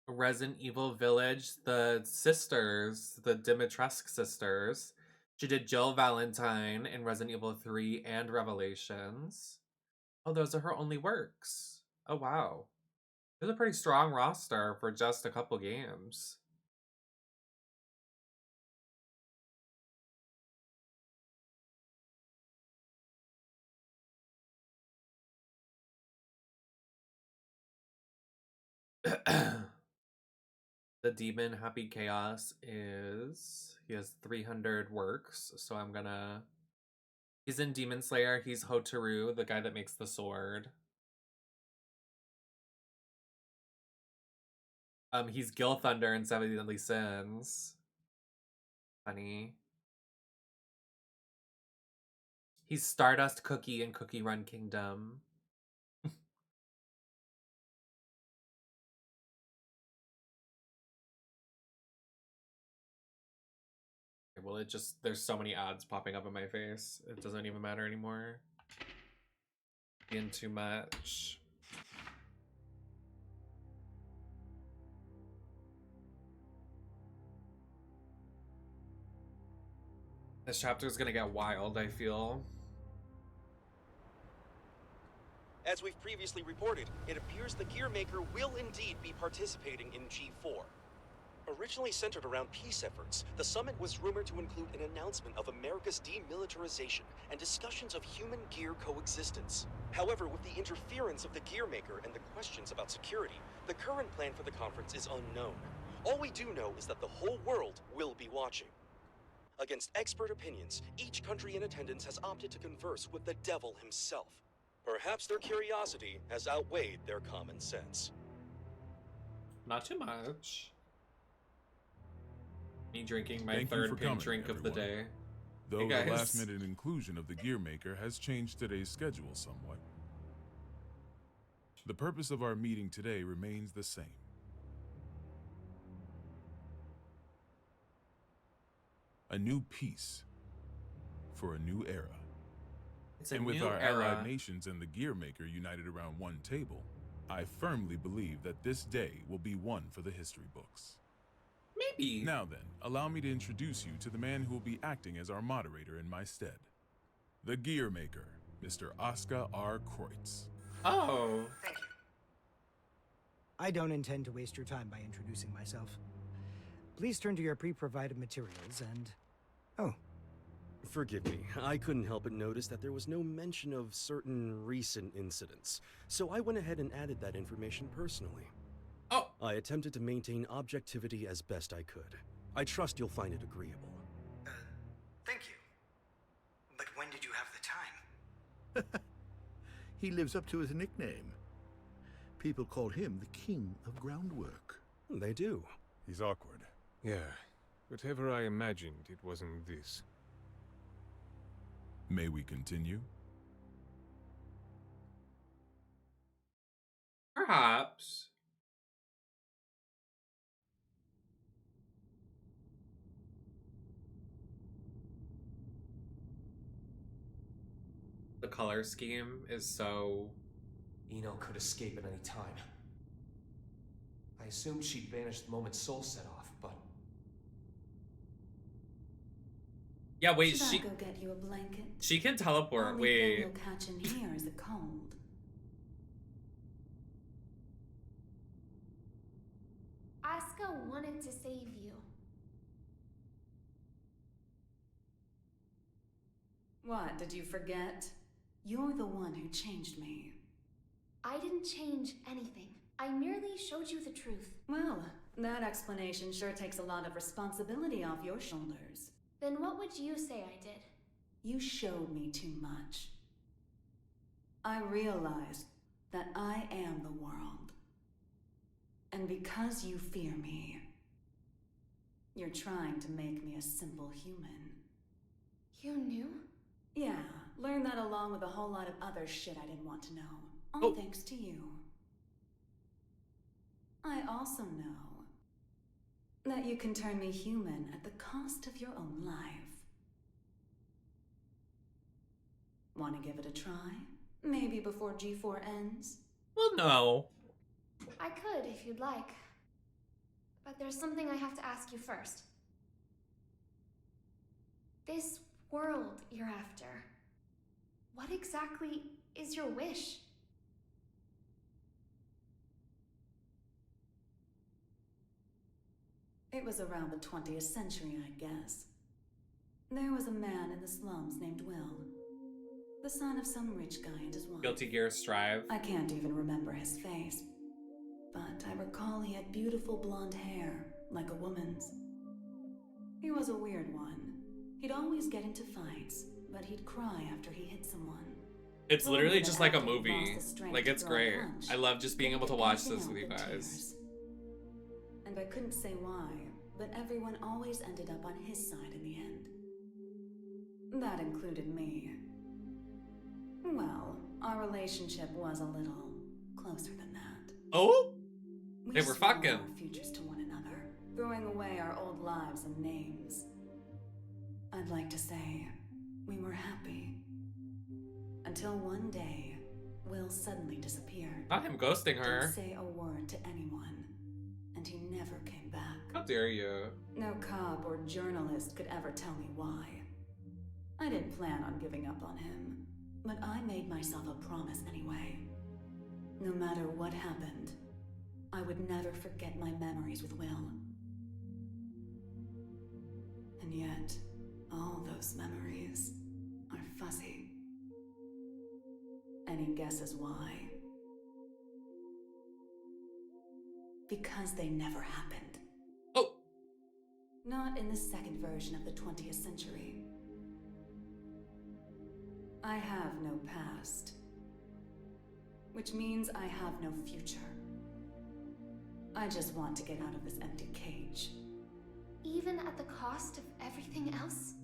Resident Evil Village, the sisters, the Dimitrescu sisters. She did Jill Valentine in Resident Evil 3 and Revelations. Oh, those are her only works. Oh, wow. There's a pretty strong roster for just a couple games. The Demon Happy Chaos he has 300 works, so I'm gonna... He's in Demon Slayer, he's Hotaru, the guy that makes the sword. He's Gil Thunder in Seven Deadly Sins. Funny. He's Stardust Cookie in Cookie Run Kingdom. Well, there's so many ads popping up in my face. It doesn't even matter anymore. Being too much. This chapter is gonna get wild, I feel. As we've previously reported, it appears the Gearmaker will indeed be participating in G4. Originally centered around peace efforts, the summit was rumored to include an announcement of America's demilitarization and discussions of human-gear coexistence. However, with the interference of the Gearmaker and the questions about security, the current plan for the conference is unknown. All we do know is that the whole world will be watching. Against expert opinions, each country in attendance has opted to converse with the devil himself. Perhaps their curiosity has outweighed their common sense. Not too much. Me drinking my Thank you third for pink coming, drink of the everyone. day. Though Hey, the guys. last-minute inclusion of the Gearmaker has changed today's schedule somewhat. The purpose of our meeting today remains the same. A new peace for a new era. It's a And with new our era. allied nations and the Gearmaker united around one table, I firmly believe that this day will be one for the history books. Maybe. Now then, allow me to introduce you to the man who will be acting as our moderator in my stead. The Gearmaker, Mr. Oscar R. Kreutz. Oh. Thank you. I don't intend to waste your time by introducing myself. Please turn to your pre-provided materials and... Oh. Forgive me, I couldn't help but notice that there was no mention of certain recent incidents, so I went ahead and added that information personally. Oh! I attempted to maintain objectivity as best I could. I trust you'll find it agreeable. Thank you. But when did you have the time? He lives up to his nickname. People call him the King of Groundwork. They do. He's awkward. Yeah. Whatever I imagined, it wasn't this. May we continue? Perhaps. The color scheme is so... Eno could escape at any time. I assumed she'd vanished the moment Soul set off, but... Yeah, wait, Should she... I go get you a blanket? She can teleport, Only wait. thing you'll catch in here is a cold. Asuka wanted to save you. What, did you forget? You're the one who changed me. I didn't change anything. I merely showed you the truth. Well, that explanation sure takes a lot of responsibility off your shoulders. Then what would you say I did? You showed me too much. I realized that I am the world. And because you fear me, you're trying to make me a simple human. You knew? Yeah, learned that along with a whole lot of other shit I didn't want to know. All thanks to you. I also know that you can turn me human at the cost of your own life. Want to give it a try? Maybe before G4 ends? Well, no. I could if you'd like. But there's something I have to ask you first. This world you're after, what exactly is your wish? It was around the 20th century, I guess. There was a man in the slums named Will. The son of some rich guy and his wife. Guilty Gear Strive. I can't even remember his face. But I recall he had beautiful blonde hair, like a woman's. He was a weird one. He'd always get into fights, but he'd cry after he hit someone. It's literally just like a movie. Like, it's great. I love just being able to watch this with you guys. And I couldn't say why, but everyone always ended up on his side in the end. That included me. Well, our relationship was a little closer than that. Oh? They were swore fucking. our futures to one another, throwing away our old lives and names. I'd like to say we were happy. Until one day, Will suddenly disappeared. Not him ghosting her. Didn't say a word to anyone, and he never came back. How dare you? No cop or journalist could ever tell me why. I didn't plan on giving up on him, but I made myself a promise anyway. No matter what happened, I would never forget my memories with Will. And yet, all those memories are fuzzy. Any guesses why? Because they never happened. Oh! Not in the second version of the 20th century. I have no past. Which means I have no future. I just want to get out of this empty cage. Even at the cost of everything else?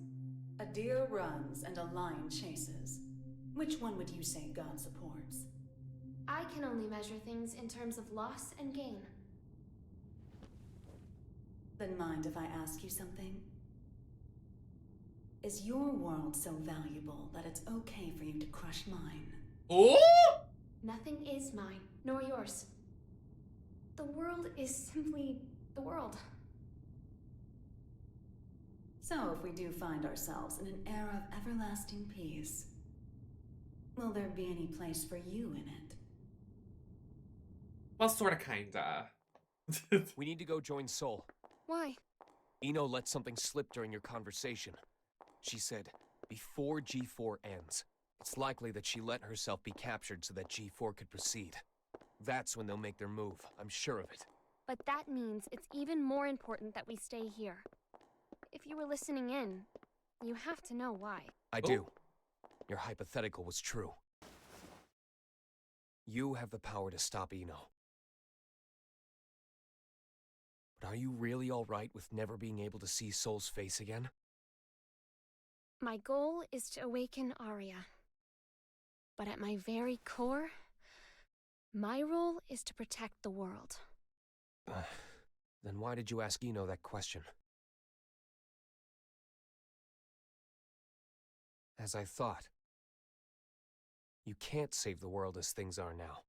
A deer runs and a lion chases. Which one would you say God supports? I can only measure things in terms of loss and gain. Then mind if I ask you something? Is your world so valuable that it's okay for you to crush mine? Oh! Nothing is mine, nor yours. The world is simply the world. So if we do find ourselves in an era of everlasting peace, will there be any place for you in it? Well, sorta, kinda. We need to go join Sol. Why? Eno let something slip during your conversation. She said, before G4 ends, it's likely that she let herself be captured so that G4 could proceed. That's when they'll make their move, I'm sure of it. But that means it's even more important that we stay here. If you were listening in, you have to know why. I do. Your hypothetical was true. You have the power to stop Eno. But are you really alright with never being able to see Sol's face again? My goal is to awaken Aria. But at my very core, my role is to protect the world. Then why did you ask Eno that question? As I thought, you can't save the world as things are now.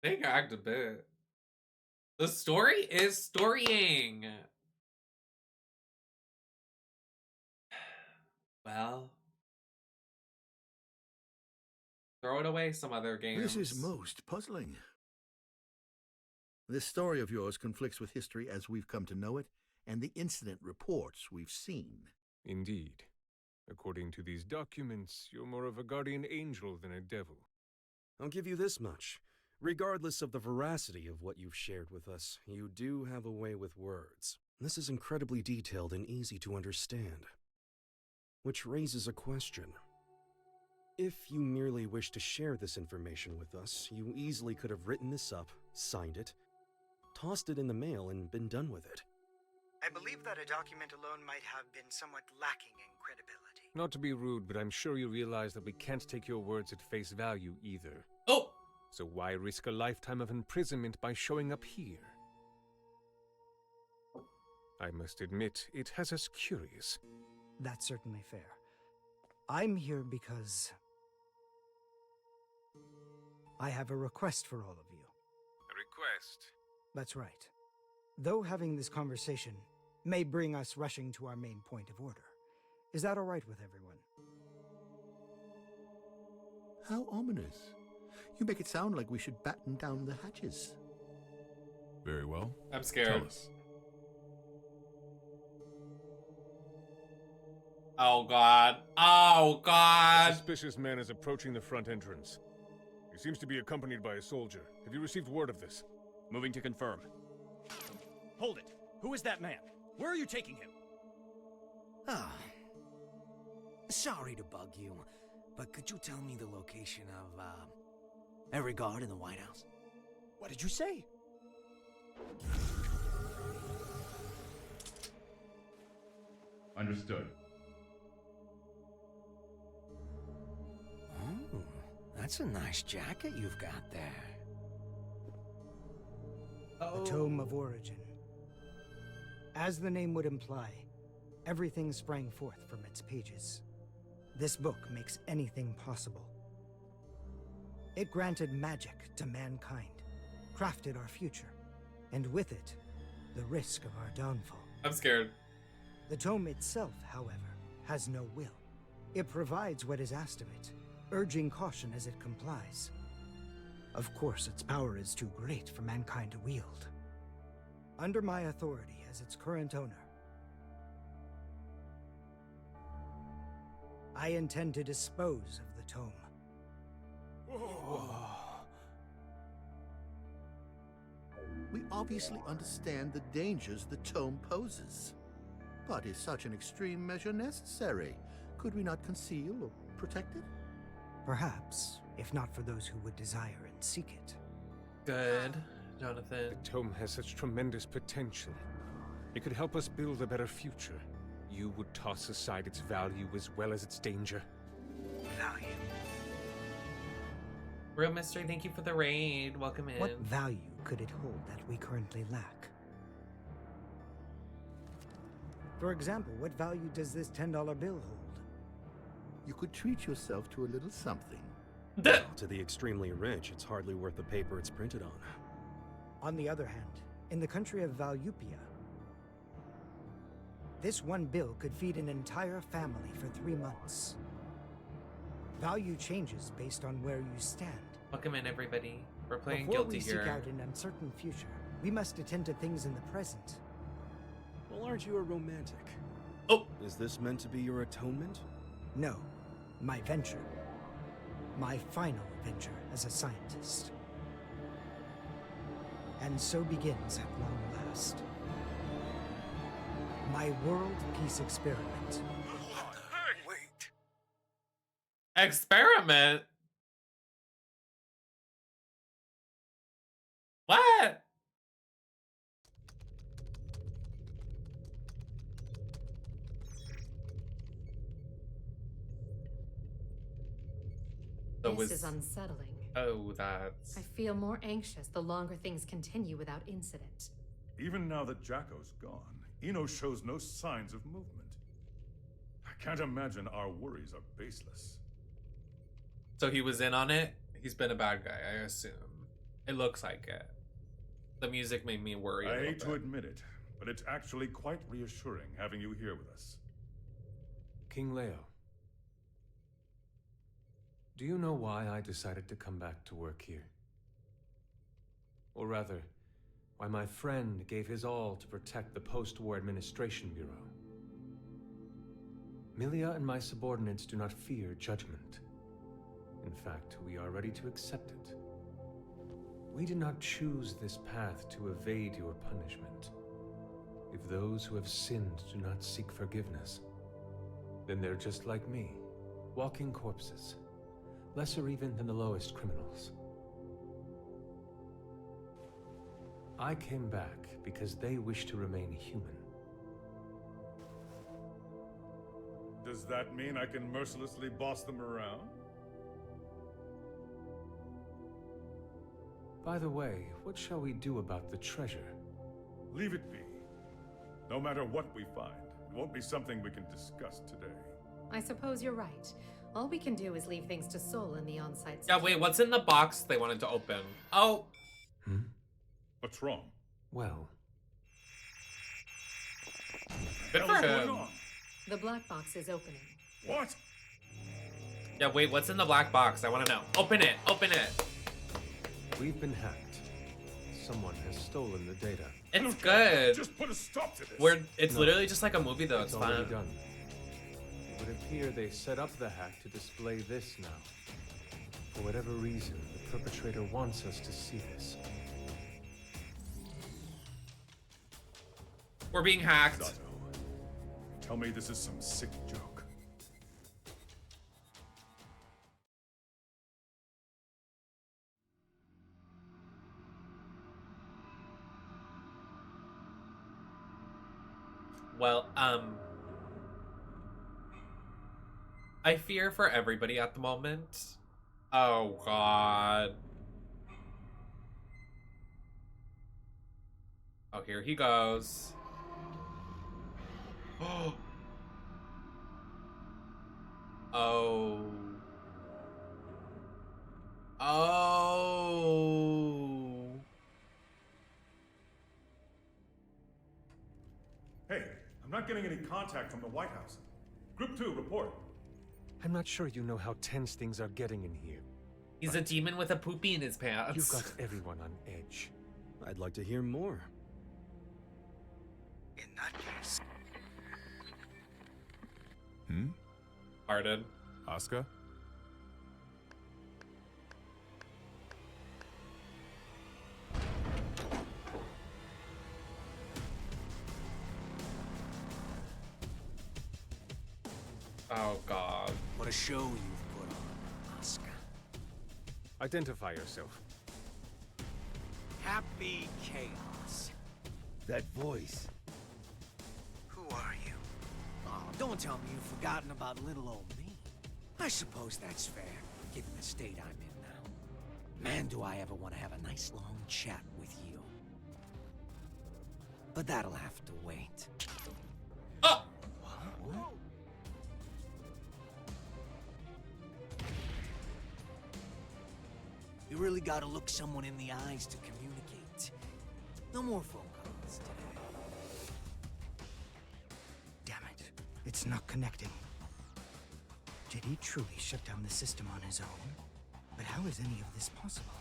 They gagged a bit. The story is storying. Well, throw it away some other games. This is most puzzling. This story of yours conflicts with history as we've come to know it, and the incident reports we've seen. Indeed. According to these documents, you're more of a guardian angel than a devil. I'll give you this much. Regardless of the veracity of what you've shared with us, you do have a way with words. This is incredibly detailed and easy to understand. Which raises a question. If you merely wish to share this information with us, you easily could have written this up, signed it, tossed it in the mail, and been done with it. I believe that a document alone might have been somewhat lacking in credibility. Not to be rude, but I'm sure you realize that we can't take your words at face value either. Oh! So why risk a lifetime of imprisonment by showing up here? I must admit, it has us curious. That's certainly fair. I'm here because I have a request for all of you. A request? That's right. Though having this conversation may bring us rushing to our main point of order, is that all right with everyone? How ominous. You make it sound like we should batten down the hatches. Very well. I'm scared. Tell us. Oh god. Oh god. A suspicious man is approaching the front entrance. He seems to be accompanied by a soldier. Have you received word of this? Moving to confirm. Hold it! Who is that man? Where are you taking him? Ah. Sorry to bug you, but could you tell me the location of, every guard in the White House? What did you say? Understood. Oh, that's a nice jacket you've got there. The Tome of Origin. As the name would imply, everything sprang forth from its pages. This book makes anything possible. It granted magic to mankind, crafted our future, and with it, the risk of our downfall. I'm scared. The tome itself, however, has no will. It provides what is asked of it, urging caution as it complies. Of course, its power is too great for mankind to wield. Under my authority as its current owner, I intend to dispose of the tome. We obviously understand the dangers the tome poses. But is such an extreme measure necessary? Could we not conceal or protect it? Perhaps, if not for those who would desire and seek it. Good, Jonathan. The tome has such tremendous potential. It could help us build a better future. You would toss aside its value as well as its danger. Value. Real Mystery, thank you for the raid. Welcome in. What value could it hold that we currently lack? For example, what value does this $10 bill hold? You could treat yourself to a little something. To the extremely rich, it's hardly worth the paper it's printed on. On the other hand, in the country of Valyupia, this one bill could feed an entire family for 3 months. Value changes based on where you stand. Welcome in, everybody. We're playing Before Guilty we here. seek out an uncertain future, we must attend to things in the present. Well, aren't you a romantic? Oh! Is this meant to be your atonement? No, my venture. My final venture as a scientist. And so begins at long last. My world peace experiment. Wait. Experiment? What? This is unsettling. Oh, that's... I feel more anxious the longer things continue without incident. Even now that Jacko's gone, Eno shows no signs of movement. I can't imagine our worries are baseless. So he was in on it? He's been a bad guy, I assume. It looks like it. The music made me worry a I little hate bit. to admit it, but it's actually quite reassuring having you here with us. King Leo, do you know why I decided to come back to work here? Or rather, why my friend gave his all to protect the Post-War Administration Bureau? Milia and my subordinates do not fear judgment. In fact, we are ready to accept it. We did not choose this path to evade your punishment. If those who have sinned do not seek forgiveness, then they're just like me, walking corpses, lesser even than the lowest criminals. I came back because they wish to remain human, Does that mean I can mercilessly boss them around? By the way, what shall we do about the treasure? Leave it be. No matter what we find, it won't be something we can discuss today. I suppose you're right. All we can do is leave things to Sol and the on-site. Yeah, wait, what's in the box they wanted to open? Oh. What's wrong? Well. Good for him. The black box is opening. What? Yeah, wait, what's in the black box? I want to know. Open it, open it. We've been hacked. Someone has stolen the data. It's good. Just put a stop to this. It's literally just like a movie though, it's already fun. done. It would appear they set up the hack to display this now. For whatever reason, the perpetrator wants us to see this. We're being hacked. Zato, tell me this is some sick joke. Well, I fear for everybody at the moment. Oh, God. Oh, here he goes. Oh. Oh. Hey, I'm not getting any contact from the White House. Group 2, report. I'm not sure you know how tense things are getting in here. He's a demon with a poopy in his pants. You've got everyone on edge. I'd like to hear more. In that case. Pardon? Oscar? Oh, God. What a show you've put on, Oscar. Identify yourself. Happy chaos. That voice. Who are you? Oh, don't tell me you've forgotten about little old me. I suppose that's fair, given the state I'm in now. Man, do I ever want to have a nice long chat with you. But that'll have to wait. You really gotta look someone in the eyes to communicate. No more phone calls today. Damn it. It's not connecting. Did he truly shut down the system on his own? But how is any of this possible?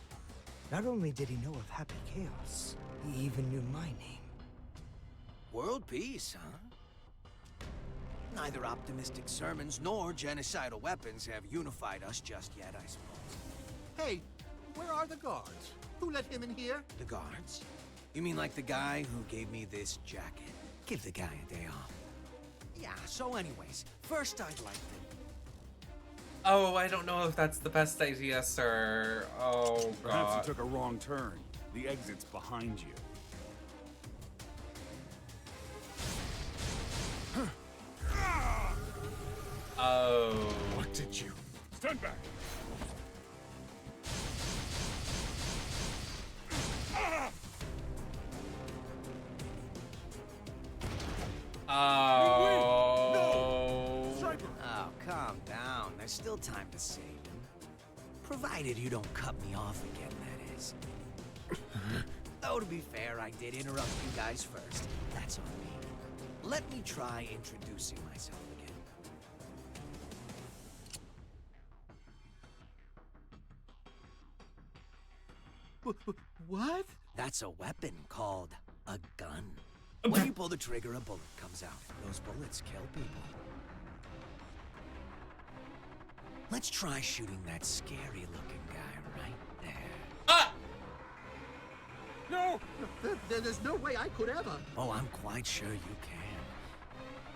Not only did he know of Happy Chaos, he even knew my name. World peace, huh? Neither optimistic sermons nor genocidal weapons have unified us just yet, I suppose. Hey, where are the guards? Who let him in here? The guards? You mean like the guy who gave me this jacket? Give the guy a day off. Yeah, so anyways, first I'd like to... Oh, I don't know if that's the best idea, sir. Oh, God. Perhaps you took a wrong turn. The exit's behind you. Oh. What did you... Stand back! Oh. Oh, calm down. There's still time to save him. Provided you don't cut me off again, that is. Though, to be fair, I did interrupt you guys first. That's on me. Let me try introducing myself again. What? That's a weapon called a gun. When you pull the trigger, a bullet comes out. Those bullets kill people. Let's try shooting that scary-looking guy right there. Ah! No! There's no way I could ever. Oh, I'm quite sure you can.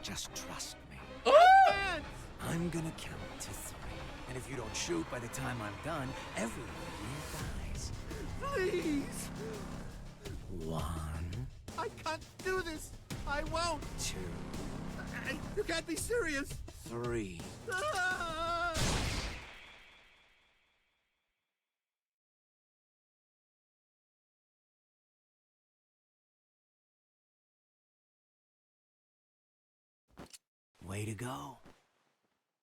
Just trust me. Ah! I'm gonna count to 3. And if you don't shoot by the time I'm done, everyone here dies. Please! 1. I can't do this. I won't. 2. You can't be serious. 3. Way to go.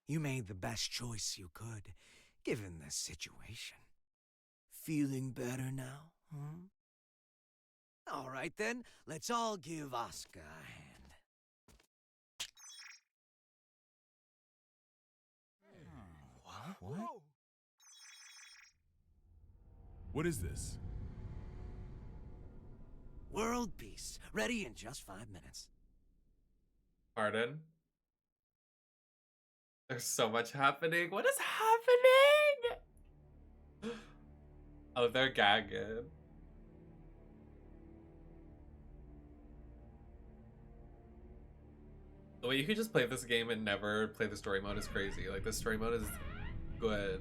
You made the best choice you could, given the situation. Feeling better now, huh? All right then, let's all give Oscar a hand. What? What is this? World peace, ready in just 5 minutes. Pardon? There's so much happening. What is happening? Oh, they're gagging. The way you could just play this game and never play the story mode is crazy. Like, the story mode is good.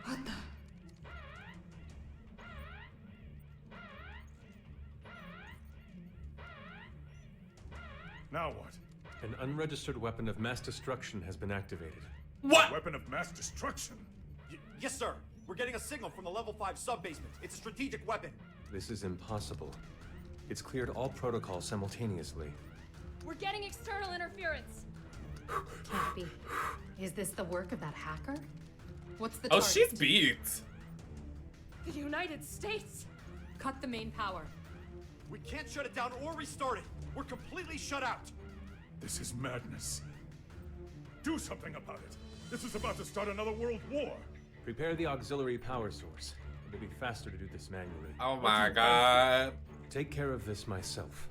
What the? Now what? An unregistered weapon of mass destruction has been activated. What? Weapon of mass destruction? Yes, sir. We're getting a signal from the level 5 sub-basement. It's a strategic weapon. This is impossible. It's cleared all protocols simultaneously. We're getting external interference. Can't be. Is this the work of that hacker? What's the Oh, target? she's beat. The United States. Cut the main power. We can't shut it down or restart it. We're completely shut out. This is madness. Do something about it. This is about to start another world war. Prepare the auxiliary power source. It will be faster to do this manually. Oh my god. Take care of this myself.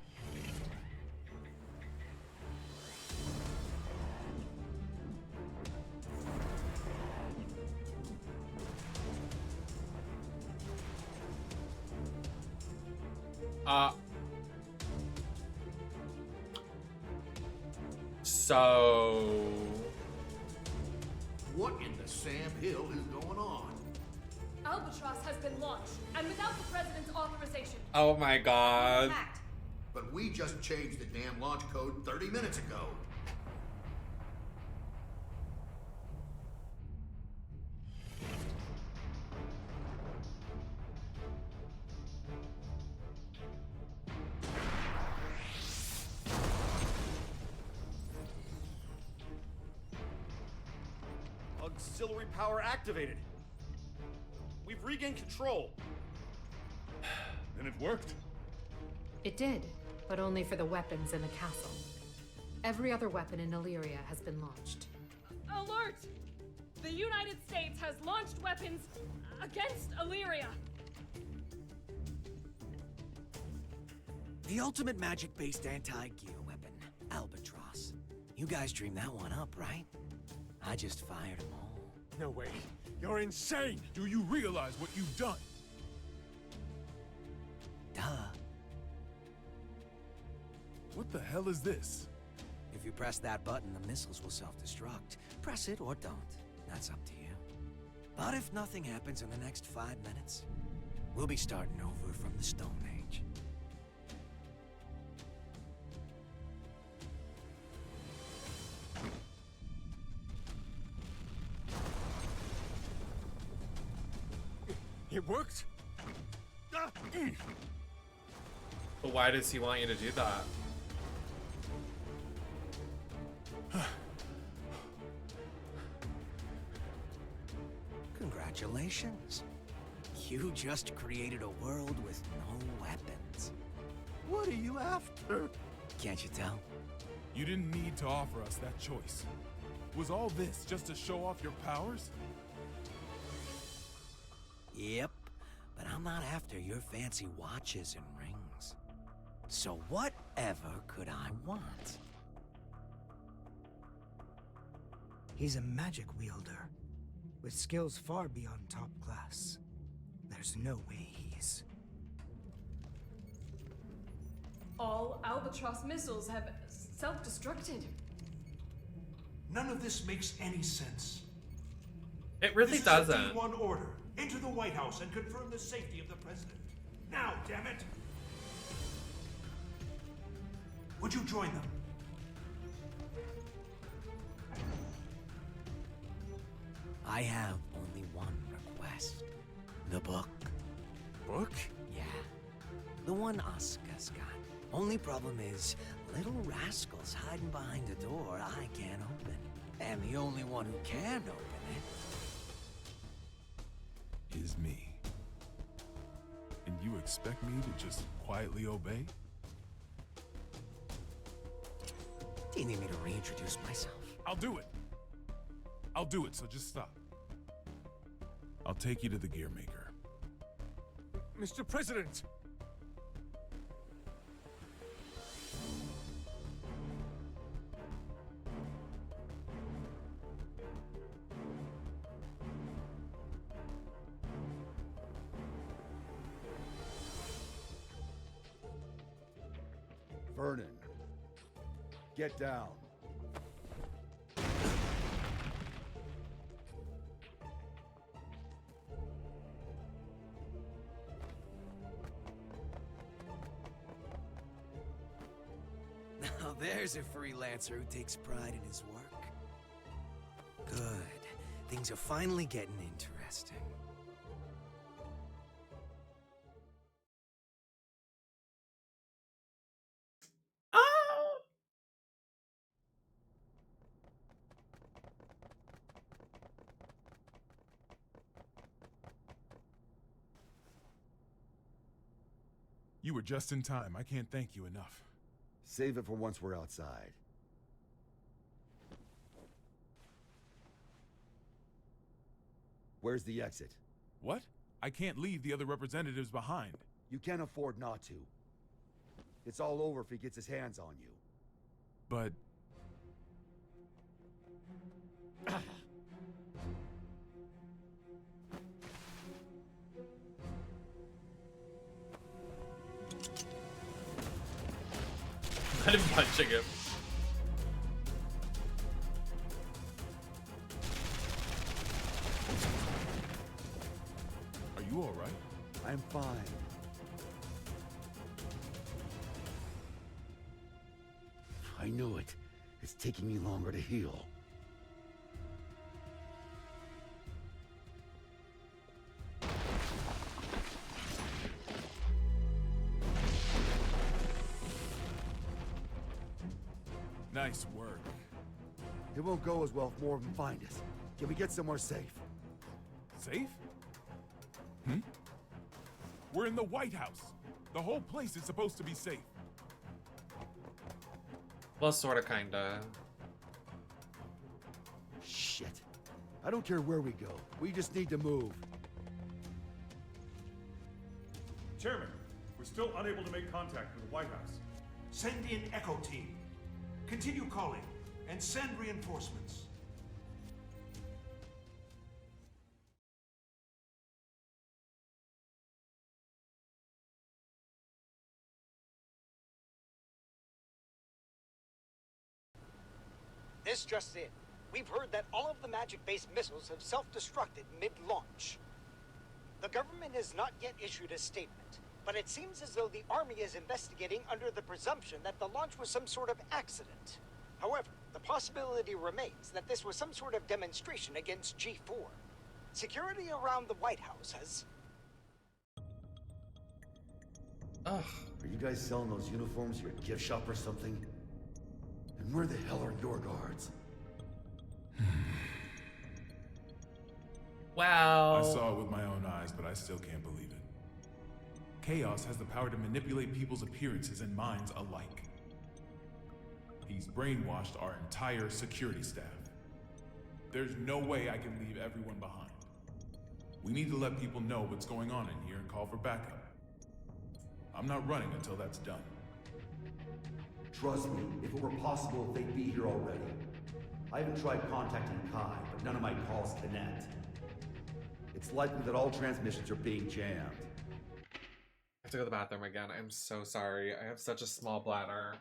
So... What in the Sam Hill is going on? Albatross has been launched, and without the President's authorization. Oh my god. But we just changed the damn launch code 30 minutes ago. Auxiliary power activated. We've regained control. Then it worked? It did, but only for the weapons in the castle. Every other weapon in Illyria has been launched. Alert! The United States has launched weapons against Illyria. The ultimate magic-based anti-gear weapon, Albatross. You guys dreamed that one up, right? I just fired them all. No way. You're insane. Do you realize what you've done? Duh. What the hell is this? If you press that button, the missiles will self-destruct. Press it or don't. That's up to you. But if nothing happens in the next 5 minutes, we'll be starting over from the Stone Age. It worked? But why does he want you to do that? Congratulations. You just created a world with no weapons. What are you after? Can't you tell? You didn't need to offer us that choice. Was all this just to show off your powers? Yep, but I'm not after your fancy watches and rings. So whatever could I want? He's a magic wielder, with skills far beyond top class. There's no way he's... All Albatross missiles have self-destructed. None of this makes any sense. It really This is doesn't. a D1 order. Enter the White House and confirm the safety of the president. Now, damn it! Would you join them? I have only one request. The book. Book? Yeah. The one Asuka's got. Only problem is, little rascal's hiding behind a door I can't open. And the only one who can open it is me. And you expect me to just quietly obey? Do you need me to reintroduce myself? I'll do it. I'll do it, so just stop. I'll take you to the gear maker. Mr. President! Vernon, get down. Now there's a freelancer who takes pride in his work. Good. Things are finally getting interesting. You were just in time. I can't thank you enough. Save it for once we're outside. Where's the exit? What? I can't leave the other representatives behind. You can't afford not to. It's all over if he gets his hands on you. But... I'm punching him. Are you all right? I'm fine. I knew it. It's taking me longer to heal. Nice work. It won't go as well if more of them find us. Can we get somewhere safe? Safe? Hmm? We're in the White House. The whole place is supposed to be safe. Well, sorta, kinda. Shit. I don't care where we go. We just need to move. Chairman, we're still unable to make contact with the White House. Send in Echo Team. Continue calling and send reinforcements. This just in. We've heard that all of the magic-based missiles have self-destructed mid-launch. The government has not yet issued a statement, but it seems as though the Army is investigating under the presumption that the launch was some sort of accident. However, the possibility remains that this was some sort of demonstration against G4. Security around the White House has... Ugh. Are you guys selling those uniforms at your gift shop or something? And where the hell are your guards? Wow. I saw it with my own eyes, but I still can't believe it. Chaos has the power to manipulate people's appearances and minds alike. He's brainwashed our entire security staff. There's no way I can leave everyone behind. We need to let people know what's going on in here and call for backup. I'm not running until that's done. Trust me, if it were possible, they'd be here already. I haven't tried contacting Kai, but none of my calls connect. It's likely that all transmissions are being jammed. I have to go to the bathroom again. I'm so sorry. I have such a small bladder.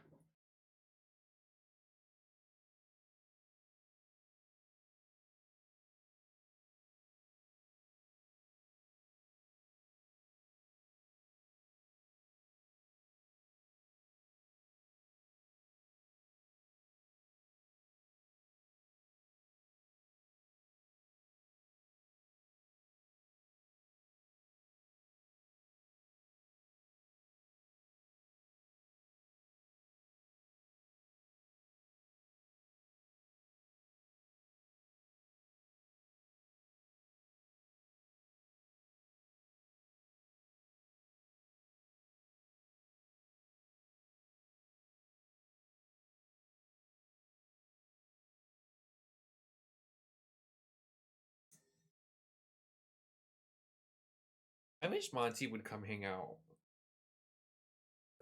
I wish Monty would come hang out.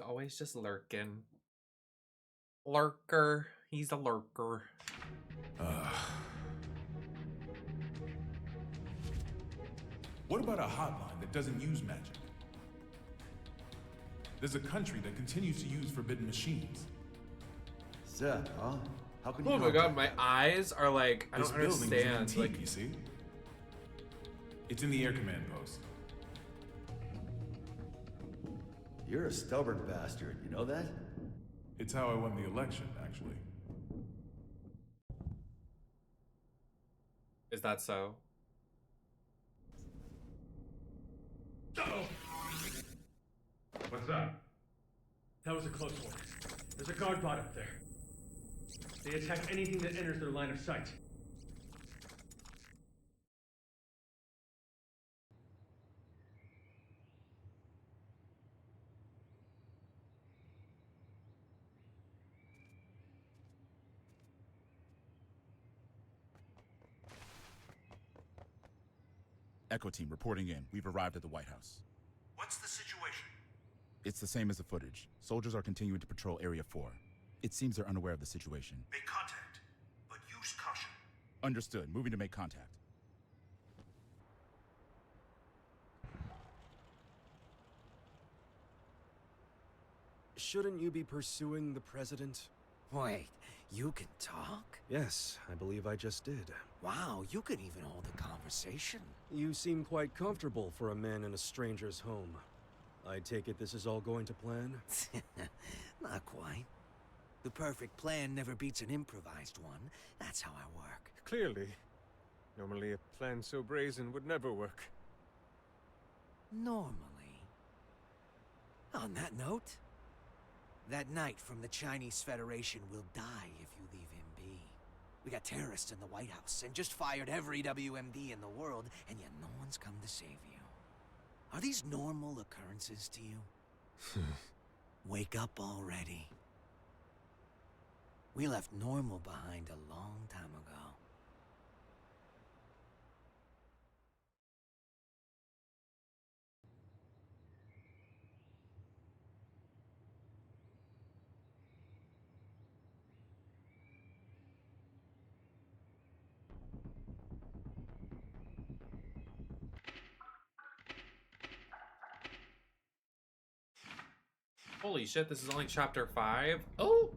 Always just lurking. Lurker. He's a lurker. What about a hotline that doesn't use magic? There's a country that continues to use forbidden machines. Sir, huh? How can you Oh my god, my eyes are like, I don't This building is an understand. antique, Like, you see? It's in the air command post. You're a stubborn bastard, you know that? It's how I won the election, actually. is that so? What's that? That was a close one. There's a guard bot up there. They attack anything that enters their line of sight. Echo team reporting in. We've arrived at the White House. What's the situation? It's the same as the footage. Soldiers are continuing to patrol Area 4. It seems they're unaware of the situation. Make contact, but use caution. Understood. Moving to make contact. Shouldn't you be pursuing the president? Wait, you can talk? Yes, I believe I just did. Wow, you can even hold a conversation. You seem quite comfortable for a man in a stranger's home. I take it this is all going to plan? Not quite. The perfect plan never beats an improvised one. That's how I work. Clearly. Normally a plan so brazen would never work. Normally. On that note, that knight from the Chinese Federation will die if you leave him be. We got terrorists in the White House and just fired every WMD in the world, and yet no one's come to save you. Are these normal occurrences to you? Wake up already. We left normal behind a long time ago. Holy shit, this is only chapter 5? Oh!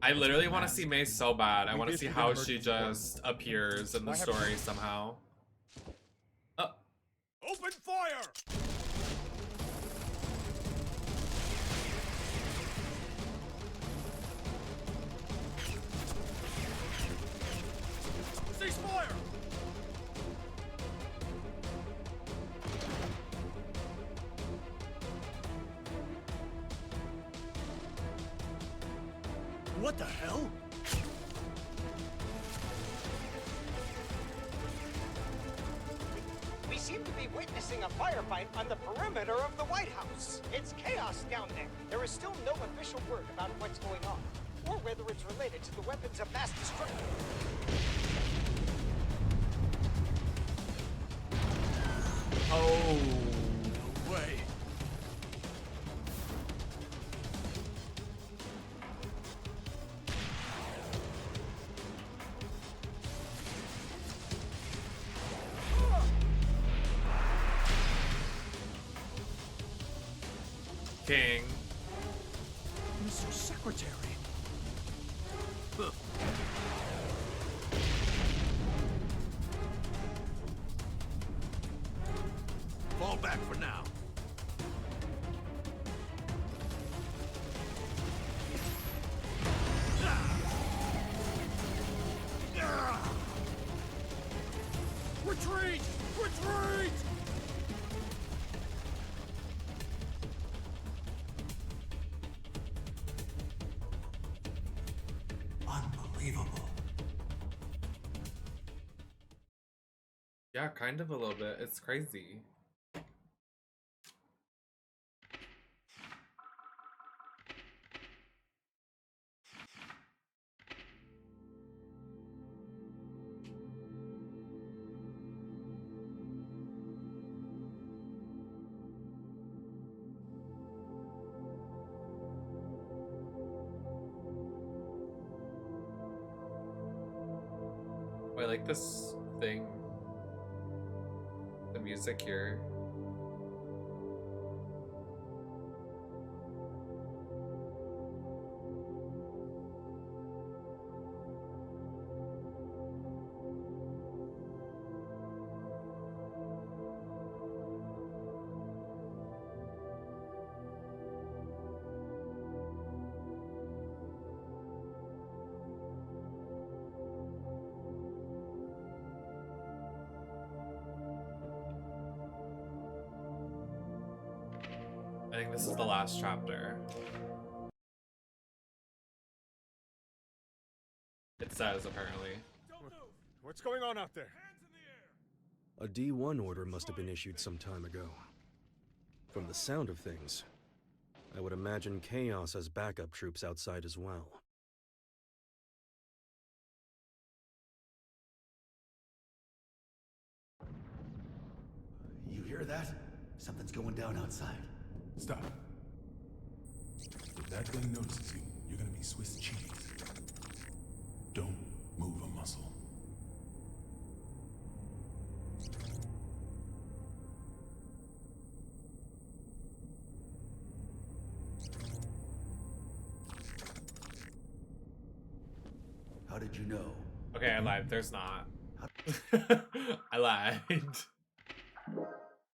I literally want to see May so bad. I want to see how she just appears in the story somehow. Open fire! Cease fire! What the hell? We seem to be witnessing a firefight on the perimeter of the White House. It's chaos down there. There is still no official word about what's going on, or whether it's related to the weapons of mass destruction. Oh. No way. King. Mr. Secretary. Huh. Fall back for now. Retreat! Retreat! Unbelievable. Yeah, kind of a little bit. It's crazy. Oh, I like this thing. The music here. I think this is the last chapter. It says, apparently. What's going on out there? A D1 order must have been issued some time ago. From the sound of things, I would imagine Chaos has backup troops outside as well. You hear that? Something's going down outside. Stop. If that thing notices you, you're gonna be Swiss cheese. Don't move a muscle. How did you know? Okay, I lied. There's not. I lied.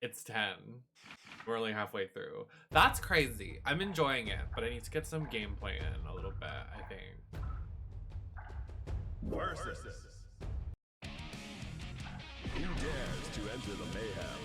It's 10. We're only halfway through. That's crazy. I'm enjoying it, but I need to get some gameplay in a little bit, I think. Versus. Who dares to enter the mayhem?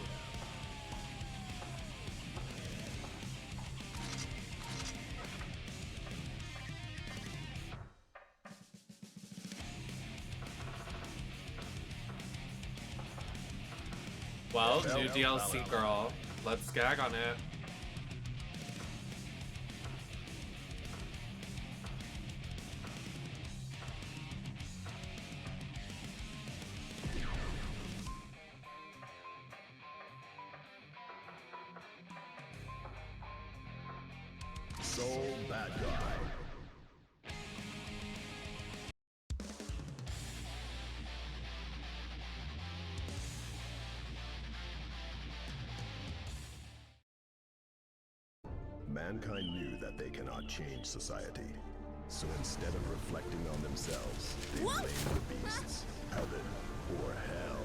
Well, new DLC, girl. Let's gag on it. Soul bad guy. Mankind knew that they cannot change society. So instead of reflecting on themselves, they blamed the beasts, heaven, or hell.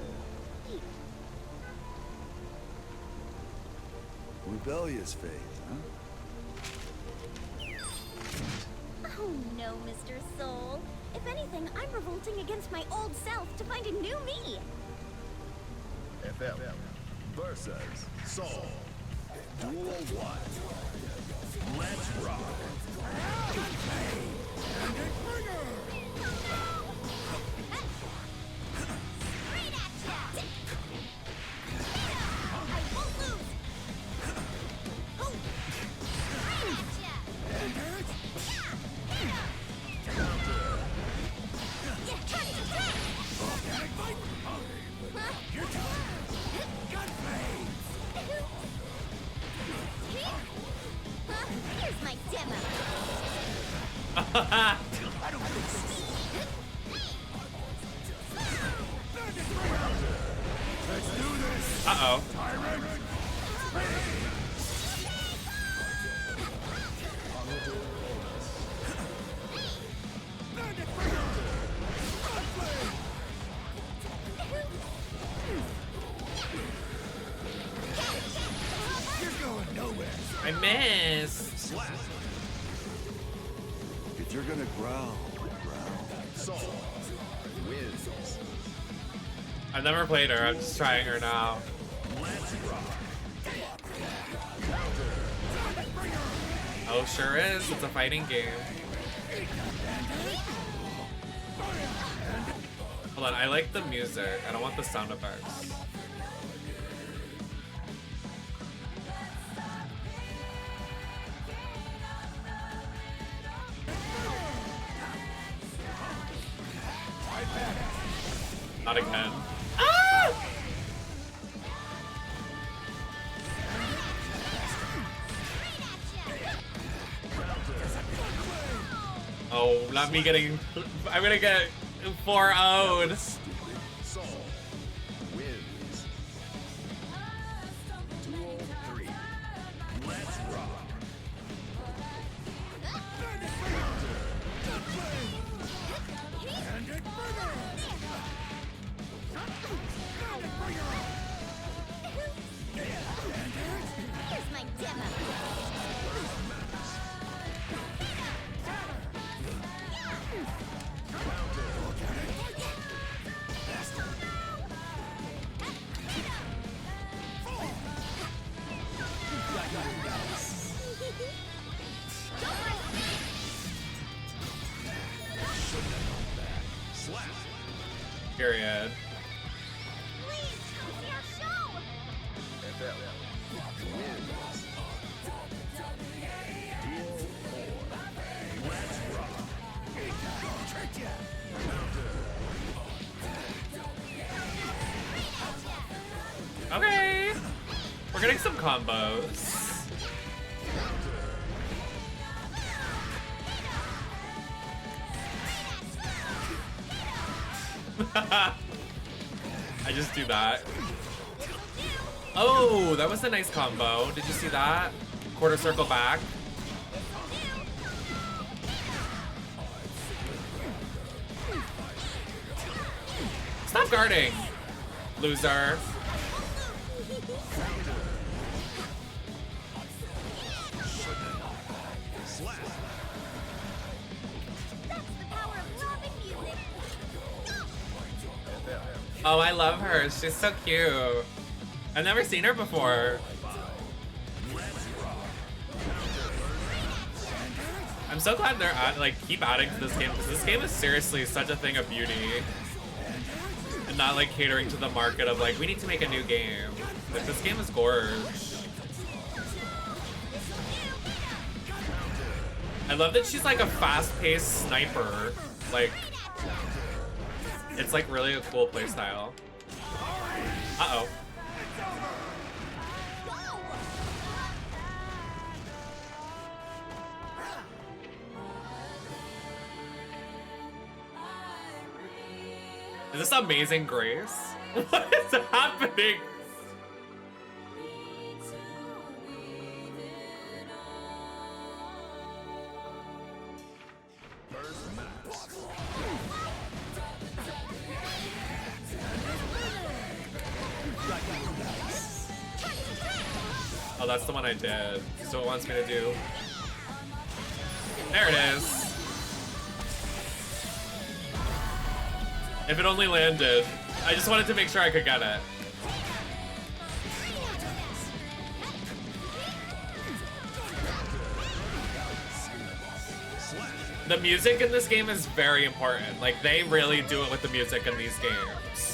Rebellious fate, huh? Oh no, Mr. Soul. If anything, I'm revolting against my old self to find a new me. FL versus Soul. Duel 1. Let's rock. Here's my demo. Let's do this. Uh-oh. You're going nowhere. I missed. If you're gonna growl, Soul wins. I've never played her. I'm just trying her now. Let's rock. Oh, sure is. It's a fighting game. Hold Hold on, I like the music. I don't want the sound effects. Not again. Ah! Oh, not me getting... I'm gonna get 4-0'd. Here's my demo. Period. Please, come see our show. Okay. We're getting some combos. I just do that. Oh, that was a nice combo. Did you see that? Quarter circle back. Stop guarding, loser. Oh, I love her. She's so cute. I've never seen her before. I'm so glad they're keep adding to this game, because this game is seriously such a thing of beauty. And not like catering to the market of like, we need to make a new game. Like, this game is gorge. I love that she's like a fast-paced sniper. Like, it's like really a cool playstyle. Uh-oh. Is this Amazing Grace? What is happening? Oh, that's the one I did. So it wants me to do. There it is. If it only landed. I just wanted to make sure I could get it. The music in this game is very important. Like, they really do it with the music in these games.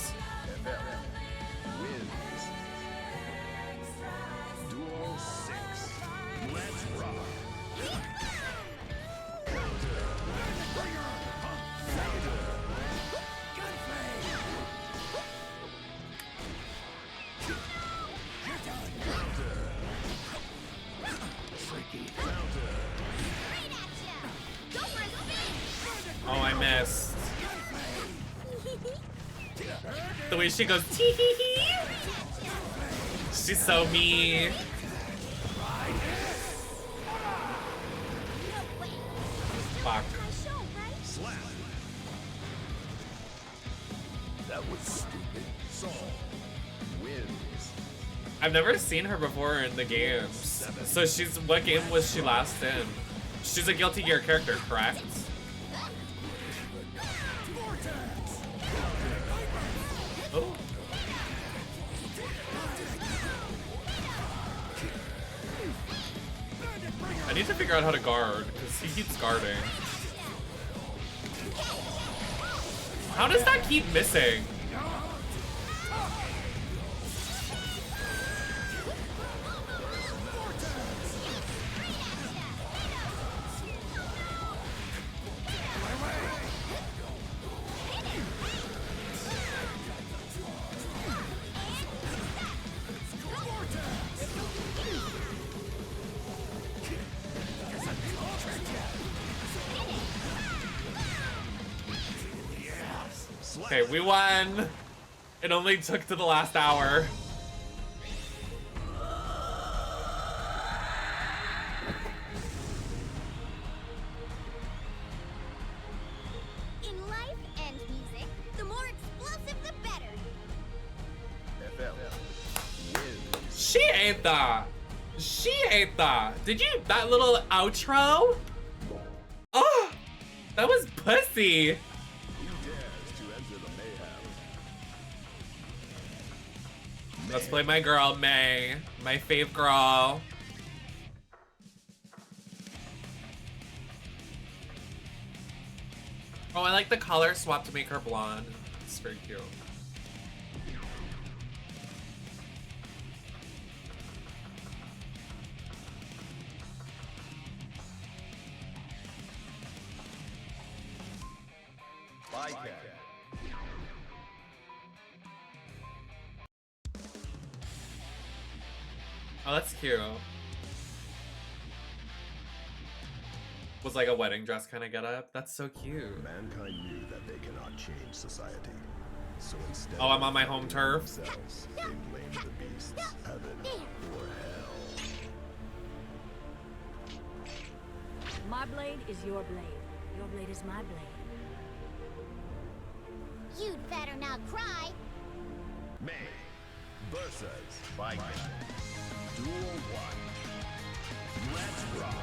Oh, I missed. The way she goes, tee hee hee. She's so mean. Fuck. That was stupid. Saul wins. I've never seen her before in the games. So she's, what game was she last in? She's a Guilty Gear character, correct? Oh. I need to figure out how to guard, because he keeps guarding. How does that keep missing? Okay, we won. It only took to the last hour. In life and music, the more explosive, the better. She ate that. She ate that. Did you? That little outro? Oh, that was pussy. Let's play my girl, May. My fave girl. Oh, I like the color swap to make her blonde. It's very cute. Oh, that's cute. Was like a wedding dress kind of getup. That's so cute. Mankind knew that they cannot change society. So instead Oh, I'm on my home turf. themselves, they blamed the beasts, heaven or hell. My blade is your blade. Your blade is my blade. You'd better not cry. May versus Viking. Duel 1. Let's rock.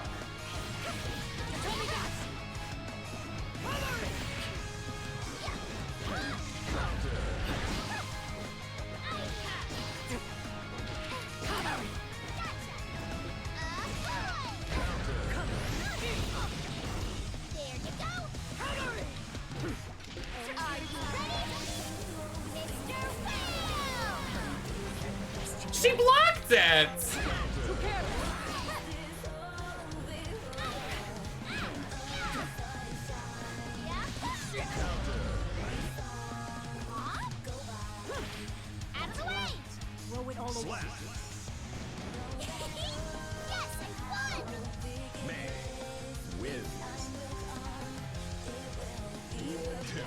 She blocked it! Out of the way! Throw it all away. Yes, I won! May wins. Duel 2.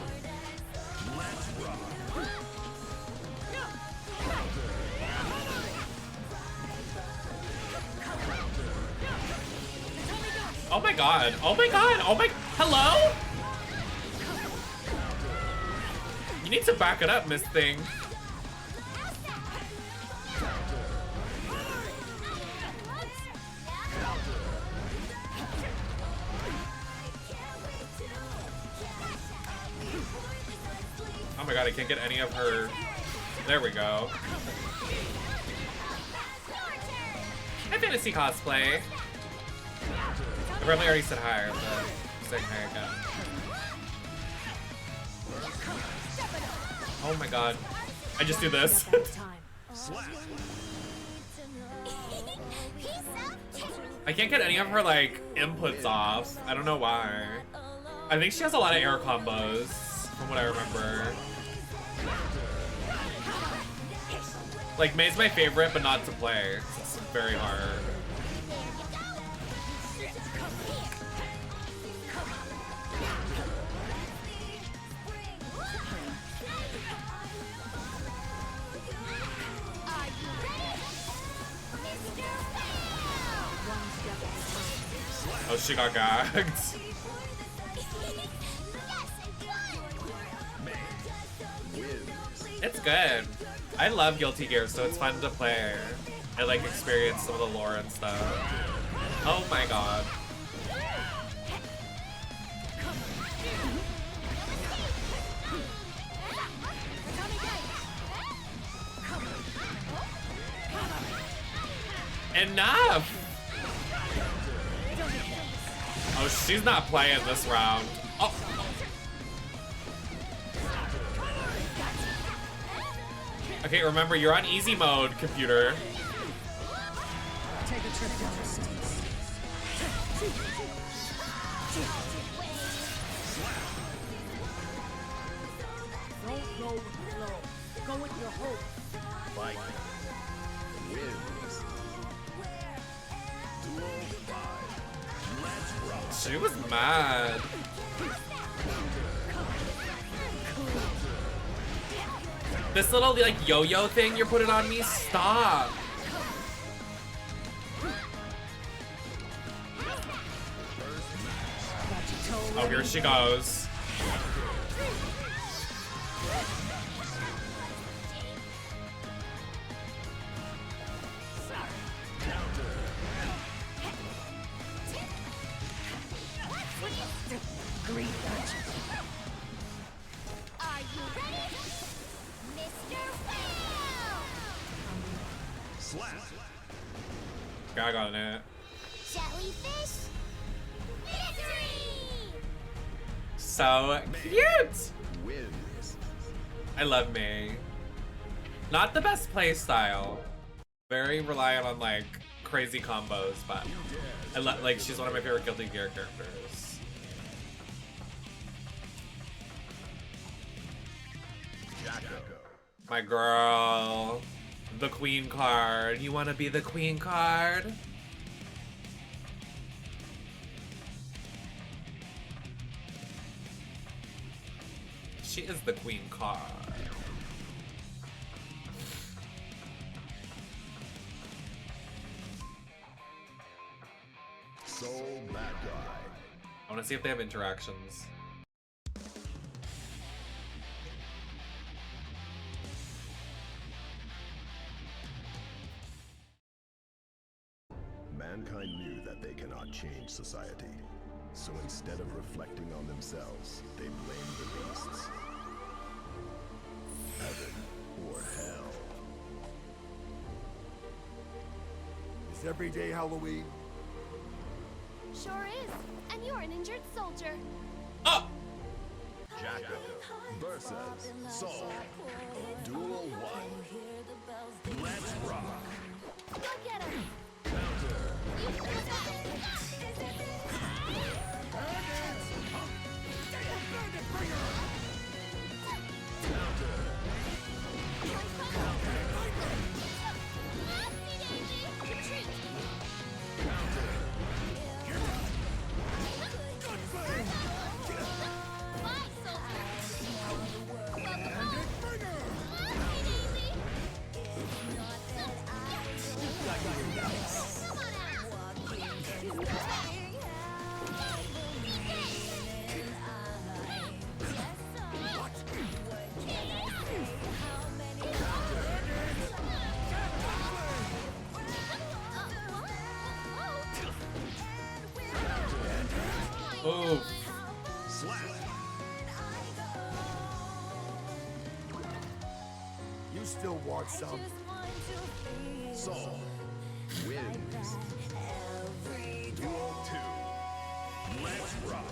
Let's rock. Oh my god. Oh my god. Oh my. Hello? You need to back it up, Miss Thing. Oh my god, I can't get any of her. There we go. Hi, Fantasy Cosplay. I probably already said hi, but I'm saying hi again. Oh my god. I just do this. I can't get any of her, like, inputs off. I don't know why. I think she has a lot of air combos, from what I remember. Like, May's my favorite, but not to play. It's very hard. Oh, she got gagged. It's good. I love Guilty Gear, so it's fun to play. I like experience some of the lore and stuff. Oh my god. Enough! Oh, she's not playing this round. Oh. Okay, remember, you're on easy mode, computer. Take a trip down the stairs. Don't go with the flow. Go with your hope. Fight wins. Duel 5. Let's rock. She was mad. This little, like, yo-yo thing you're putting on me, stop. Oh, here she goes. Are you ready? Mr. Will! Slap. Gag on it. Jellyfish? Victory! So cute. Wins. I love May. Not the best play style. Very reliant on like crazy combos, but I like she's one of my favorite Guilty Gear characters. My girl. The queen card. You wanna be the queen card? She is the queen card. Soul bad guy. I wanna see if they have interactions. Mankind knew that they cannot change society. So instead of reflecting on themselves, they blame the beasts. Heaven or hell. Is every day Halloween? Sure is. And you're an injured soldier. Jacko versus Soul. Duel 1. Let's rock. Go get him. Oh. You still want some? Soul wins. Duel 2. Let's rock.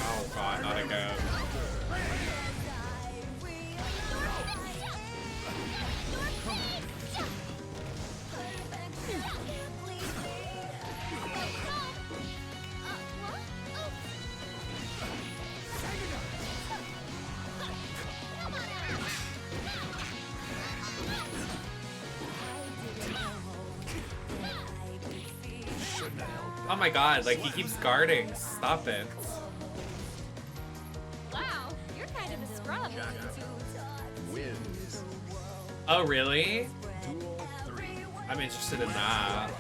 Oh god, not again. Oh my god, like he keeps guarding. Stop it. Wow, you're kind of a scrub. Wins. Oh really? Duel 3. I'm interested in that.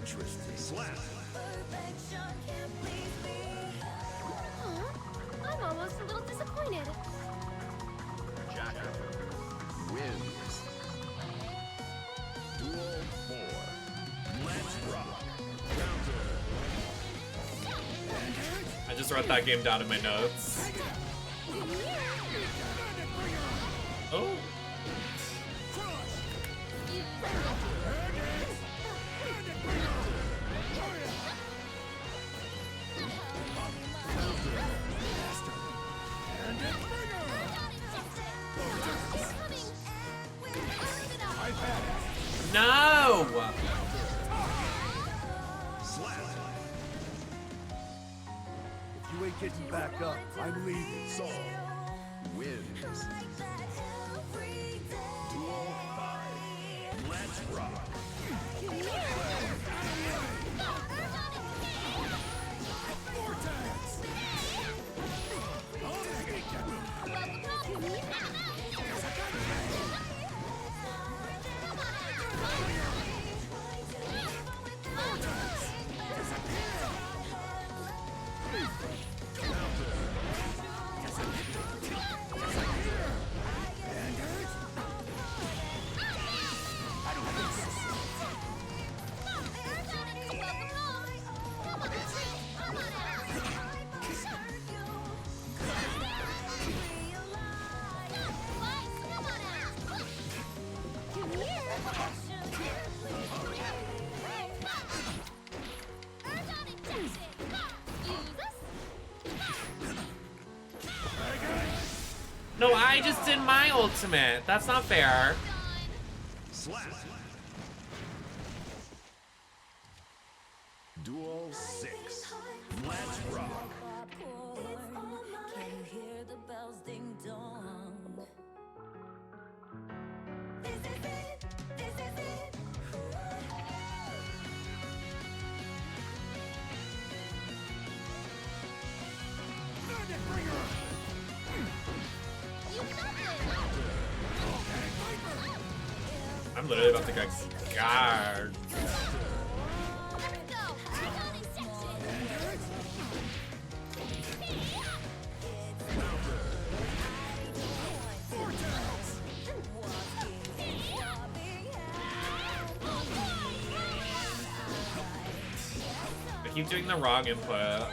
Interesting. Slap. I'm almost a little disappointed. Jacker wins. Duel 4. Let's rock. Counter. I just wrote that game down in my notes. Oh. No! If you ain't getting back up, I'm leaving. Saul wins. Duel 5. Let's rock. No, I just did my ultimate. That's not fair. Slap. Duel 6. Let's rock. Can you hear the bells ding dong? This is it. This is it. I'm literally about to get guard. I keep doing the wrong input.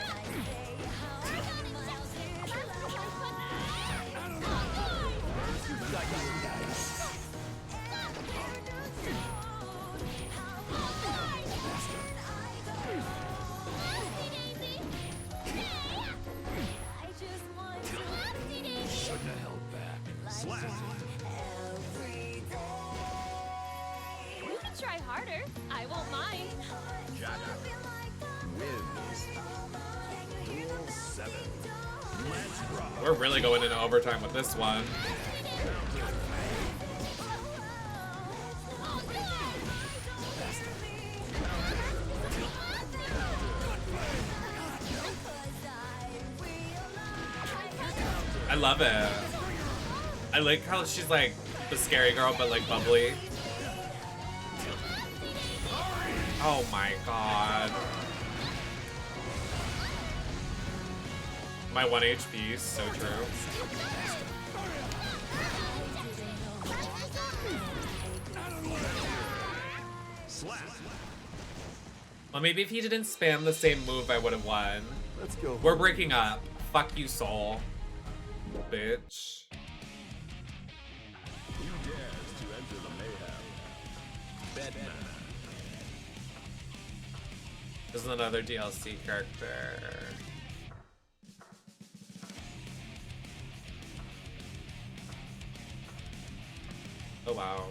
You can try harder. I won't mind. Wins. Duel 7. Let's rock. We're really going into overtime with this one. I love it. I like how she's like the scary girl, but like bubbly. Oh my god. My 1 HP is so true. Well, maybe if he didn't spam the same move, I would have won. Let's go. We're breaking up. Fuck you, Soul. Bitch. Who dares to enter the mayhem? Bedman. This is another DLC character. Oh wow.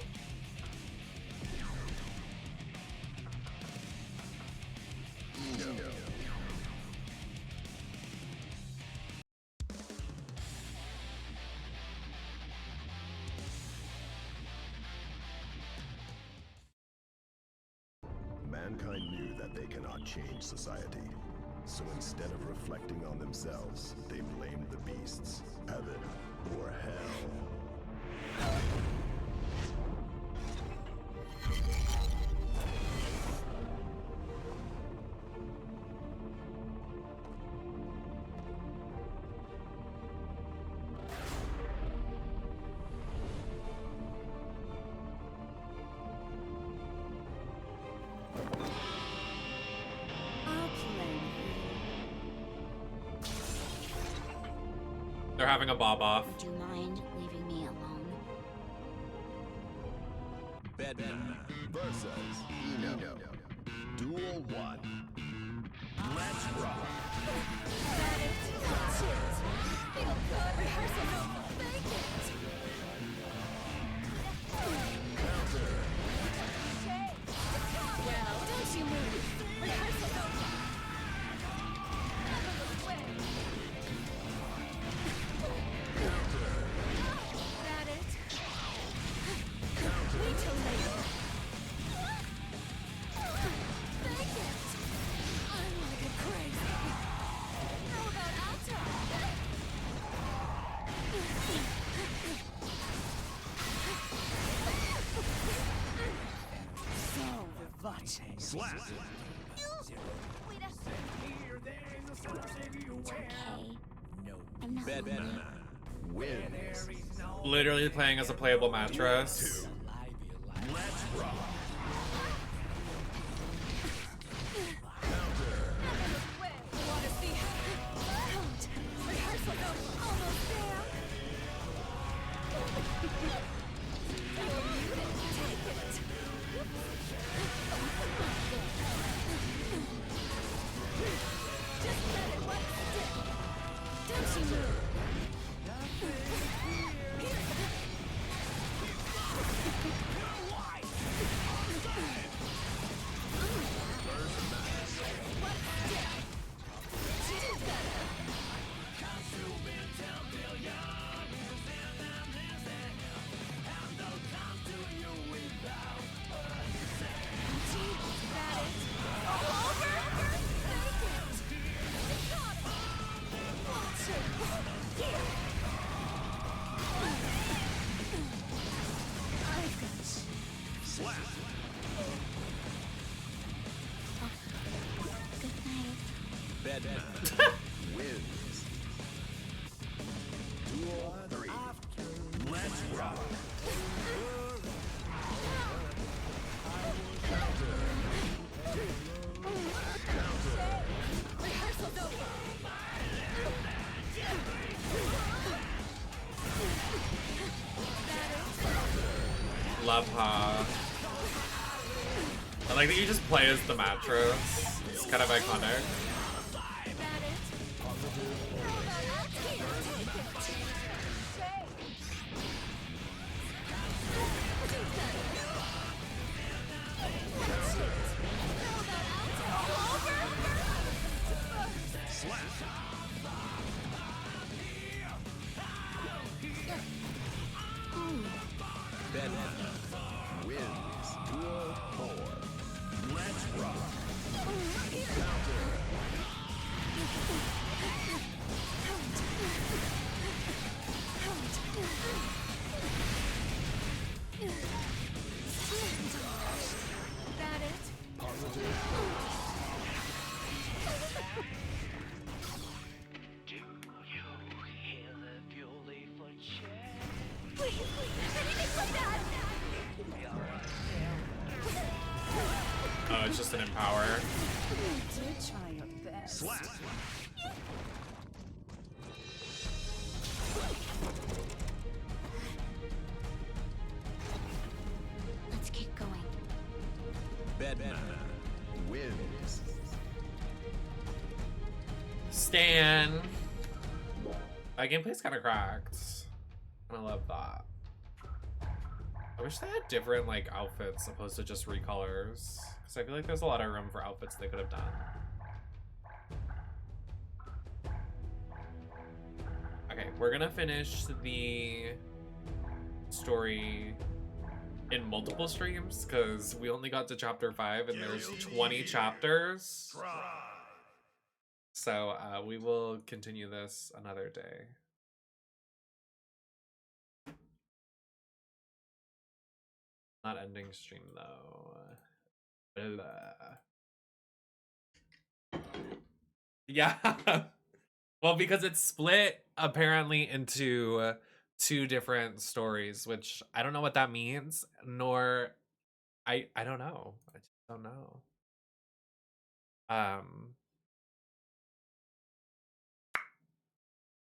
Mankind knew that they cannot change society. So instead of reflecting on themselves, they blamed the beasts. Heaven or hell. They're having a bob off. Would you mind leaving me alone? Bedman versus Eno. Duel 1. Let's rock. Well, don't you move. Rehearsal over. That it? Wait till later. Fake it. I'm like a crazy. How about Alta? So vivace. Slap. I'm not Bedman wins. Literally playing as a playable mattress. Let's rock. Wanna see how? Don't. Rehearsal over. Almost there. You didn't take it. Just let it one stick. Don't you move. Bedman wins. Duel 3. Let's rock. Rehearsal's over. Love her. I like that you just play as the mattress. It's kind of iconic. Bedman wins. Duel 4. Let's rock. That it? Please, anything but that! Oh, it's just an empower. You did try your best. Slap. Let's keep going. Bedman wins. Stan. That gameplay's kind of cracked. I love that. I wish they had different like outfits opposed to just recolors, because I feel like there's a lot of room for outfits they could have done. Okay, we're gonna finish the story in multiple streams because we only got to chapter 5 and there's 20 chapters. So we will continue this another day. Not ending stream though. Yeah. Well, because it's split apparently into 2 different stories, which I don't know what that means, nor I don't know. I just don't know.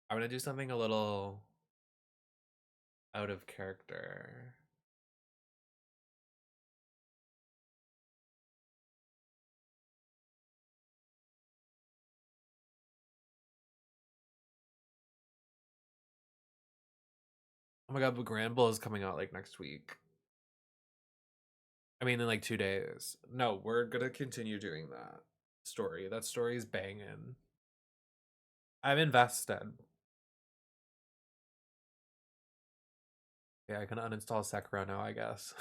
I want to do something a little out of character. Oh my god, but Granville is coming out like next week. I mean, in like 2 days. No, we're gonna continue doing that story. That story is banging. I'm invested. Yeah, I can uninstall Sekiro now, I guess.